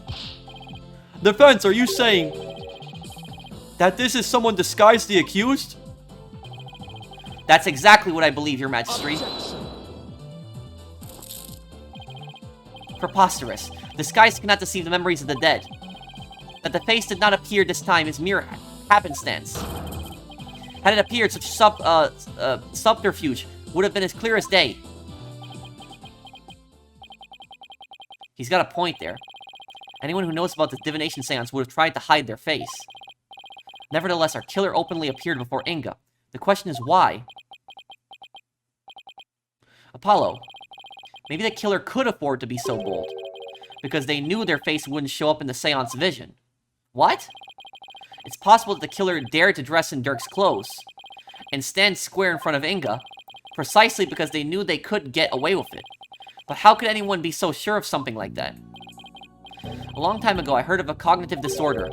Speaker 2: Defense, are you saying that this is someone disguised the accused?
Speaker 1: That's exactly what I believe, Your Majesty.
Speaker 4: Objection.
Speaker 1: Preposterous. Disguise cannot deceive the memories of the dead. That the face did not appear this time is mere happenstance. Had it appeared, such subterfuge would have been as clear as day. He's got a point there. Anyone who knows about the divination séance would have tried to hide their face. Nevertheless, our killer openly appeared before Inga. The question is why? Apollo. Maybe the killer could afford to be so bold. Because they knew their face wouldn't show up in the séance vision. What? It's possible that the killer dared to dress in Dhurke's clothes and stand square in front of Inga, precisely because they knew they could get away with it. But how could anyone be so sure of something like that? A long time ago, I heard of a cognitive disorder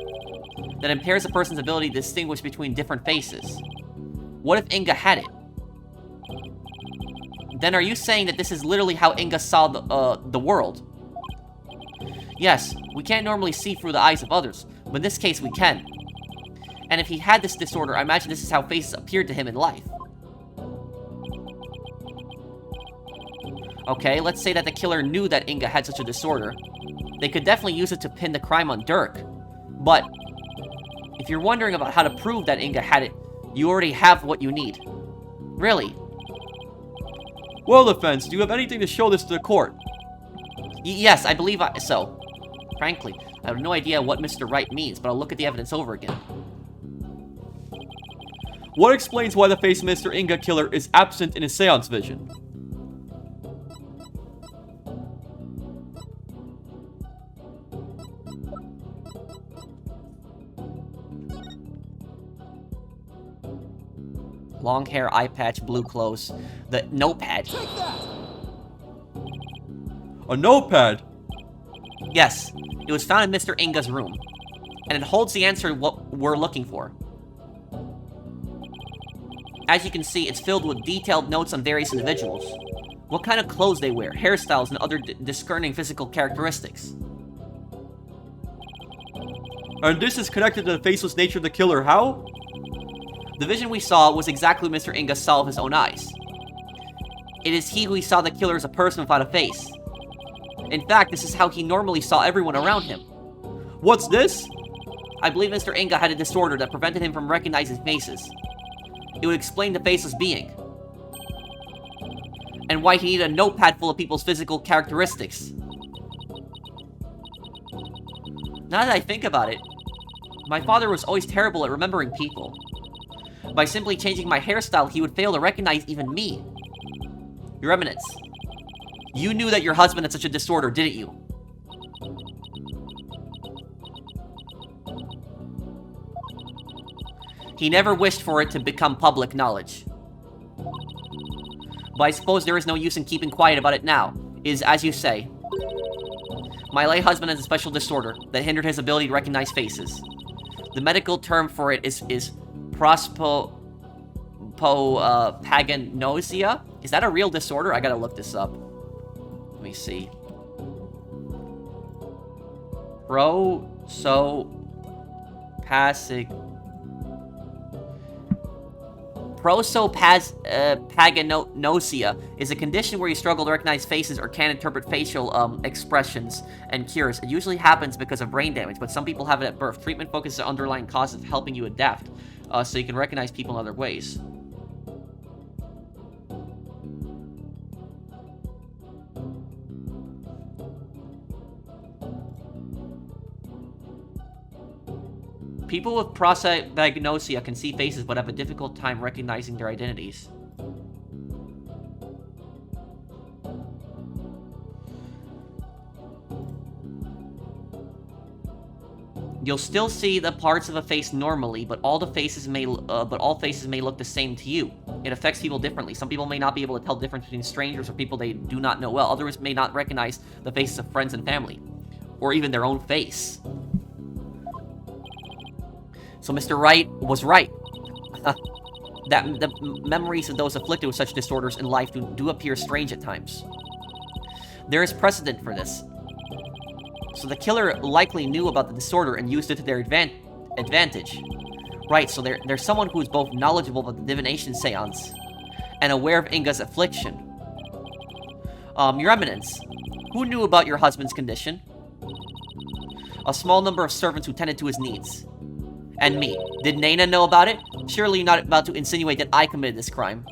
Speaker 1: that impairs a person's ability to distinguish between different faces. What if Inga had it? Then are you saying that this is literally how Inga saw the world? Yes, we can't normally see through the eyes of others, but in this case we can. And if he had this disorder, I imagine this is how faces appeared to him in life. Okay, let's say that the killer knew that Inga had such a disorder. They could definitely use it to pin the crime on Dhurke. But if you're wondering about how to prove that Inga had it, you already have what you need. Really.
Speaker 2: Well, defense, do you have anything to show this to the court?
Speaker 1: Yes, I believe so. Frankly, I have no idea what Mr. Wright means, but I'll look at the evidence over again.
Speaker 2: What explains why the face of Mr. Inga killer is absent in his séance vision?
Speaker 1: Long hair, eye patch, blue clothes. The notepad.
Speaker 4: Take that!
Speaker 2: A notepad?
Speaker 1: Yes, it was found in Mr. Inga's room. And it holds the answer to what we're looking for. As you can see, it's filled with detailed notes on various individuals. What kind of clothes they wear, hairstyles, and other discerning physical characteristics.
Speaker 2: And this is connected to the faceless nature of the killer, how?
Speaker 1: The vision we saw was exactly what Mr. Inga saw with his own eyes. It is he who saw the killer as a person without a face. In fact, this is how he normally saw everyone around him.
Speaker 2: What's this?
Speaker 1: I believe Mr. Inga had a disorder that prevented him from recognizing faces. It would explain the faceless being. And why he needed a notepad full of people's physical characteristics. Now that I think about it, my father was always terrible at remembering people. By simply changing my hairstyle, he would fail to recognize even me. Your Eminence, you knew that your husband had such a disorder, didn't you? He never wished for it to become public knowledge. But I suppose there is no use in keeping quiet about it now. It is as you say. My late husband has a special disorder that hindered his ability to recognize faces. The medical term for it is prosopagnosia? Is that a real disorder? I gotta look this up. Let me see. Prosopagnosia is a condition where you struggle to recognize faces or can't interpret facial expressions and cures. It usually happens because of brain damage, but some people have it at birth. Treatment focuses on underlying causes of helping you adapt, so you can recognize people in other ways. People with prosopagnosia can see faces but have a difficult time recognizing their identities. You'll still see the parts of a face normally, but all faces may look the same to you. It affects people differently. Some people may not be able to tell the difference between strangers or people they do not know well. Others may not recognize the faces of friends and family, or even their own face. So Mr. Wright was right. That the memories of those afflicted with such disorders in life do appear strange at times. There is precedent for this. So the killer likely knew about the disorder and used it to their advantage. Right, so there's someone who is both knowledgeable about the divination séance and aware of Inga's affliction. Your Eminence, who knew about your husband's condition? A small number of servants who tended to his needs. And me. Did Nayna know about it? Surely you're not about to insinuate that I committed this crime.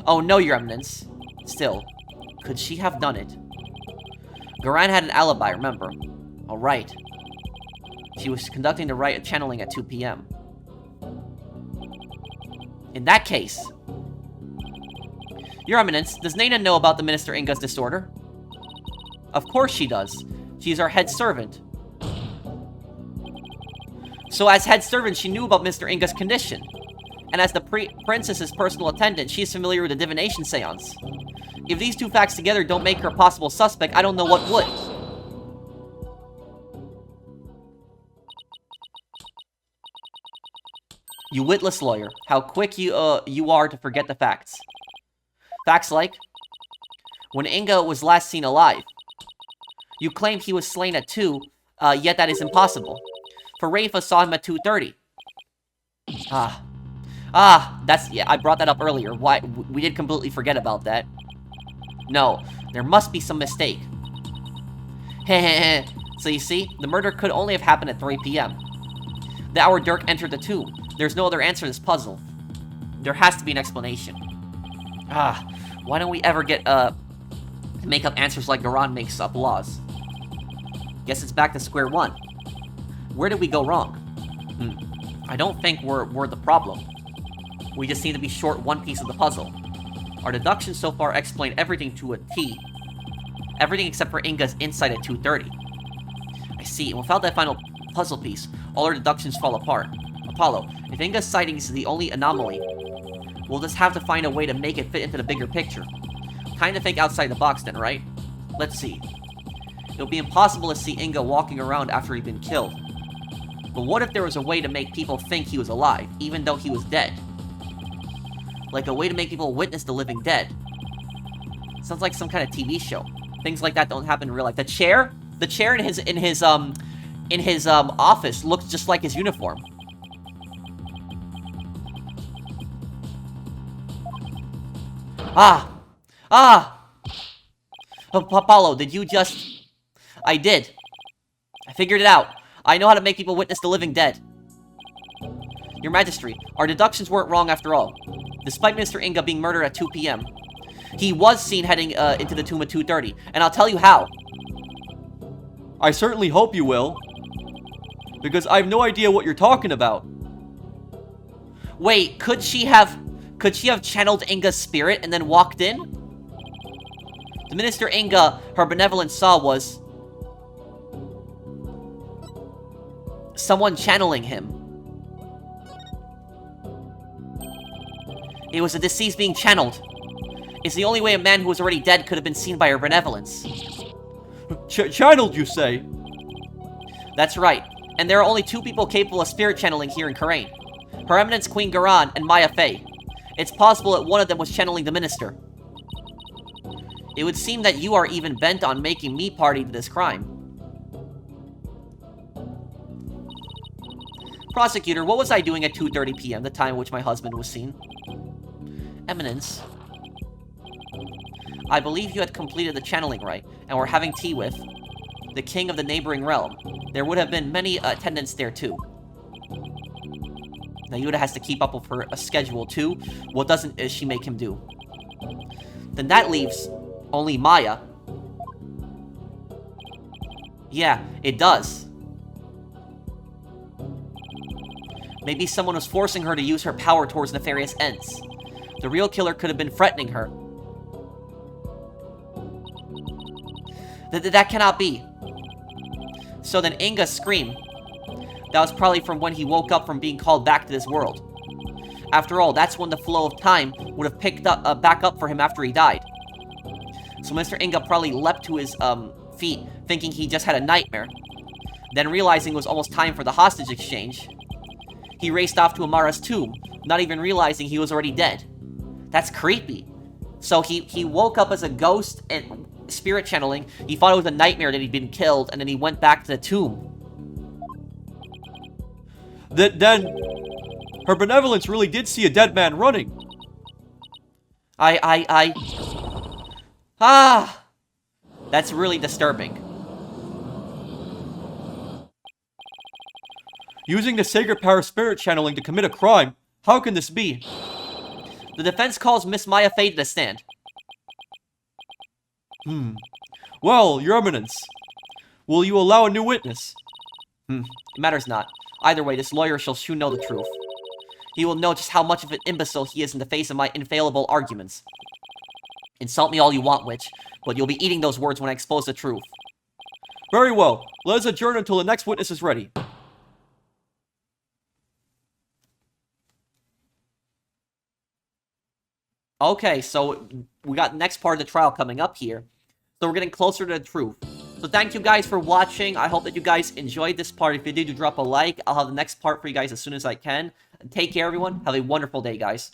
Speaker 1: Oh no, Your Eminence. Still, could she have done it? Garan had an alibi, remember? Alright. She was conducting the rite of channeling at 2 p.m. In that case... Your Eminence, does Nayna know about the Minister Inga's disorder? Of course she does. She is our head servant. So as head servant, she knew about Mr. Inga's condition. And as the princess's personal attendant, she is familiar with the divination séance. If these two facts together don't make her a possible suspect, I don't know what would. You witless lawyer, how quick you are to forget the facts. Facts like, when Inga was last seen alive. You claimed he was slain at 2, yet that is impossible. For Rayfa saw him at 2:30. Yeah, I brought that up earlier. Why, we did completely forget about that. No, there must be some mistake. Heh. So you see, the murder could only have happened at 3 p.m. The hour Dhurke entered the tomb. There's no other answer to this puzzle. There has to be an explanation. Why don't we ever get, make up answers like Garan makes up laws? Guess it's back to square one. Where did we go wrong? I don't think we're the problem. We just seem to be short one piece of the puzzle. Our deductions so far explain everything to a T. Everything except for Inga's insight at 2:30. I see, and without that final puzzle piece, all our deductions fall apart. Apollo, if Inga's sighting is the only anomaly, we'll just have to find a way to make it fit into the bigger picture. Kind of think outside the box then, right? Let's see. It'll be impossible to see Inga walking around after he'd been killed. But what if there was a way to make people think he was alive, even though he was dead? Like a way to make people witness the living dead. Sounds like some kind of TV show. Things like that don't happen in real life. The chair in his office looks just like his uniform. Apollo, did you just... I did. I figured it out. I know how to make people witness the living dead. Your Majesty, our deductions weren't wrong after all. Despite Mr. Inga being murdered at 2 p.m., he was seen heading into the tomb at 2:30, and I'll tell you how.
Speaker 2: I certainly hope you will. Because I have no idea what you're talking about.
Speaker 1: Wait, could she have channeled Inga's spirit and then walked in? The Minister Inga, her benevolence saw was... someone channeling him. It was a deceased being channeled. It's the only way a man who was already dead could have been seen by her benevolence.
Speaker 2: Channeled, you say?
Speaker 1: That's right. And there are only 2 people capable of spirit channeling here in Karain. Her Eminence Queen Garan and Maya Fey. It's possible that one of them was channeling the Minister. It would seem that you are even bent on making me party to this crime. Prosecutor, what was I doing at 2:30 p.m., the time at which my husband was seen? Eminence, I believe you had completed the channeling rite, and were having tea with the king of the neighboring realm. There would have been many attendants there too. Nayna has to keep up with her schedule too. What doesn't she make him do? Then that leaves only Maya. Yeah, it does. Maybe someone was forcing her to use her power towards nefarious ends. The real killer could have been threatening her. That cannot be. So then Inga's scream. That was probably from when he woke up from being called back to this world. After all, that's when the flow of time would have picked up back up for him after he died. So Mr. Inga probably leapt to his feet, thinking he just had a nightmare. Then realizing it was almost time for the hostage exchange, he raced off to Amara's tomb, not even realizing he was already dead. That's creepy. So he woke up as a ghost and spirit channeling. He thought it was a nightmare that he'd been killed, and then he went back to the tomb.
Speaker 2: Then, her benevolence really did see a dead man running.
Speaker 1: That's really disturbing.
Speaker 2: Using the sacred power of spirit channeling to commit a crime? How can this be?
Speaker 1: The defense calls Miss Maya Fey to the stand.
Speaker 2: Well, Your Eminence, will you allow a new witness?
Speaker 1: It matters not. Either way, this lawyer shall soon know the truth. He will know just how much of an imbecile he is in the face of my infallible arguments. Insult me all you want, witch, but you'll be eating those words when I expose the truth.
Speaker 2: Very well. Let us adjourn until the next witness is ready.
Speaker 1: Okay, so we got the next part of the trial coming up here. So we're getting closer to the truth. So thank you guys for watching. I hope that you guys enjoyed this part. If you did, do drop a like. I'll have the next part for you guys as soon as I can. Take care, everyone. Have a wonderful day, guys.